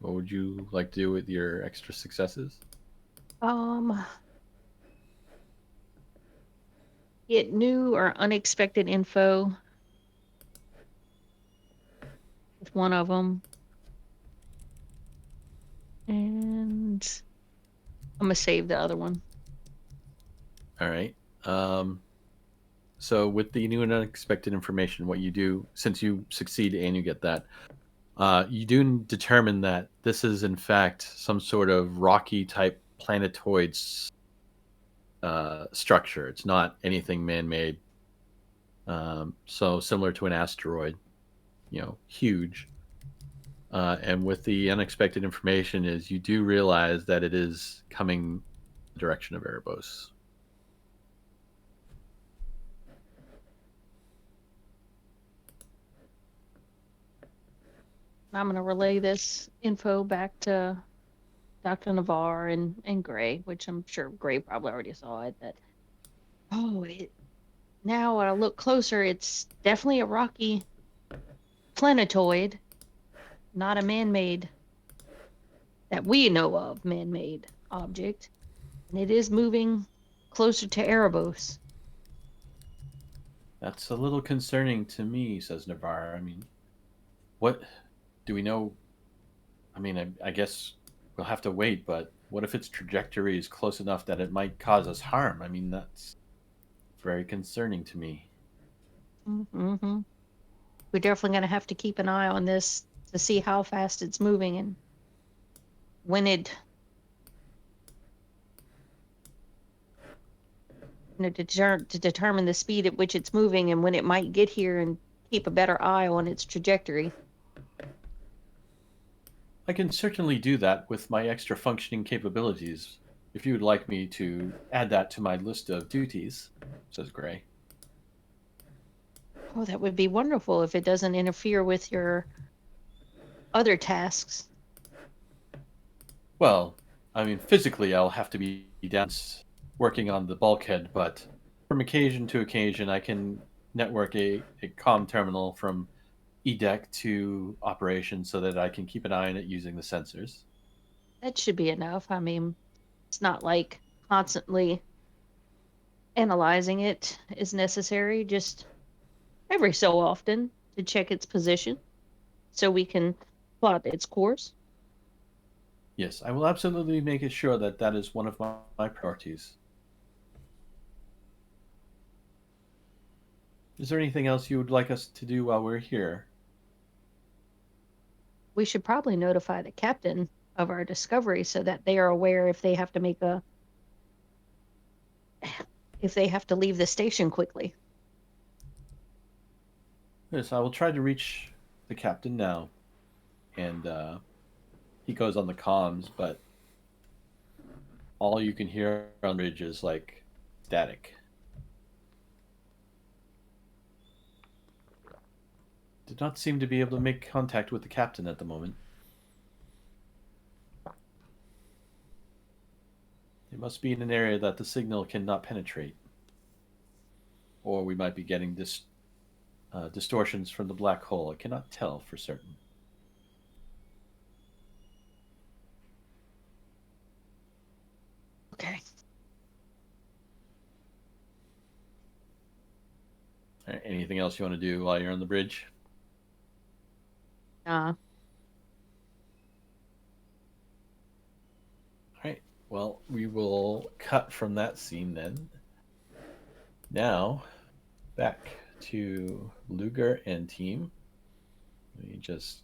would you like to do with your extra successes? Get new or unexpected info with one of them. And I'm going to save the other one. All right. So with the new and unexpected information, what you do, since you succeed and you get that, you do determine that this is in fact some sort of rocky type planetoid structure. It's not anything man-made. So similar to an asteroid, huge. And with the unexpected information is you do realize that it is coming the direction of Erebos. I'm going to relay this info back to Dr. Navarre and Gray, which I'm sure Gray probably already saw it. That now when I look closer, it's definitely a rocky planetoid, not a man-made, that we know of, man-made object, and it is moving closer to Erebos. That's a little concerning to me, says Navarre. I mean, what do we know? I mean, I guess we'll have to wait, but what if its trajectory is close enough that it might cause us harm? I mean, that's very concerning to me. Mm-hmm. We're definitely going to have to keep an eye on this to see how fast it's moving and when it, to determine the speed at which it's moving and when it might get here and keep a better eye on its trajectory. I can certainly do that with my extra functioning capabilities. If you would like me to add that to my list of duties, says Gray. Oh, that would be wonderful if it doesn't interfere with your other tasks. Well, I mean, physically I'll have to be down working on the bulkhead, but from occasion to occasion I can network a comm terminal from EDEC to operations so that I can keep an eye on it using the sensors. That should be enough. I mean, it's not like constantly analyzing it is necessary, just every so often to check its position so we can plot its course. Yes, I will absolutely make it sure that that is one of my priorities. Is there anything else you would like us to do while we're here? We should probably notify the captain of our discovery so that they are aware if they have to leave the station quickly. Yes, I will try to reach the captain now. And he goes on the comms, but all you can hear on the bridge is like static. Did not seem to be able to make contact with the captain at the moment. It must be in an area that the signal cannot penetrate. Or we might be getting distortions from the black hole. I cannot tell for certain. Okay. Anything else you want to do while you're on the bridge? All right. Well, we will cut from that scene then. Now, back to Luger and team. Let me just...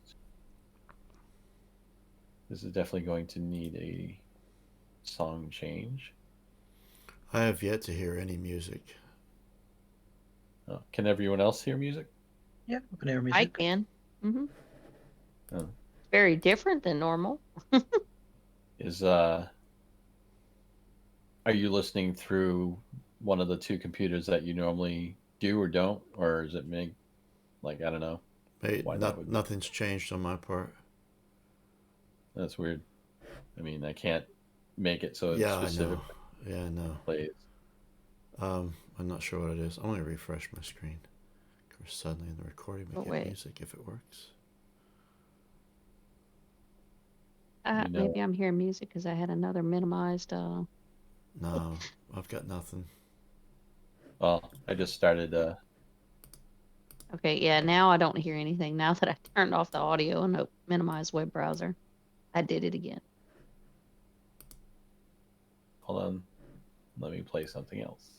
This is definitely going to need a song change. I have yet to hear any music. Oh, can everyone else hear music? Yeah, we can hear music. I can. Mm-hmm. Oh. Very different than normal. Are you listening through one of the two computers that you normally do or don't, or is it me? Like, I don't know. Hey, Why that would be. Nothing's changed on my part. That's weird. I mean, I can't make it so it's Yeah, specific. I know. Yeah, I know. Plays. I'm not sure what it is. I'm going to refresh my screen. Of course, suddenly in the recording, we get wait. music if it works. Maybe I'm hearing music because I had another minimized. No, I've got nothing. Well, I just started. Okay, yeah, now I don't hear anything. Now that I turned off the audio and minimized web browser, I did it again. Hold on. Let me play something else.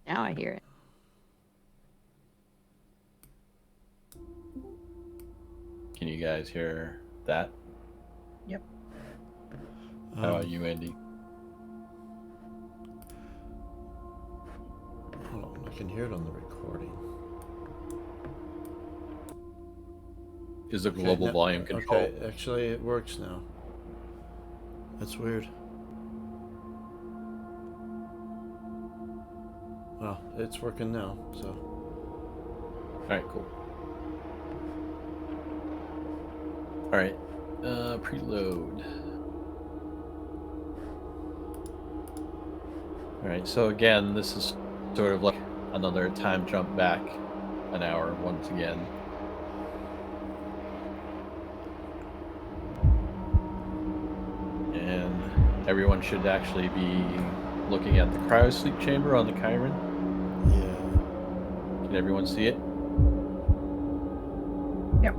Now I hear it. Can you guys hear that? Yep. How about you, Andy? Hold on, I can hear it on the recording. Is the global volume control? Okay, actually it works now. That's weird. Well, it's working now, so. Alright, cool. Alright, preload. Alright, so again, this is sort of like another time jump back an hour once again. And everyone should actually be looking at the cryosleep chamber on the Chiron. Yeah. Can everyone see it? Yep.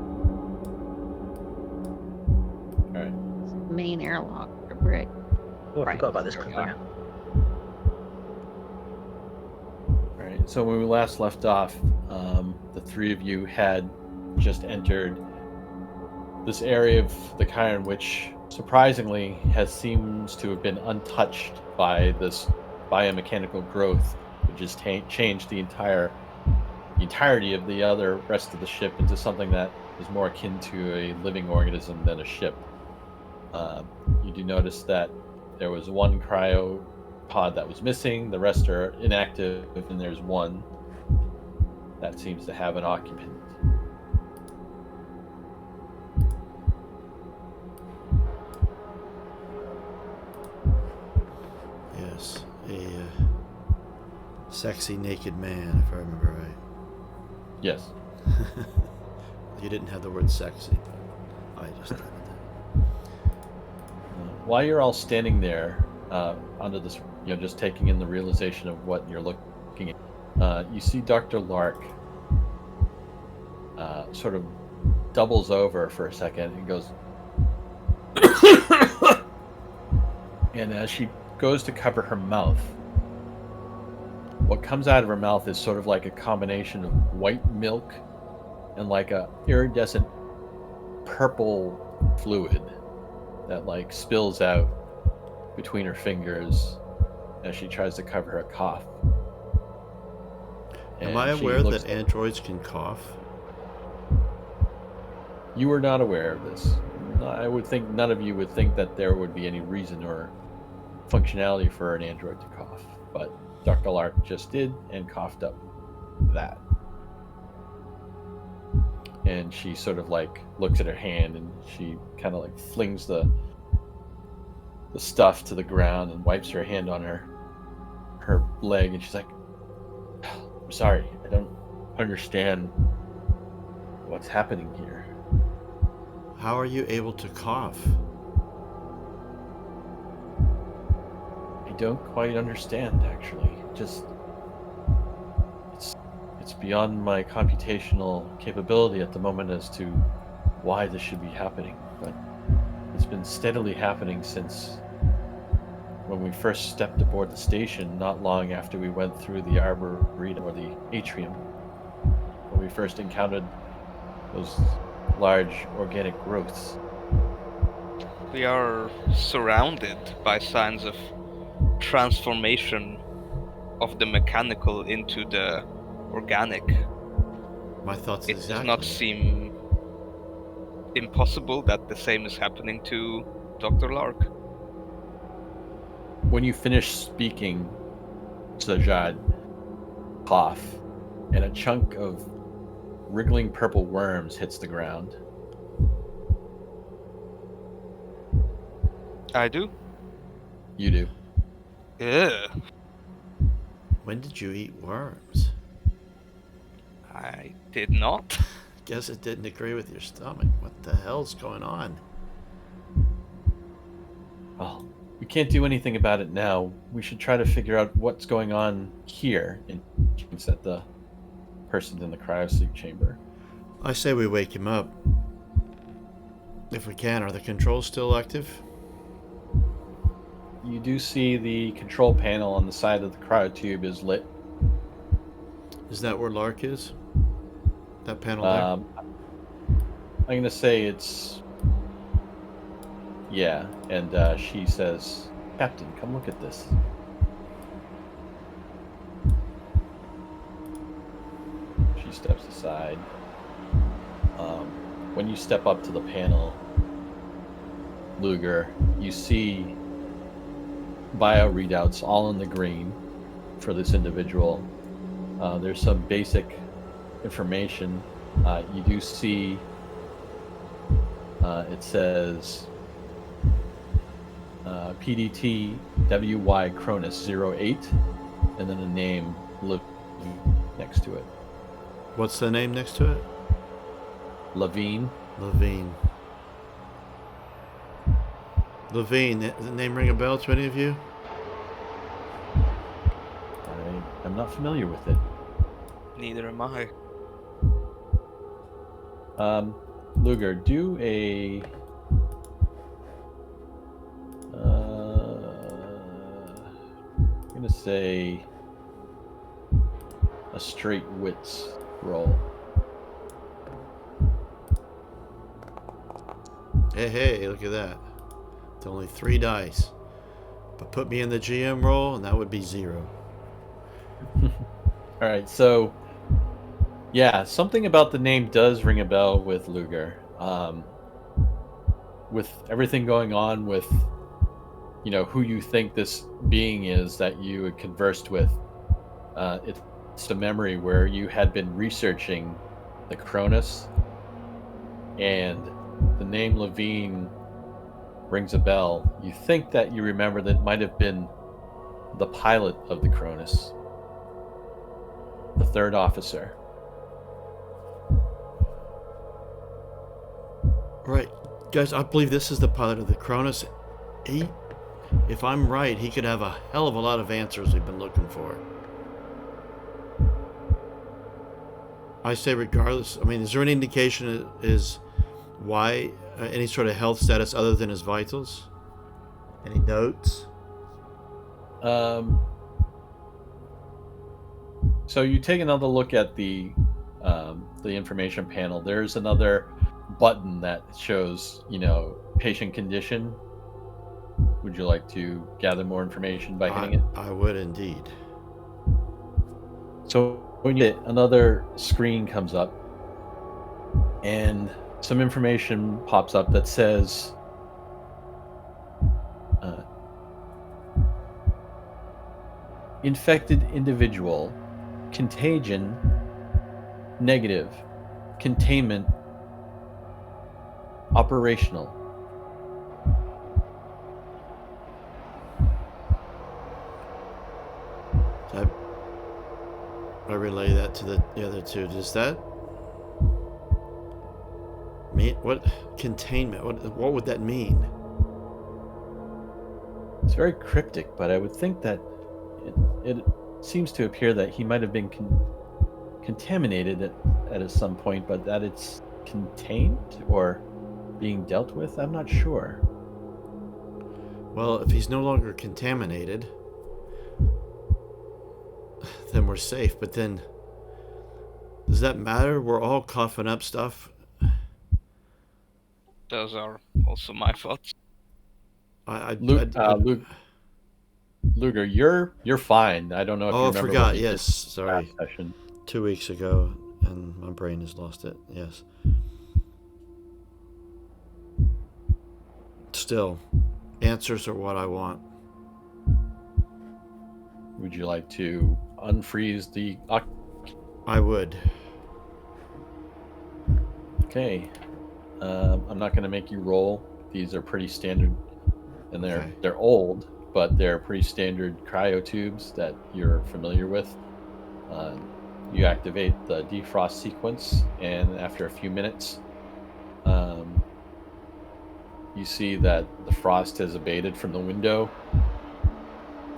Alright. Main airlock for Brick. Oh, I Right. forgot about this There we cliffhanger. Alright, so when we last left off, the three of you had just entered this area of the Chiron, which surprisingly seems to have been untouched by this biomechanical growth, which has changed the entirety of the other rest of the ship into something that is more akin to a living organism than a ship. You do notice that there was one cryo pod that was missing, the rest are inactive, and there's one that seems to have an occupant. Yes, a sexy naked man, if I remember right. Yes. You didn't have the word sexy, but I just added that. While you're all standing there, under this, just taking in the realization of what you're looking at, you see Dr. Lark sort of doubles over for a second and goes, and as she goes to cover her mouth, what comes out of her mouth is sort of like a combination of white milk and like a iridescent purple fluid that like spills out between her fingers as she tries to cover her cough. Am I aware that androids can cough? You were not aware of this. I would think none of you would think that there would be any reason or functionality for an android to cough, but Dr. Lark just did and coughed up that. And she sort of like looks at her hand and she kind of like flings the stuff to the ground and wipes her hand on her leg, and she's like, I'm sorry, I don't understand what's happening here. How are you able to cough? I don't quite understand, actually. Just it's beyond my computational capability at the moment as to why this should be happening, but it's been steadily happening since when we first stepped aboard the station, not long after we went through the arboretum, or the atrium, when we first encountered those large organic growths. We are surrounded by signs of transformation of the mechanical into the organic. My thoughts It exactly. does not seem impossible that the same is happening to Dr. Lark. When you finish speaking, Sajad cough, and a chunk of wriggling purple worms hits the ground. I do? You do. Yeah. When did you eat worms? I did not. Guess it didn't agree with your stomach. What the hell's going on? Well, we can't do anything about it now. We should try to figure out what's going on here. And she looks at the person in the cryosleep chamber. I say we wake him up. If we can. Are the controls still active? You do see the control panel on the side of the cryotube is lit. Is that where Lark is? That panel there? I'm going to say it's... Yeah, and she says, Captain, come look at this. She steps aside. When you step up to the panel, Luger, you see bio readouts all in the green for this individual. There's some basic information. You do see it says PDT WY Cronus 08, and then a name next to it. What's the name next to it? Levine. Levine. Levine, does the name ring a bell to any of you? I'm not familiar with it. Neither am I. Luger, do a I'm gonna say a straight wits roll. Hey, look at that. It's only 3 dice. But put me in the GM role, and that would be 0. All right, so yeah, something about the name does ring a bell with Luger. With everything going on with, who you think this being is that you had conversed with, it's a memory where you had been researching the Cronus, and the name Levine rings a bell. You think that you remember that it might have been the pilot of the Cronus, the 3rd officer. Right. Guys, I believe this is the pilot of the Cronus. If I'm right, he could have a hell of a lot of answers we've been looking for. I say regardless, I mean, is there any indication is why, any sort of health status other than his vitals? Any notes? So you take another look at the information panel. There's another button that shows, patient condition. Would you like to gather more information by hitting it? I would indeed. So when you hit, another screen comes up, and some information pops up that says, infected individual, contagion, negative, containment, operational. I relay that to the other two. Does that mean what containment? What would that mean? It's very cryptic, but I would think that it seems to appear that he might have been contaminated at some point, but that it's contained or being dealt with. I'm not sure. Well, if he's no longer contaminated, then we're safe. But then, does that matter? We're all coughing up stuff. Those are also my thoughts. Luger, you're fine. I don't know if you I remember. forgot. What we Yes, did sorry. last session. 2 weeks ago, and my brain has lost it. Yes. Still, answers are what I want. Would you like to unfreeze the? I would. Okay. I'm not going to make you roll. These are pretty standard, and they're old, but they're pretty standard cryo tubes that you're familiar with. You activate the defrost sequence, and after a few minutes, you see that the frost has abated from the window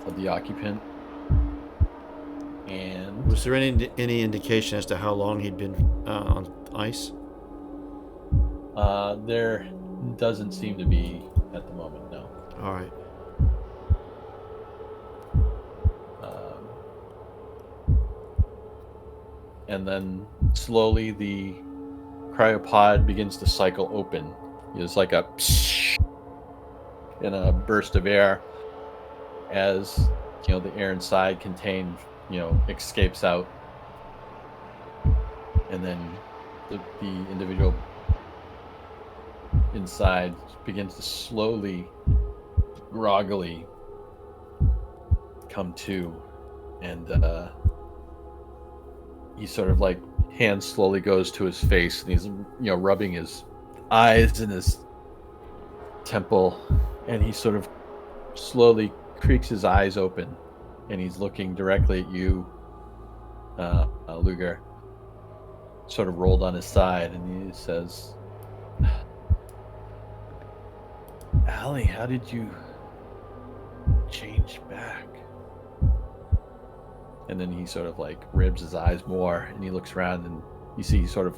of the occupant. And Was there any indication as to how long he'd been on ice? there doesn't seem to be at the moment, no. All right. And then slowly the cryopod begins to cycle open. It's like a psh and a burst of air as the air inside contained escapes out, and then the individual inside begins to slowly, groggily come to, and he sort of like hand slowly goes to his face, and he's rubbing his eyes and his temple, and he sort of slowly creaks his eyes open, and he's looking directly at you, Luger, sort of rolled on his side, and he says, Allie, how did you change back? And then he sort of like ribs his eyes more, and he looks around, and you see he sort of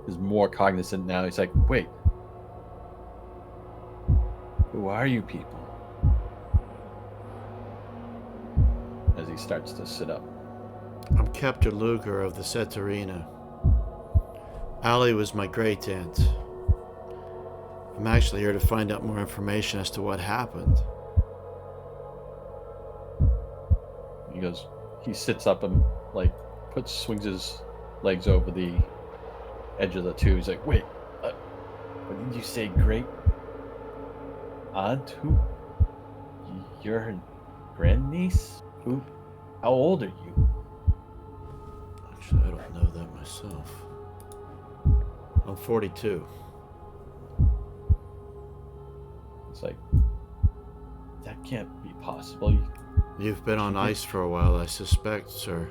is more cognizant now. He's like, wait, who are you people? As he starts to sit up. I'm Captain Luger of the Ceterina. Allie was my great aunt. I'm actually here to find out more information as to what happened. He goes, he sits up and like swings his legs over the edge of the tube. He's like, wait, what did you say, great aunt? Who? You're her grandniece? Who? How old are you? Actually, I don't know that myself. I'm 42. It's like, that can't be possible. You've been on ice for a while, I suspect, sir.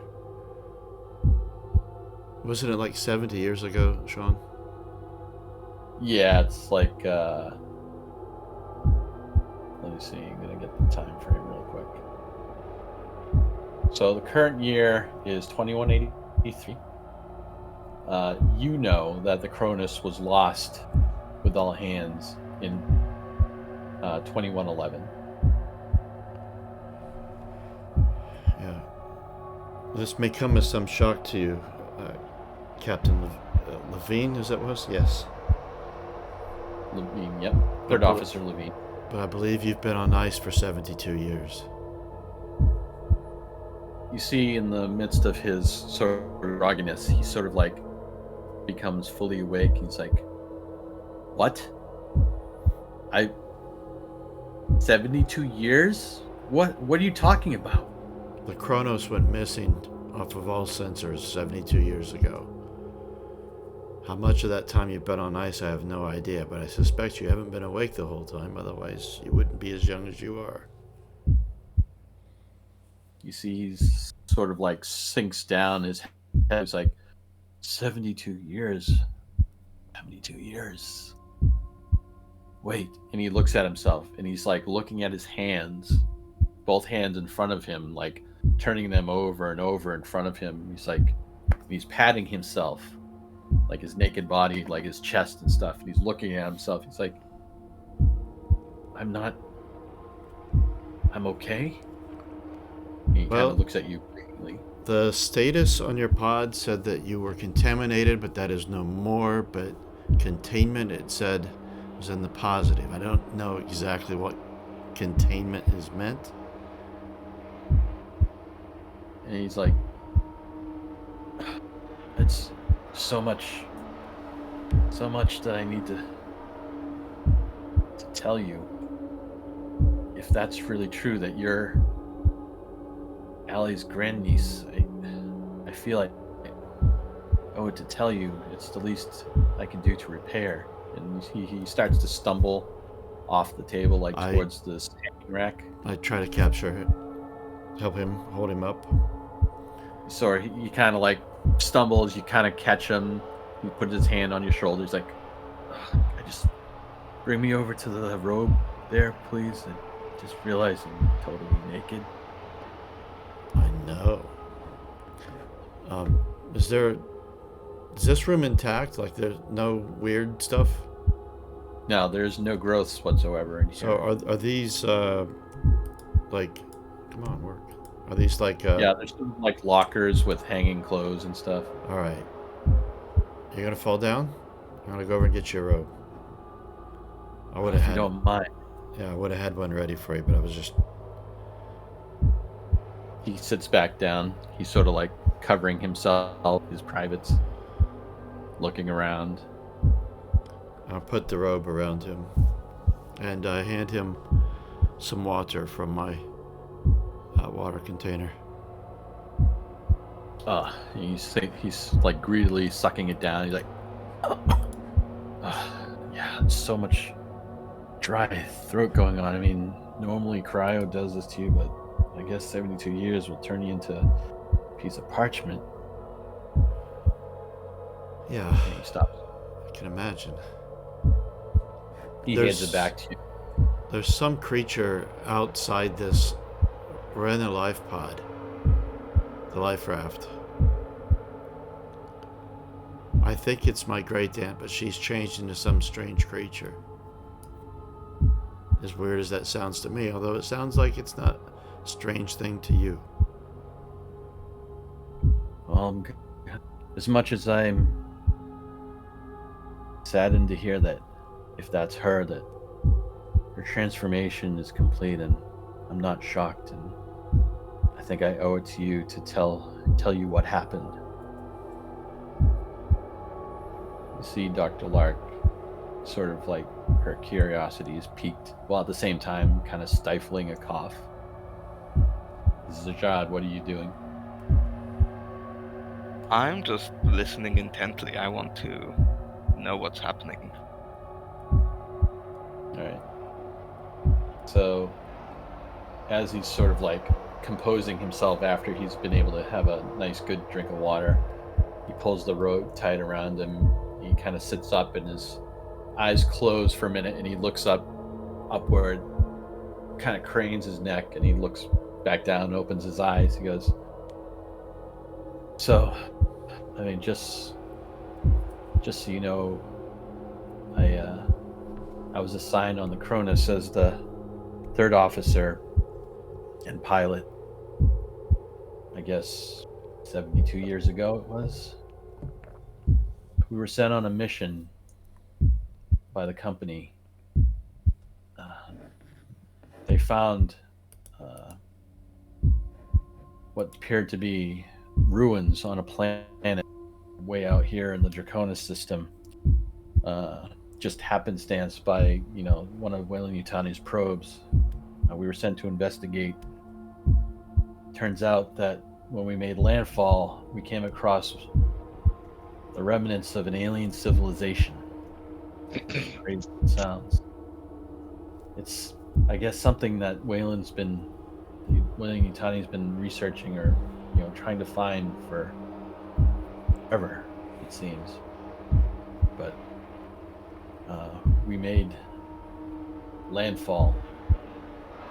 Wasn't it like 70 years ago, Sean? Yeah, it's like, let me see, I'm gonna get the time frame real quick. So the current year is 2183. You know that the Cronus was lost with all hands in 2111. Yeah. This may come as some shock to you, Captain Levine, is that was? Yes. Levine, yep. Third Officer Levine. But I believe you've been on ice for 72 years. You see, in the midst of his sort of grogginess, he sort of like becomes fully awake. He's like, what? 72 years? What are you talking about? The Kronos went missing off of all sensors 72 years ago. How much of that time you've been on ice, I have no idea, but I suspect you haven't been awake the whole time, otherwise you wouldn't be as young as you are. You see, he's sort of like sinks down his head. He's like, 72 years. 72 years. Wait. And he looks at himself and he's like looking at his hands, both hands in front of him, like turning them over and over in front of him. He's patting himself, like his naked body, like his chest and stuff. And he's looking at himself. He's like, I'm okay. And he kind of looks at you briefly. The status on your pod said that you were contaminated, but that is no more. But containment, it said, was in the positive. I don't know exactly what containment is meant. And he's like, it's so much that I need to tell you. If that's really true, that you're Allie's grandniece, I feel like I owe it to tell you. It's the least I can do to repair. And he starts to stumble off the table, like towards the standing rack. I try to capture it, help him, hold him up. So he kind of like stumbles. You kind of catch him. He puts his hand on your shoulder. He's like, I just bring me over to the robe there, please. I just realized I'm totally naked. I know. Is this room intact? Like there's no weird stuff? No, there's no growths whatsoever in here. So are these like, come on, work. Are these like yeah, there's some like lockers with hanging clothes and stuff. All right. You're gonna fall down? I'm gonna go over and get your robe. I would have If had. you don't mind. Yeah, I would have had one ready for you, but I was just. He sits back down. He's sort of like covering himself, his privates, looking around. I'll put the robe around him, and I hand him some water from my water container. He's like greedily sucking it down. He's like, yeah, so much dry throat going on. I mean, normally cryo does this to you, but I guess 72 years will turn you into a piece of parchment. Yeah. And he stops. I can imagine. He hands it back to you. There's some creature outside this. We're in the life pod. The life raft. I think it's my great aunt, but she's changed into some strange creature. As weird as that sounds to me, although it sounds like it's not a strange thing to you. Well, as much as I'm saddened to hear that if that's her, that her transformation is complete, and I'm not shocked, and I think I owe it to you to tell you what happened. You see Dr. Lark, sort of like her curiosity is piqued, while at the same time kind of stifling a cough. Zajad, what are you doing? I'm just listening intently. I want to know what's happening. Alright. So, as he's sort of like composing himself after he's been able to have a nice good drink of water, he pulls the rope tied around him. He kind of sits up and his eyes close for a minute, and he looks upward, kind of cranes his neck, and he looks back down and opens his eyes. He goes, so, I mean, just so you know, I was assigned on the Cronus as the third officer and pilot. I guess 72 years ago it was. We were sent on a mission by the company. They found what appeared to be ruins on a planet way out here in the Draconis system. Just happenstance by, one of Weyland-Yutani's probes. We were sent to investigate. Turns out that when we made landfall, we came across the remnants of an alien civilization. Crazy it sounds. It's, I guess, something that Weyland-Yutani's been researching or, trying to find for ever, it seems. But we made landfall,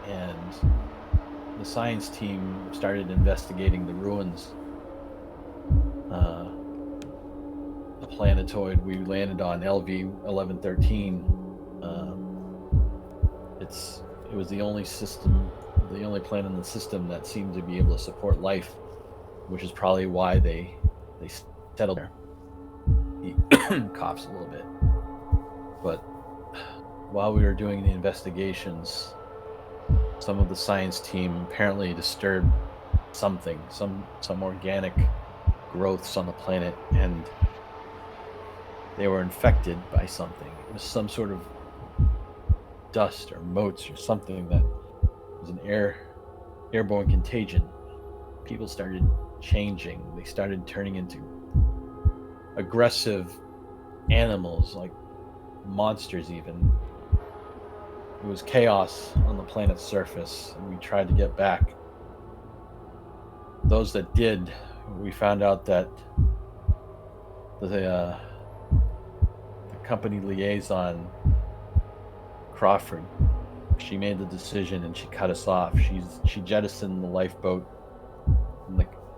and the science team started investigating the ruins. The planetoid we landed on, LV 1113. It was the only planet in the system that seemed to be able to support life, which is probably why they settled there. He coughs a little bit. But while we were doing the investigations, some of the science team apparently disturbed something, some organic growths on the planet, and they were infected by something. It was some sort of dust or motes or something that was an airborne contagion. People started changing. They started turning into aggressive animals, like monsters even. It was chaos on the planet's surface, and we tried to get back. Those that did, we found out that the company liaison, Crawford, she made the decision and she cut us off. She jettisoned the lifeboat,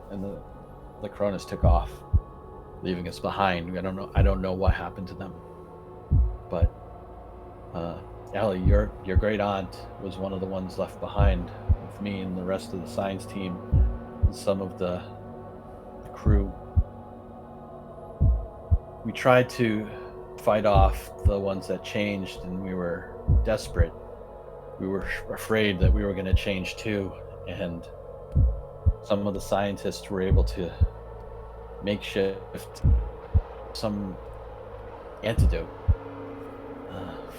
and the Cronus took off, leaving us behind. I don't know what happened to them. But Allie, your great aunt was one of the ones left behind with me and the rest of the science team and some of the crew. We tried to fight off the ones that changed, and we were desperate. We were afraid that we were going to change too, and some of the scientists were able to makeshift some antidote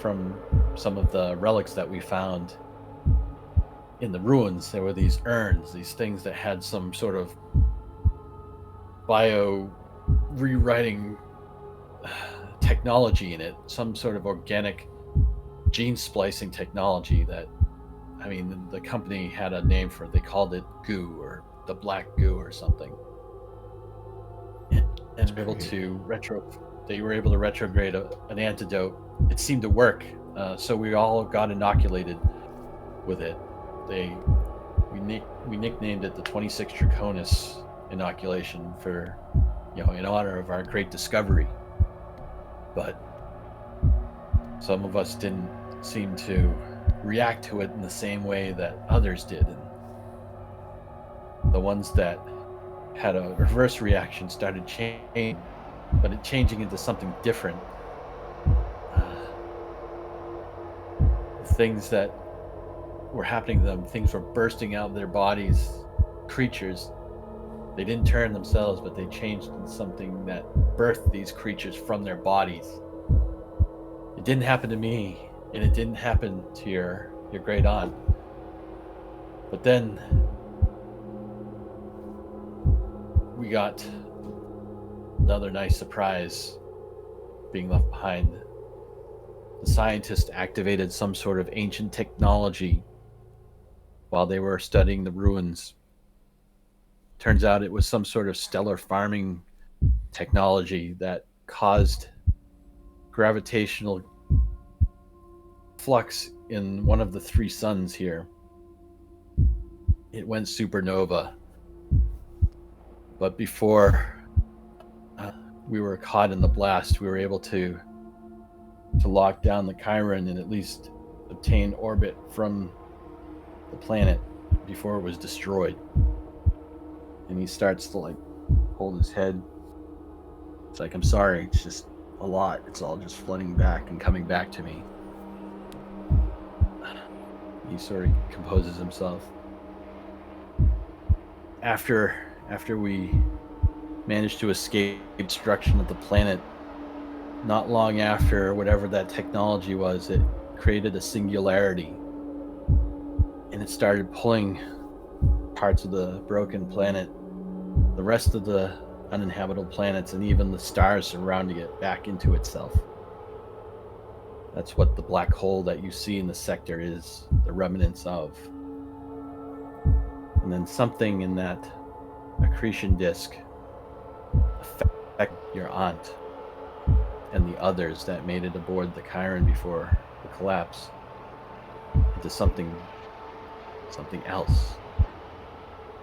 from some of the relics that we found in the ruins. There were these urns, these things that had some sort of bio rewriting technology in it, some sort of organic gene splicing technology that, the company had a name for it. They called it goo, or the black goo or something. And they were able to retrograde an antidote. It seemed to work, so we all got inoculated with it. We nicknamed it the 26 Draconis inoculation for, in honor of our great discovery. But some of us didn't seem to react to it in the same way that others did, and the ones that had a reverse reaction started changing into something different. things that were happening to them. Things were bursting out of their bodies. Creatures. They didn't turn themselves, but they changed into something that birthed these creatures from their bodies. It didn't happen to me, and it didn't happen to your great aunt. But then we got another nice surprise being left behind. The scientists activated some sort of ancient technology while they were studying the ruins. Turns out it was some sort of stellar farming technology that caused gravitational flux in one of the 3 suns here. It went supernova. But before we were caught in the blast, we were able to lock down the Chiron and at least obtain orbit from the planet before it was destroyed. And he starts to hold his head. It's like, I'm sorry, it's just a lot. It's all just flooding back and coming back to me. He sort of composes himself. After we managed to escape destruction of the planet, not long after whatever that technology was, it created a singularity. And it started pulling parts of the broken planet, the rest of the uninhabitable planets, and even the stars surrounding it back into itself. That's what the black hole that you see in the sector is the remnants of. And then something in that accretion disk affected your aunt and the others that made it aboard the Chiron before the collapse into something else.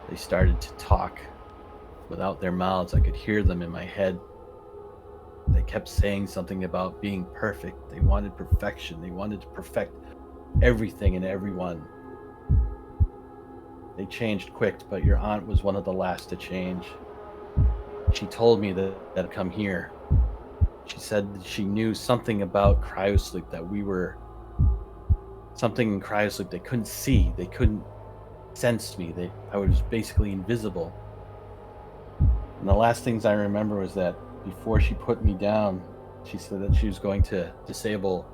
They started to talk without their mouths. I could hear them in my head. They kept saying something about being perfect. They wanted perfection. They wanted to perfect everything and everyone. They changed quick, but your aunt was one of the last to change. She told me that I'd come here. She said that she knew something about cryosleep, that we were something in cryosleep they couldn't see. They couldn't sense me. I was basically invisible. And the last things I remember was that before she put me down, she said that she was going to disable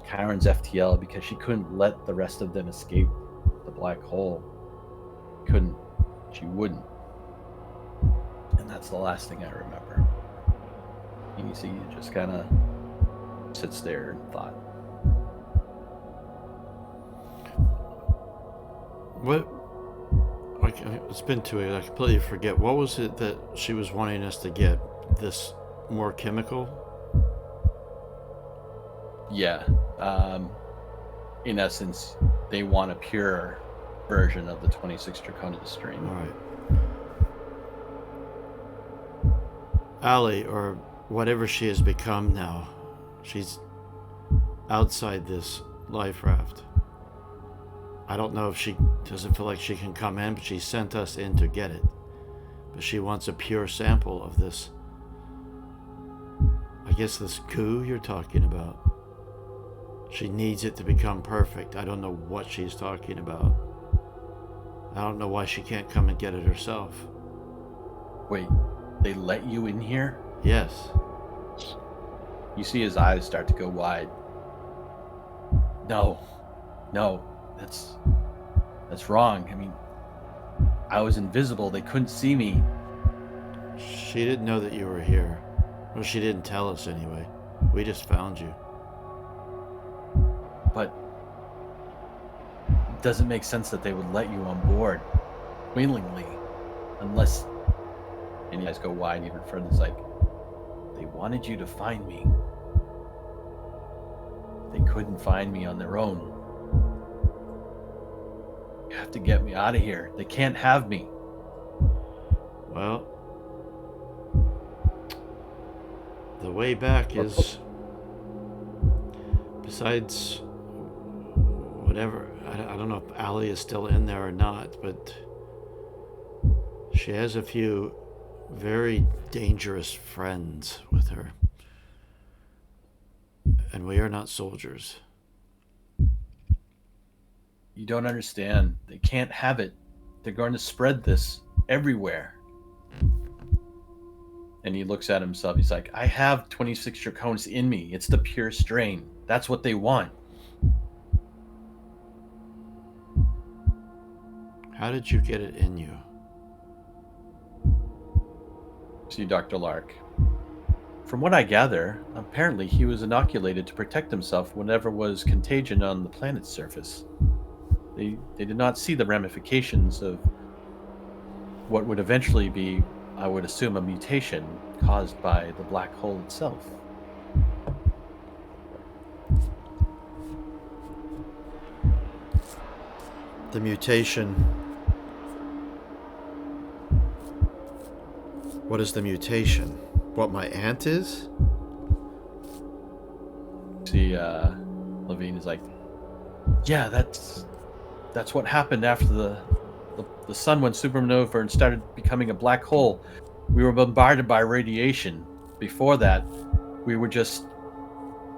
Chiron's FTL because she couldn't let the rest of them escape the black hole. She wouldn't. And that's the last thing I remember. And you see, he just kind of sits there and thought. What? It's been 2 years. I completely forget. What was it that she was wanting us to get? This more chemical? Yeah. In essence, they want a pure version of the 26 Draconis stream. All right. Allie, or whatever she has become now, she's outside this life raft. I don't know if she doesn't feel like she can come in, but she sent us in to get it. But she wants a pure sample of this. I guess this goo you're talking about. She needs it to become perfect. I don't know what she's talking about. I don't know why she can't come and get it herself. Wait, they let you in here? Yes. You see his eyes start to go wide. No, that's wrong. I mean, I was invisible. They couldn't see me. She didn't know that you were here. Well, she didn't tell us anyway. We just found you. But it doesn't make sense that they would let you on board willingly, unless, and you guys go wide even further. It's like, they wanted you to find me. They couldn't find me on their own. You have to get me out of here. They can't have me. Well, the way back is, besides whatever, I don't know if Allie is still in there or not, but she has a few very dangerous friends with her. And we are not soldiers. You don't understand. They can't have it. They're going to spread this everywhere. And he looks at himself. He's like, I have 26 Draconis in me. It's the pure strain. That's what they want. How did you get it in you? See, Dr. Lark. From what I gather, apparently he was inoculated to protect himself whenever was contagion on the planet's surface. They did not see the ramifications of what would eventually be, I would assume, a mutation caused by the black hole itself. The mutation. What is the mutation? What my aunt is? See, Levine is like, yeah, that's what happened after the sun went supernova and started becoming a black hole. We were bombarded by radiation. Before that, we were just,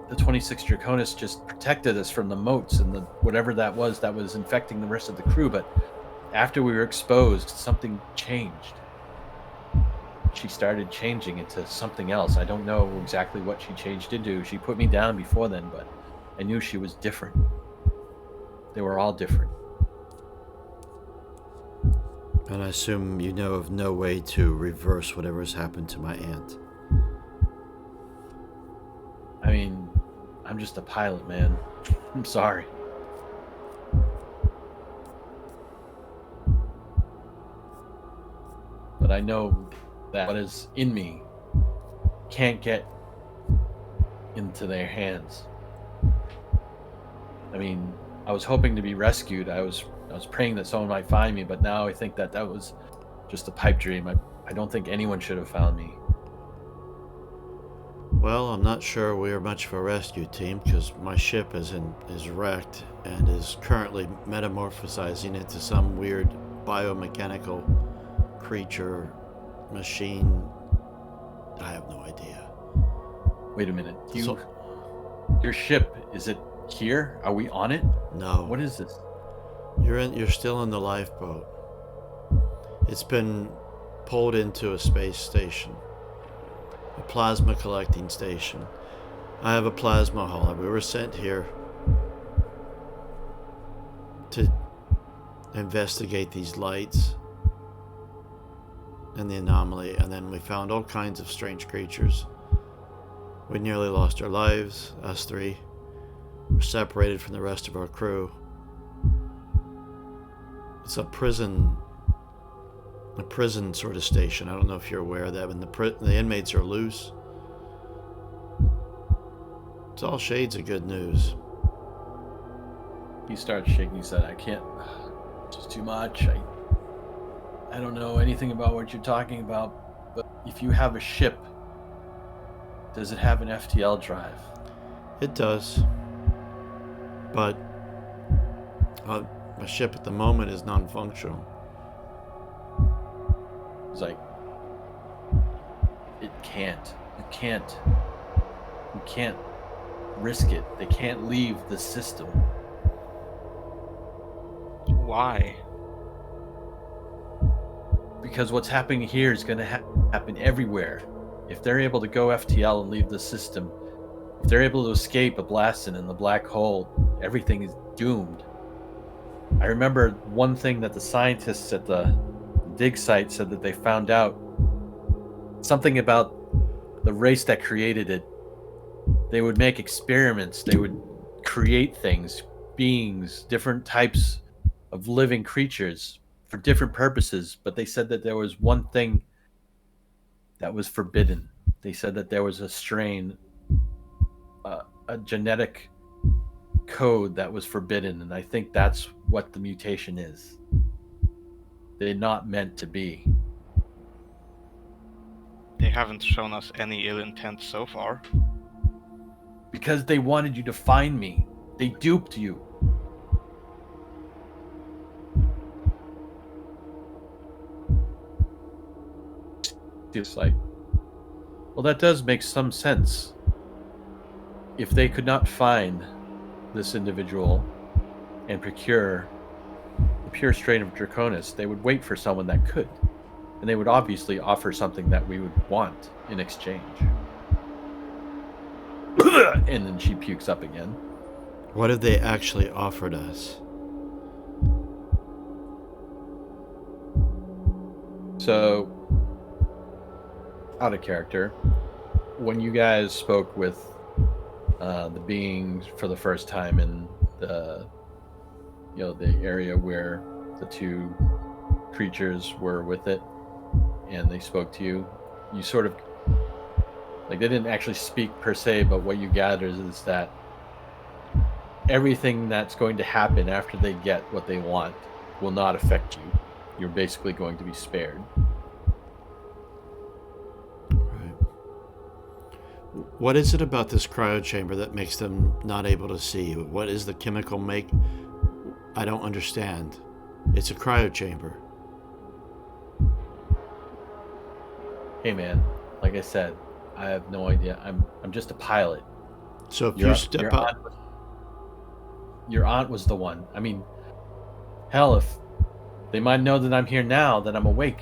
the 26 Draconis just protected us from the motes and the whatever that was infecting the rest of the crew. But after we were exposed, something changed. She started changing into something else. I don't know exactly what she changed into. She put me down before then, but I knew she was different. They were all different. And I assume you know of no way to reverse whatever's happened to my aunt. I mean, I'm just a pilot, man. I'm sorry. But I know that what is in me can't get into their hands. I mean, I was hoping to be rescued. I was praying that someone might find me, but now I think that was just a pipe dream. I don't think anyone should have found me. Well, I'm not sure we're much of a rescue team because my ship is wrecked and is currently metamorphosizing into some weird biomechanical creature, machine. I have no idea. Wait a minute. Your ship, is it here? Are we on it? No. What is this? You're still in the lifeboat. It's been pulled into a space station. A plasma collecting station. I have a plasma hauler. We were sent here to investigate these lights and the anomaly, and then we found all kinds of strange creatures. We nearly lost our lives, us three. We're separated from the rest of our crew. It's a prison sort of station. I don't know if you're aware of that, and the inmates are loose. It's all shades of good news. He starts shaking his head. I can't. It's just too much. I don't know anything about what you're talking about, but if you have a ship, does it have an FTL drive? It does. But my ship at the moment is non-functional. He's like, it can't. You can't risk it. They can't leave the system. Why? Because what's happening here is going to happen everywhere. If they're able to go FTL and leave the system, if they're able to escape a blasting in the black hole, everything is doomed. I remember one thing that the scientists at the dig site said that they found out something about the race that created it. They would make experiments. They would create things, beings, different types of living creatures for different purposes. But they said that there was one thing that was forbidden. They said that there was a strain, a genetic code that was forbidden. And I think that's what the mutation is. They're not meant to be. They haven't shown us any ill intent so far. Because they wanted you to find me. They duped you. It's like, well, that does make some sense. If they could not find this individual, and procure the pure strain of Draconis, they would wait for someone that could. And they would obviously offer something that we would want in exchange. And then she pukes up again. What have they actually offered us? So, out of character, when you guys spoke with the beings for the first time in the area where the two creatures were with it, and they spoke to you, you sort of, like, they didn't actually speak per se, but what you gathered is that everything that's going to happen after they get what they want will not affect you. You're basically going to be spared. Right. What is it about this cryo chamber that makes them not able to see you? What is the chemical make? I don't understand. It's a cryo chamber. Hey man, like I said, I have no idea. I'm just a pilot. So if you step up... Your aunt was the one. I mean, hell, if they might know that I'm here now, that I'm awake.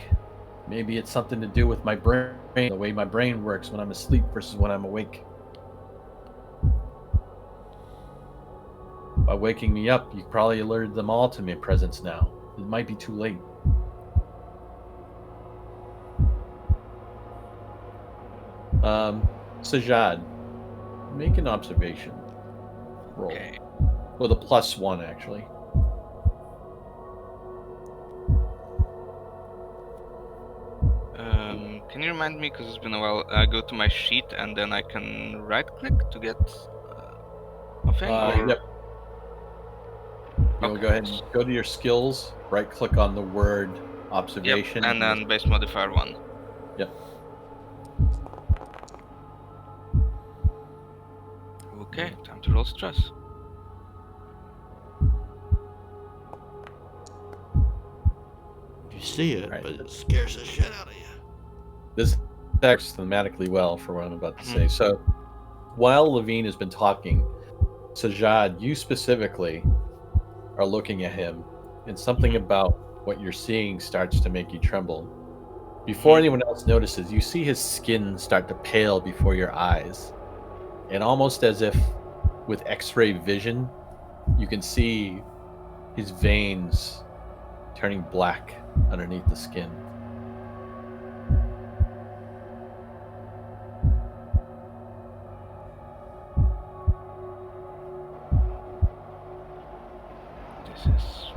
Maybe it's something to do with my brain, the way my brain works when I'm asleep versus when I'm awake. By waking me up, you probably alerted them all to my presence now. It might be too late. Sajad, make an observation roll. Okay. With a +1, actually. Can you remind me, because it's been a while, I go to my sheet and then I can right-click to get a thing? or... Yep. You'll Okay. go ahead and go to your skills, right-click on the word observation. Yep, and then base modifier 1. Yep. Okay, time to roll stress. You see it, Right. but it scares the shit out of you. This acts thematically well for what I'm about to say. So, while Levine has been talking, Sajad, you specifically are looking at him, and something about what you're seeing starts to make you tremble. Before anyone else notices, you see his skin start to pale before your eyes. And almost as if with X-ray vision, you can see his veins turning black underneath the skin. This is...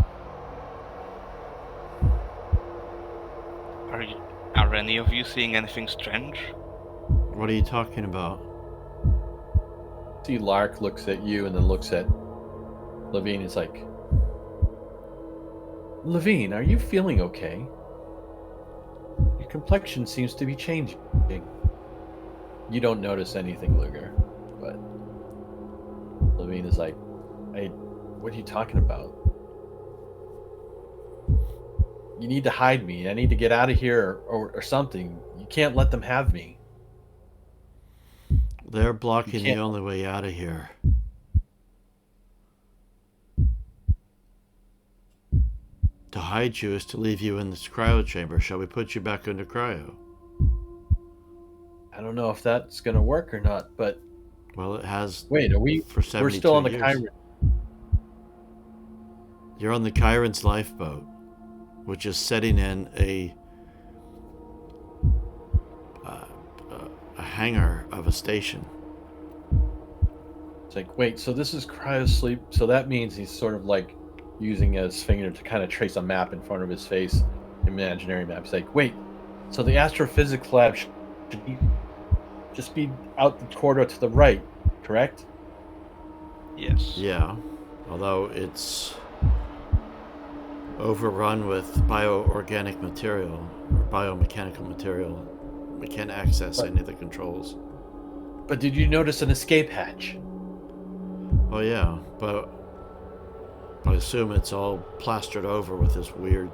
Are any of you seeing anything strange? What are you talking about? See, Lark looks at you and then looks at Levine. It's like, Levine, are you feeling okay? Your complexion seems to be changing. You don't notice anything, Luger, but Levine is like, hey, what are you talking about? You need to hide me. I need to get out of here or something. You can't let them have me. They're blocking the can't- only way out of here. To hide you is to leave you in this cryo chamber. Shall we put you back into cryo? I don't know if that's going to work or not, but Well, it has. wait, are we? For 72 We're still on the years. Chiron. You're on the Chiron's lifeboat, which is setting in a hangar of a station. It's like, wait, so this is cryosleep. So that means he's sort of like using his finger to kind of trace a map in front of his face, imaginary map. It's like, wait, so the astrophysics lab should just be out the corridor to the right, correct? Yes. Yeah, although it's overrun with bioorganic material or biomechanical material. We can't access any of the controls. But did you notice an escape hatch? Oh yeah, but I assume it's all plastered over with this weird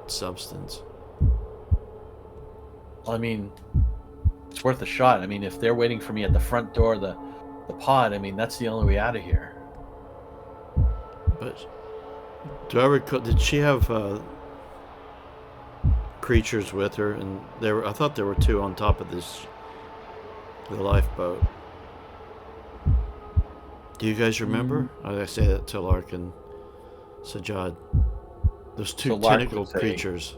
substance. I mean, it's worth a shot. I mean, if they're waiting for me at the front door of the pod, I mean, that's the only way out of here. But Do I recall? Did she have creatures with her? And I thought there were two on top of the lifeboat. Do you guys remember? I say that to Lark and Sajad. Those two So Lark tentacle would say- creatures.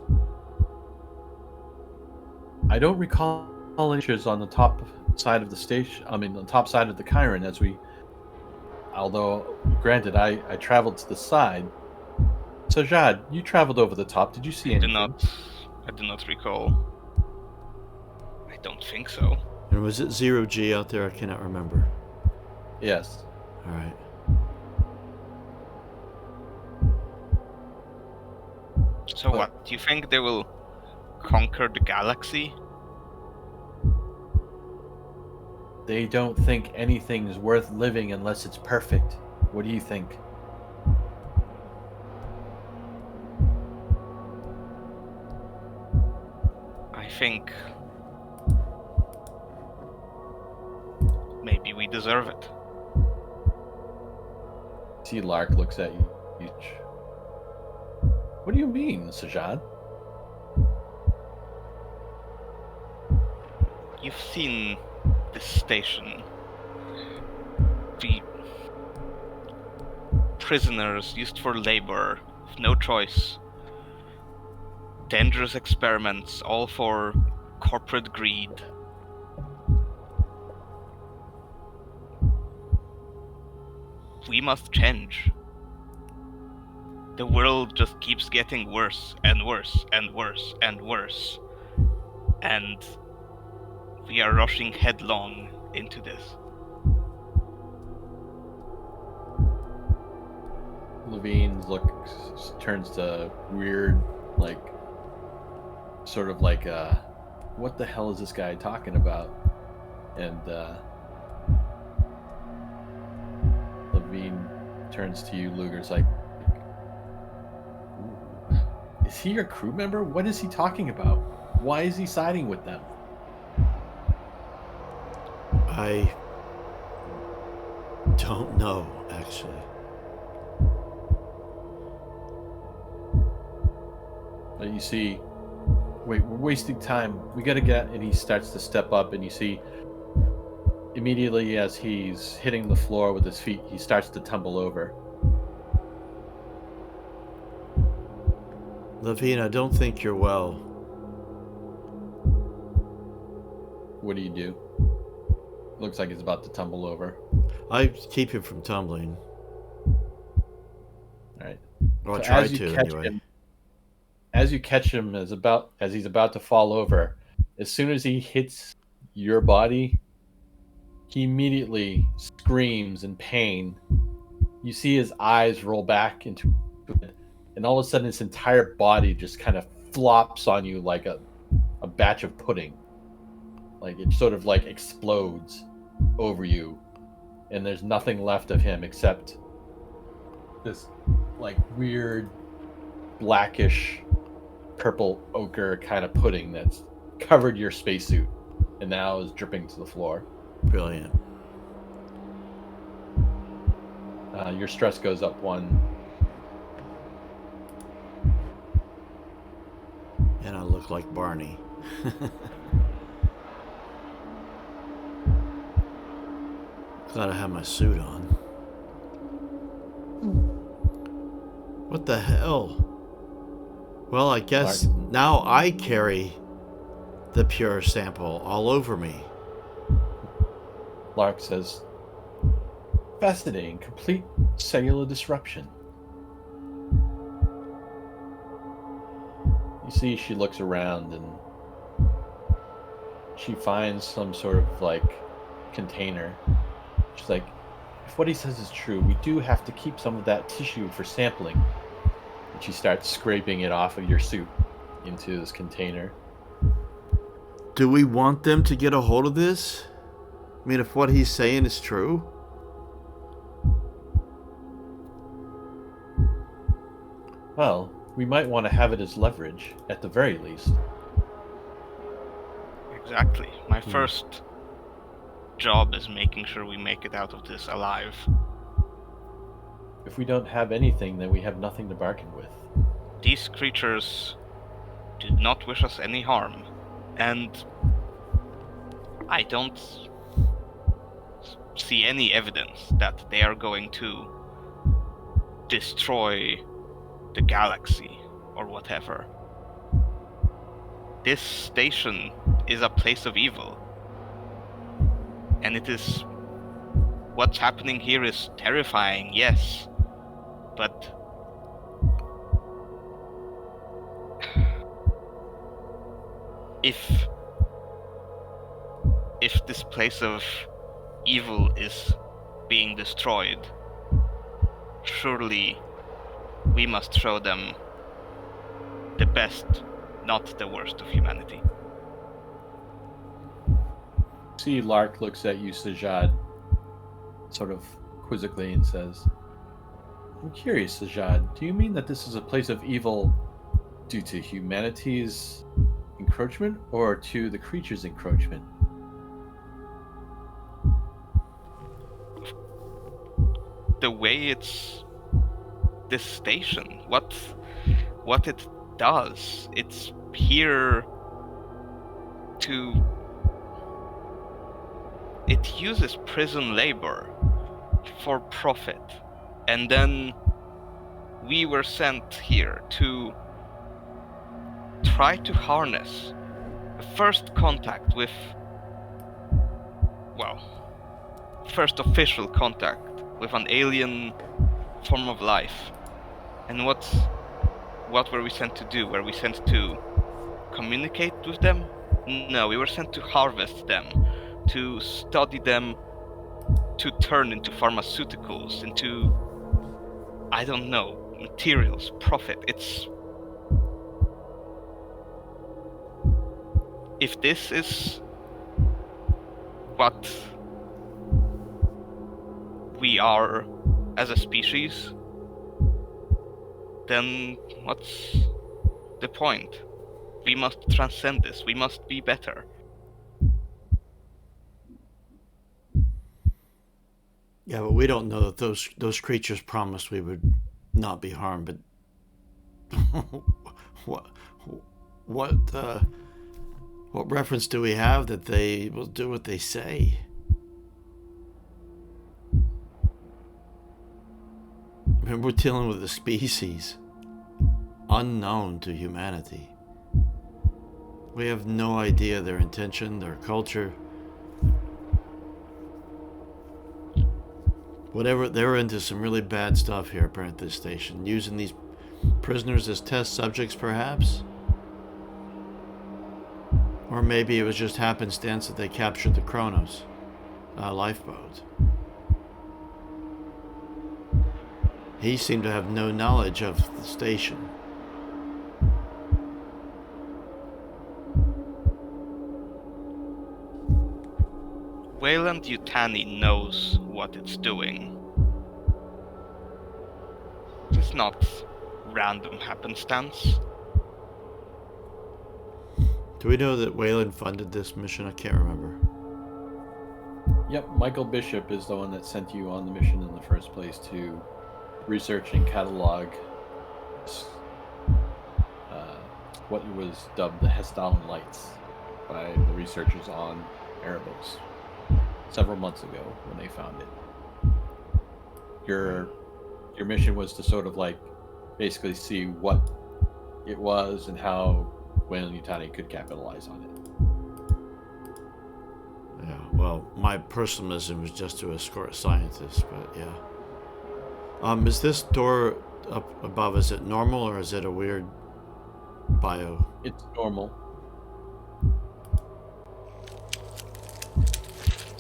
I don't recall any creatures on the top side of the station. I mean, the top side of the Chiron. Although, granted, I traveled to the side. So, Jad, you traveled over the top. Did you see I anything? do not recall. I don't think so. And was it 0G out there? I cannot remember. Yes. All right. So what? Do you think they will conquer the galaxy? They don't think anything's worth living unless it's perfect. What do you think? I think maybe we deserve it. See, Lark looks at you. What do you mean, Sajad? You've seen this station. The prisoners used for labor, with no choice. Dangerous experiments, all for corporate greed. We must change. The world just keeps getting worse and worse and worse and worse. And we are rushing headlong into this. Levine turns to weird, like, sort of like, what the hell is this guy talking about? And Levine turns to you, Luger's like, is he your crew member? What is he talking about? Why is he siding with them? I don't know, actually. But you see, wait, we're wasting time. We gotta get, and he starts to step up, and you see, immediately as he's hitting the floor with his feet, he starts to tumble over. Levine, I don't think you're well. What do you do? Looks like he's about to tumble over. I keep him from tumbling. Alright. Or I So try as you to, catch anyway. him, as you catch him as he's about to fall over, as soon as he hits your body, he immediately screams in pain. You see his eyes roll back into it, and all of a sudden his entire body just kind of flops on you like a batch of pudding. Like it sort of like explodes over you, and there's nothing left of him except this like weird blackish purple ochre kind of pudding that's covered your spacesuit and now is dripping to the floor. Brilliant. Your stress goes up 1. And I look like Barney. Glad I have my suit on. What the hell? Well, I guess now I carry the pure sample all over me. Lark says, fascinating, complete cellular disruption. You see, she looks around and she finds some sort of like container. She's like, if what he says is true, we do have to keep some of that tissue for sampling. And she starts scraping it off of your suit into this container. Do we want them to get a hold of this? I mean, if what he's saying is true? Well, we might want to have it as leverage, at the very least. Exactly. My first job is making sure we make it out of this alive. If we don't have anything, then we have nothing to bargain with. These creatures do not wish us any harm, and I don't see any evidence that they are going to destroy the galaxy or whatever. This station is a place of evil, and it is... What's happening here is terrifying, yes, but if this place of evil is being destroyed, surely we must show them the best, not the worst of humanity. See, Lark looks at you, Sajad, sort of quizzically, and says, I'm curious, Sajad, do you mean that this is a place of evil due to humanity's encroachment or to the creature's encroachment? The way it's this station, what it does, it's here to... It uses prison labor for profit, and then we were sent here to try to harness the first contact with, well, first official contact with an alien form of life. And what were we sent to do? Were we sent to communicate with them? No, we were sent to harvest them, to study them, to turn into pharmaceuticals, into, I don't know, materials, profit. It's... If this is what we are as a species, then what's the point? We must transcend this. We must be better. Yeah, but we don't know that those creatures promised we would not be harmed. But what reference do we have that they will do what they say? I mean, we're dealing with a species unknown to humanity. We have no idea their intention, their culture. Whatever, they were into some really bad stuff here at this station, using these prisoners as test subjects, perhaps? Or maybe it was just happenstance that they captured the Kronos lifeboat. He seemed to have no knowledge of the station. Weyland-Yutani knows what it's doing. It's not random happenstance. Do we know that Weyland funded this mission? I can't remember. Yep, Michael Bishop is the one that sent you on the mission in the first place to research and catalog what was dubbed the Hestalan Lights by the researchers on Erebos several months ago when they found it. Your mission was to sort of like basically see what it was and how Weyland-Yutani could capitalize on it. Yeah, well, my personal mission was just to escort scientists, but yeah. Is this door up above, is it normal or is it a weird bio? It's normal.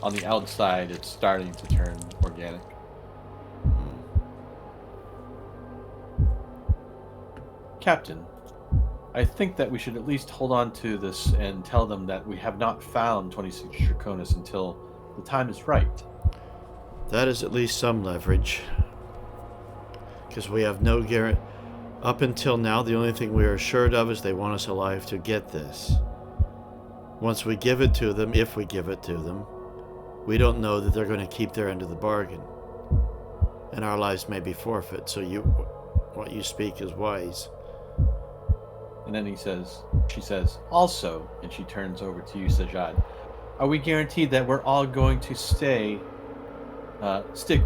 On the outside, it's starting to turn organic. Captain, I think that we should at least hold on to this and tell them that we have not found 26 Draconis until the time is right. That is at least some leverage. Because we have no guarantee. Up until now, the only thing we are assured of is they want us alive to get this. Once we give it to them, if we give it to them, we don't know that they're going to keep their end of the bargain. and our lives may be forfeit. So what you speak is wise. And then she says, also, and she turns over to you, Sajad, are we guaranteed that we're all going to stick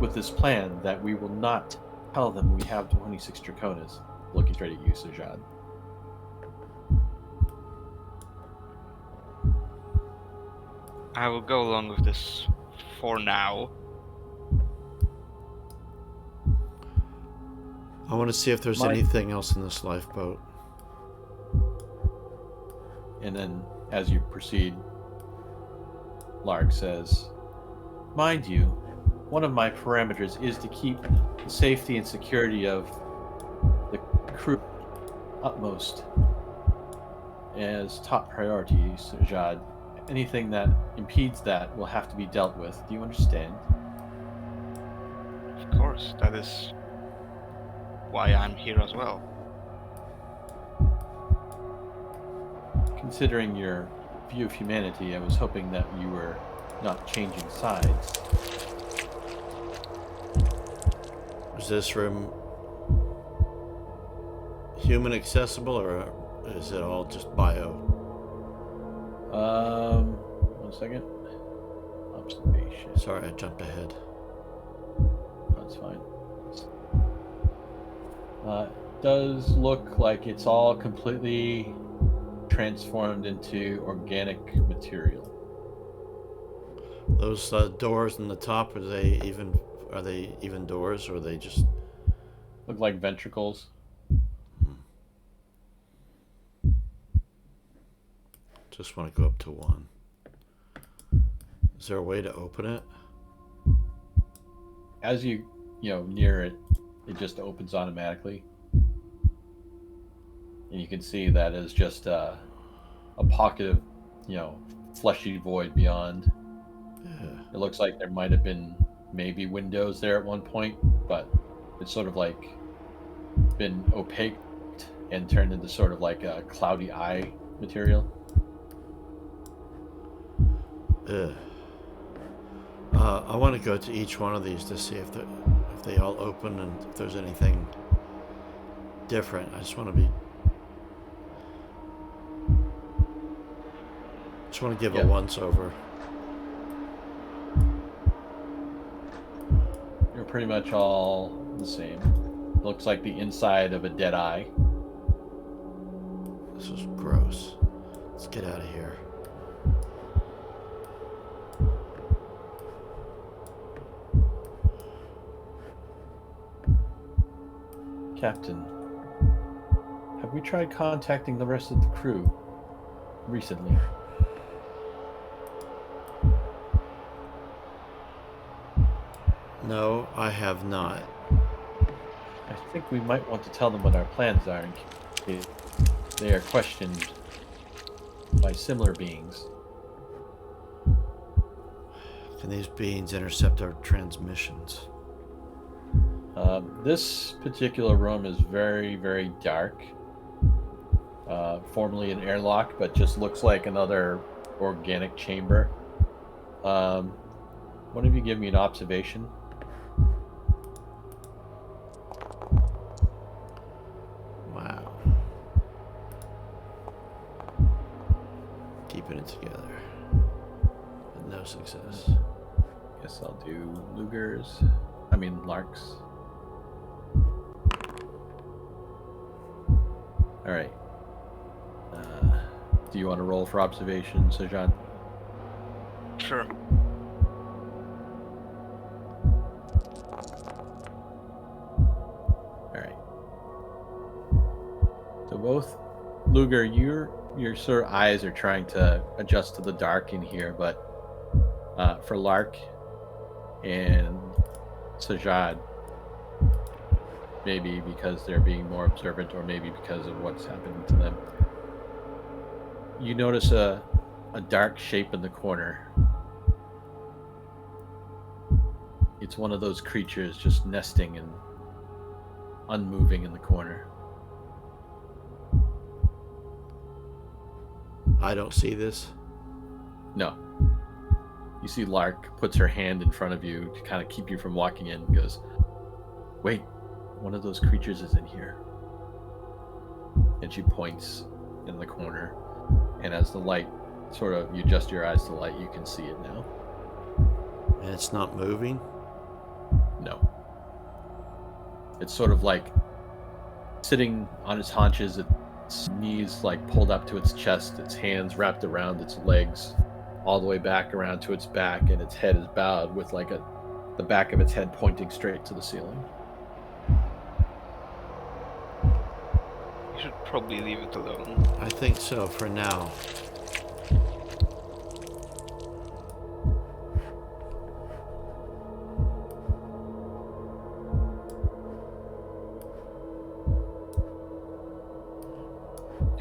with this plan, that we will not tell them we have 26 Draconas? Looking straight at you, Sajad. I will go along with this for now. I want to see if there's anything else in this lifeboat. And then, as you proceed, Lark says, mind you, one of my parameters is to keep the safety and security of the crew utmost as top priority, Sajad. Anything that impedes that will have to be dealt with. Do you understand? Of course, that is why I'm here as well. Considering your view of humanity, I was hoping that you were not changing sides. Is this room human accessible, or is it all just bio? 1 second. Observation. Sorry, I jumped ahead. That's fine. Does look like it's all completely transformed into organic material. Those doors in the top, are they even doors, or are they just look like ventricles? Just want to go up to one. Is there a way to open it? As you near it, it just opens automatically. And you can see that is just a pocket of, fleshy void beyond. Yeah. It looks like there might have been maybe windows there at one point, but it's sort of like been opaqued and turned into sort of like a cloudy eye material. I want to go to each one of these to see if they all open and if there's anything different. I just want to give a once over. You're pretty much all the same. Looks like the inside of a dead eye. This is gross. Let's get out of here. Captain, have we tried contacting the rest of the crew recently? No, I have not. I think we might want to tell them what our plans are in case they are questioned by similar beings. Can these beings intercept our transmissions? This particular room is very, very dark. Formerly an airlock, but just looks like another organic chamber. One of you give me an observation. Wow. Keeping it together. But no success. Guess I'll do Larks. Alright. Do you want to roll for observation, Sajad? Sure. Alright. So both Luger, your sort of eyes are trying to adjust to the dark in here, but for Lark and Sajad, maybe because they're being more observant or maybe because of what's happening to them, you notice a dark shape in the corner. It's one of those creatures just nesting and unmoving in the corner. I don't see this. No. You see Lark puts her hand in front of you to kind of keep you from walking in and goes, Wait, one of those creatures is in here. And she points in the corner, and as the light sort of, you adjust your eyes to the light, you can see it now. And it's not moving? No. It's sort of like sitting on its haunches, its knees like pulled up to its chest, its hands wrapped around its legs, all the way back around to its back, and its head is bowed with like the back of its head pointing straight to the ceiling. You should probably leave it alone. I think so for now.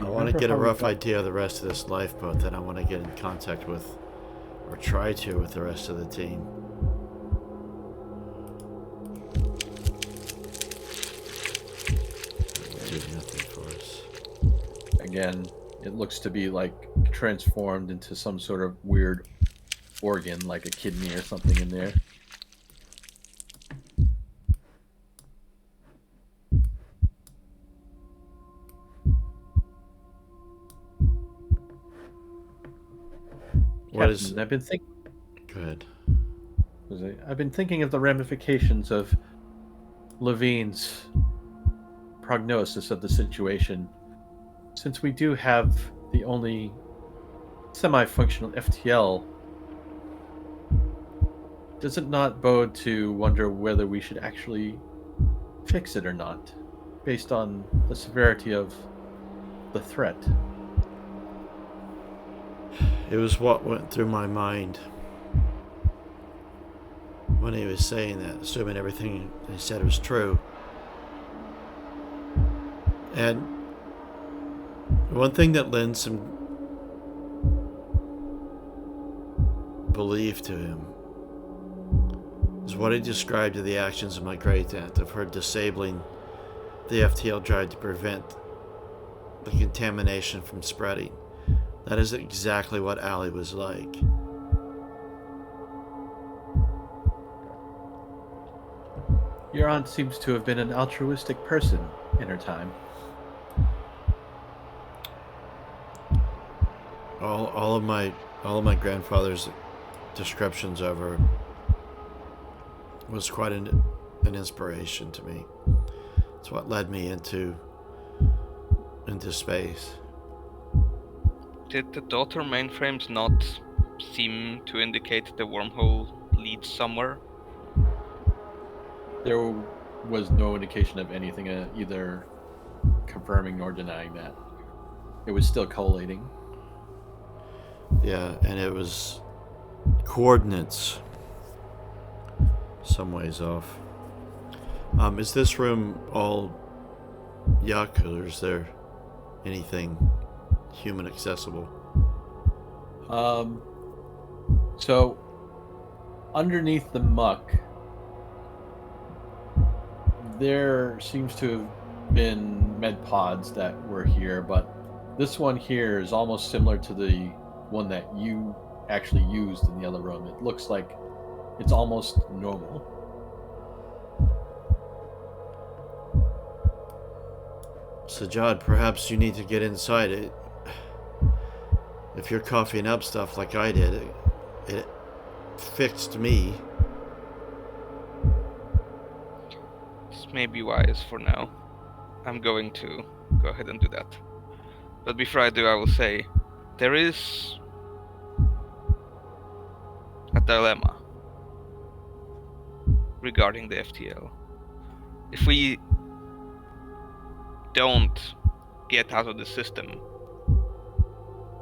I want to get a rough idea of the rest of this lifeboat that I want to get in contact with, or try to, with the rest of the team. Do nothing for us. Again, it looks to be like transformed into some sort of weird organ, like a kidney or something in there. What is? I've been thinking. Good. I've been thinking of the ramifications of Levine's prognosis of the situation. Since we do have the only semi-functional FTL, does it not bode to wonder whether we should actually fix it or not, based on the severity of the threat? It was what went through my mind when he was saying that, assuming everything he said was true. And one thing that lends some belief to him is what he described to the actions of my great aunt, of her disabling the FTL drive to prevent the contamination from spreading. That is exactly what Allie was like. Your aunt seems to have been an altruistic person in her time. All of my grandfather's descriptions of her was quite an inspiration to me. It's what led me into space. Did the daughter mainframes not seem to indicate the wormhole leads somewhere? There was no indication of anything either confirming nor denying that. It was still collating. Yeah, and it was coordinates some ways off. Is this room all yuck, or is there anything human accessible? So underneath the muck, there seems to have been med pods that were here, but this one here is almost similar to the one that you actually used in the other room. It looks like it's almost normal. Sajad, perhaps you need to get inside it. If you're coughing up stuff like I did, it fixed me. This may be wise for now. I'm going to go ahead and do that. But before I do, I will say, there is a dilemma regarding the FTL. If we don't get out of the system,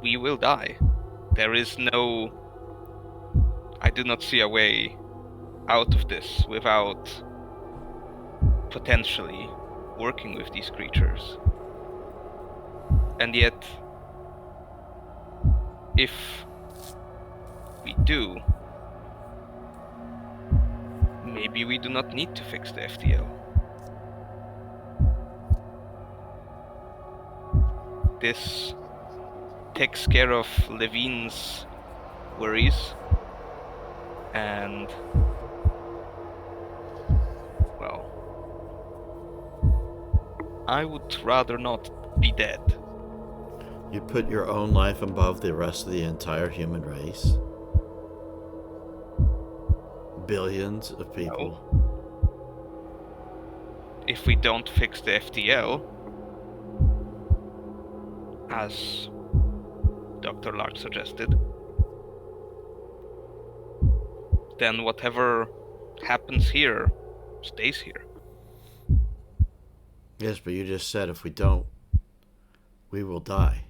we will die. There is no... I do not see a way out of this without potentially working with these creatures. And yet, if we do, maybe we do not need to fix the FTL. This takes care of Levine's worries, and, well, I would rather not be dead. You put your own life above the rest of the entire human race? Billions of people. If we don't fix the FTL, as Dr. Lark suggested, then whatever happens here stays here. Yes, but you just said if we don't, we will die.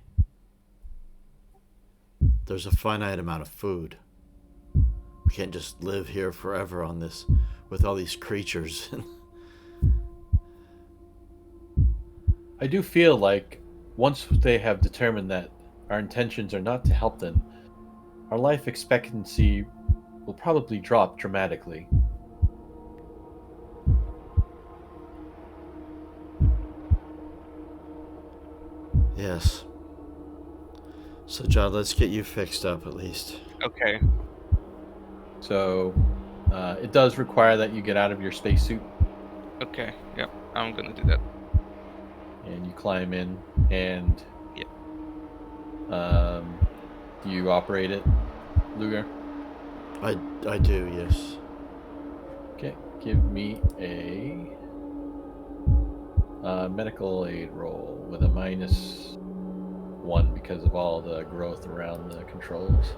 There's a finite amount of food. We can't just live here forever on this with all these creatures. I do feel like once they have determined that our intentions are not to help them, our life expectancy will probably drop dramatically. Yes. So, John, let's get you fixed up at least. Okay. So it does require that you get out of your spacesuit Okay. Yeah, I'm gonna do that. and you climb in and Yep. do you operate it, Luger? I do, yes. Okay, give me a medical aid roll with a -1 because of all the growth around the controls.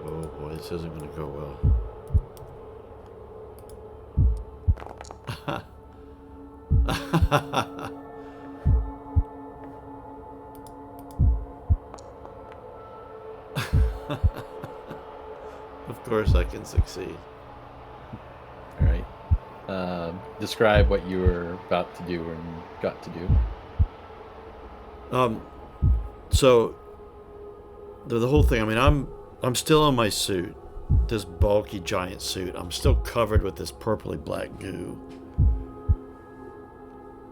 Oh boy, this isn't going to go well. Of course I can succeed. All right. Describe what you were about to do and got to do. So the whole thing, I mean, I'm still on my suit, this bulky giant suit. I'm still covered with this purpley black goo.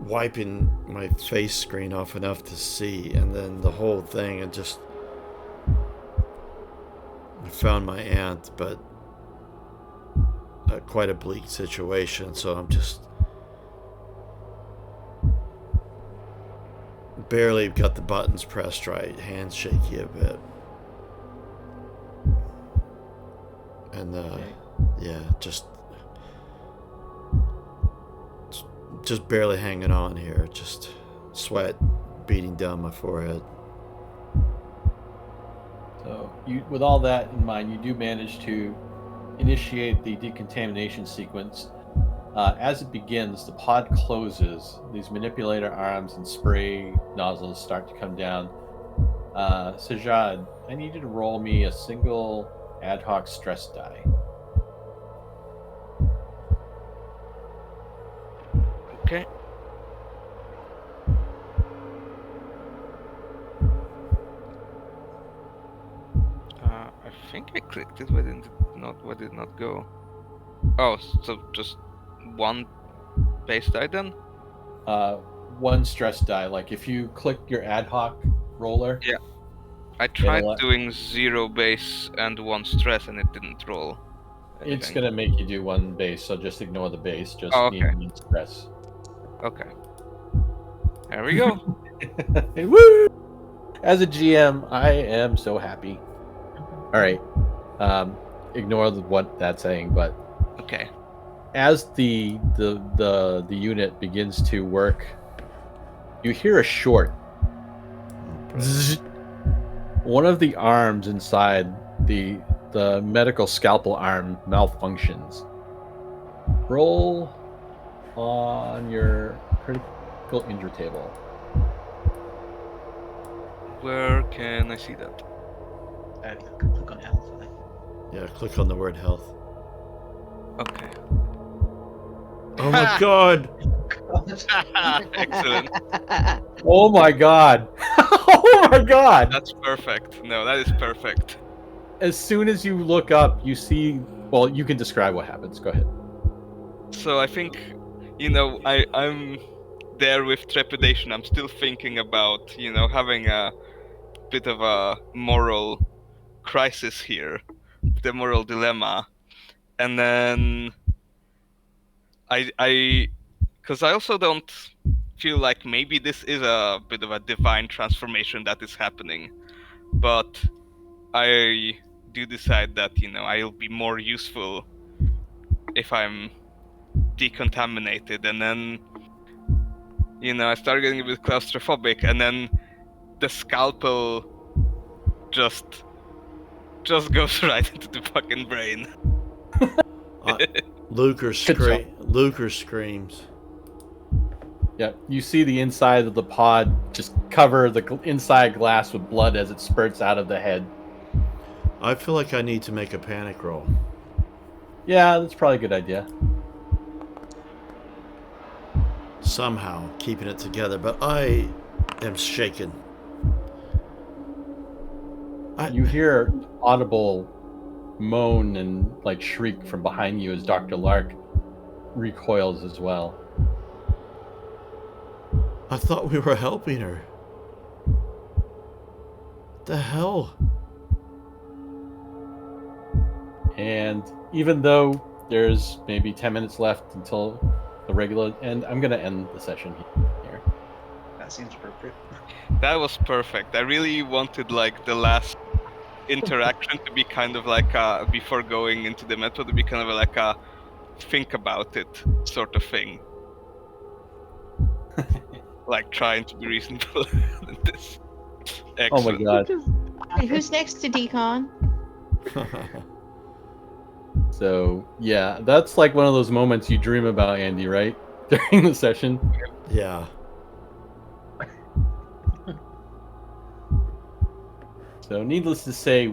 Wiping my face screen off enough to see, and then the whole thing, and just I found my aunt, but quite a bleak situation, so I'm just barely got the buttons pressed right, hands shaky a bit. And yeah, just barely hanging on here, just sweat beating down my forehead. So, with all that in mind, you do manage to initiate the decontamination sequence. As it begins, the pod closes. These manipulator arms and spray nozzles start to come down. Sajad, I need you to roll me a single ad hoc stress die. Okay. I think I clicked it, but it did not go. Oh, so just one base die then? One stress die. Like if you click your ad hoc roller. Yeah. I tried It'll- doing 0 base and 1 stress and it didn't roll. It's anything. gonna make you do one base, so just ignore the base. Just Oh, okay. need stress. Okay. There we go. Woo! As a GM, I am so happy. All right. Ignore what that's saying, but Okay. as the unit begins to work, you hear a short. Zzz. One of the arms inside the medical scalpel arm malfunctions. Roll on your critical injury table. Where can I see that? You can click on health. I think. Yeah, click on the word health. Okay. Oh my god! Excellent. Oh my god! Oh my god! That's perfect. No, that is perfect. As soon as you look up, you see. Well, you can describe what happens. Go ahead. So I think, I'm there with trepidation. I'm still thinking about, having a bit of a moral crisis here, the moral dilemma. And then because I also don't feel like maybe this is a bit of a divine transformation that is happening, but I do decide that I'll be more useful if I'm decontaminated, and then I start getting a bit claustrophobic, and then the scalpel just goes right into the fucking brain. Luker screams. Yep, you see the inside of the pod just cover the inside glass with blood as it spurts out of the head. I feel like I need to make a panic roll. Yeah, that's probably a good idea. Somehow keeping it together, but I am shaken. You hear audible moan and like shriek from behind you as Dr. Lark recoils as well. I thought we were helping her. The hell? And even though there's maybe 10 minutes left until the regular end, I'm going to end the session here. That seems appropriate. That was perfect. I really wanted like the last interaction to be kind of like before going into the metro to be kind of like a think about it sort of thing. Like trying to be reasonable in this. Excellent. Oh my god. Hey, who's next to Decon? So, yeah, that's like one of those moments you dream about, Andy, right? During the session. Yeah. So, needless to say,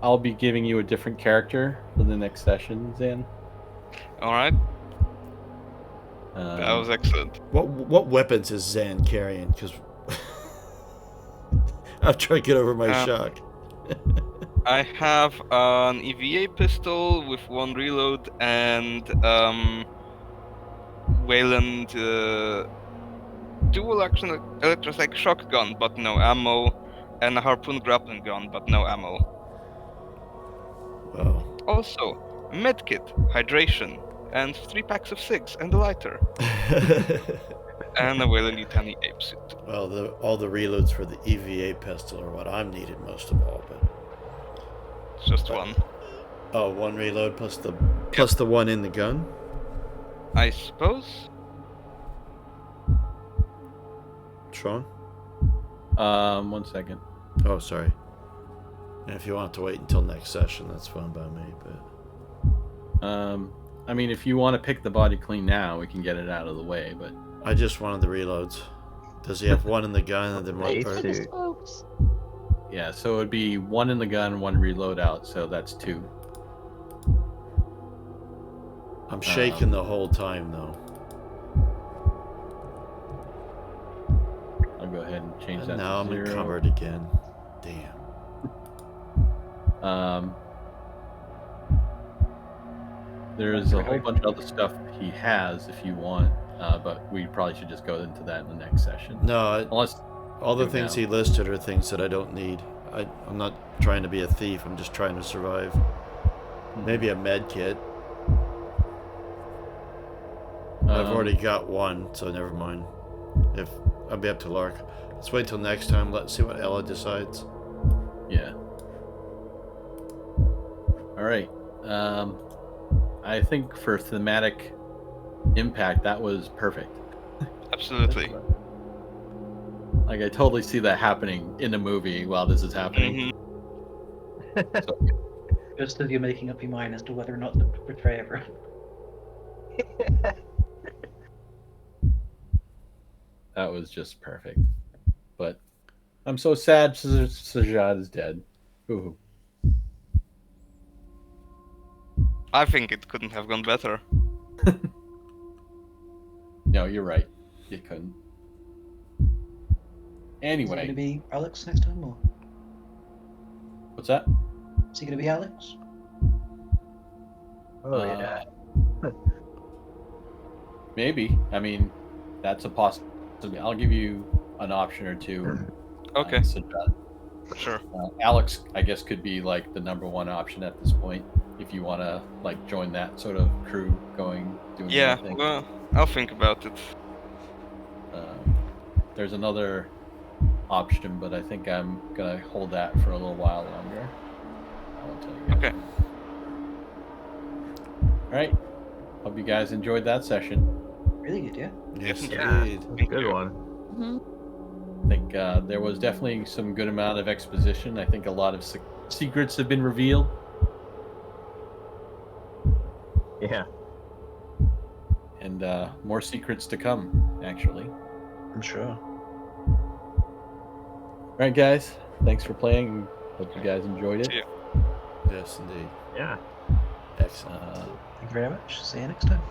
I'll be giving you a different character for the next session, Zan. Alright. That was excellent. What weapons is Zan carrying? Because I'm trying to get over my shock. I have an EVA pistol with 1 reload and Wayland dual action electrostatic shotgun but no ammo, and a harpoon grappling gun but no ammo. Wow. Also, medkit, hydration, and 3 packs of cigs and a lighter. And a Wayland Yutani ape suit. Well, all the reloads for the EVA pistol are what I'm needed most of all, but just 1. Oh, 1 reload plus the one in the gun? I suppose. Sean? 1 second. Oh, sorry. And if you want to wait until next session, that's fine by me, but I mean, if you want to pick the body clean now, we can get it out of the way, but I just wanted the reloads. Does he have 1 in the gun and then 1 Ace or- suit. Folks. yeah, so it would be 1 in the gun, 1 reload out, so that's 2. I'm shaking the whole time though. I'll go ahead and change And that now to I'm 0. encumbered again. Damn. There's a whole bunch of other stuff he has if you want, but we probably should just go into that in the next session. No, Unless all the do things now. he listed are things that I don't need. I'm not trying to be a thief. I'm just trying to survive. Maybe a med kit. I've already got 1, so never mind. If I'll be up to Lark. Let's wait till next time. Let's see what Ella decides. Yeah. All right. I think for thematic impact, that was perfect. Absolutely. Like, I totally see that happening in a movie while this is happening. Mhm. Just as you're making up your mind as to whether or not to betray everyone. That was just perfect. But I'm so sad Sajad is dead. Ooh. I think it couldn't have gone better. No, you're right. You couldn't. Is it going to Anyway, be Alex next time, or what's that? is he going to be Alex? Oh yeah. Maybe. I mean, that's a possibility. I'll give you an option or 2. Okay, Sajad. sure. Alex, I guess, could be like the number 1 option at this point if you want to like join that sort of crew doing Yeah, their thing. well, I'll think about it. there's another option, but I think I'm gonna hold that for a little while longer. I'll tell you guys. Okay. All right. Hope you guys enjoyed that session. Really good, yeah. Yes, Yeah. indeed. Thank Good you. one. Mhm. I think there was definitely some good amount of exposition. I think a lot of secrets have been revealed. Yeah, And more secrets to come, actually. I'm sure. All right, guys. Thanks for playing. Hope you guys enjoyed it. See ya. Yes, indeed. Yeah. Excellent. Uh, Thank you very much. See you next time.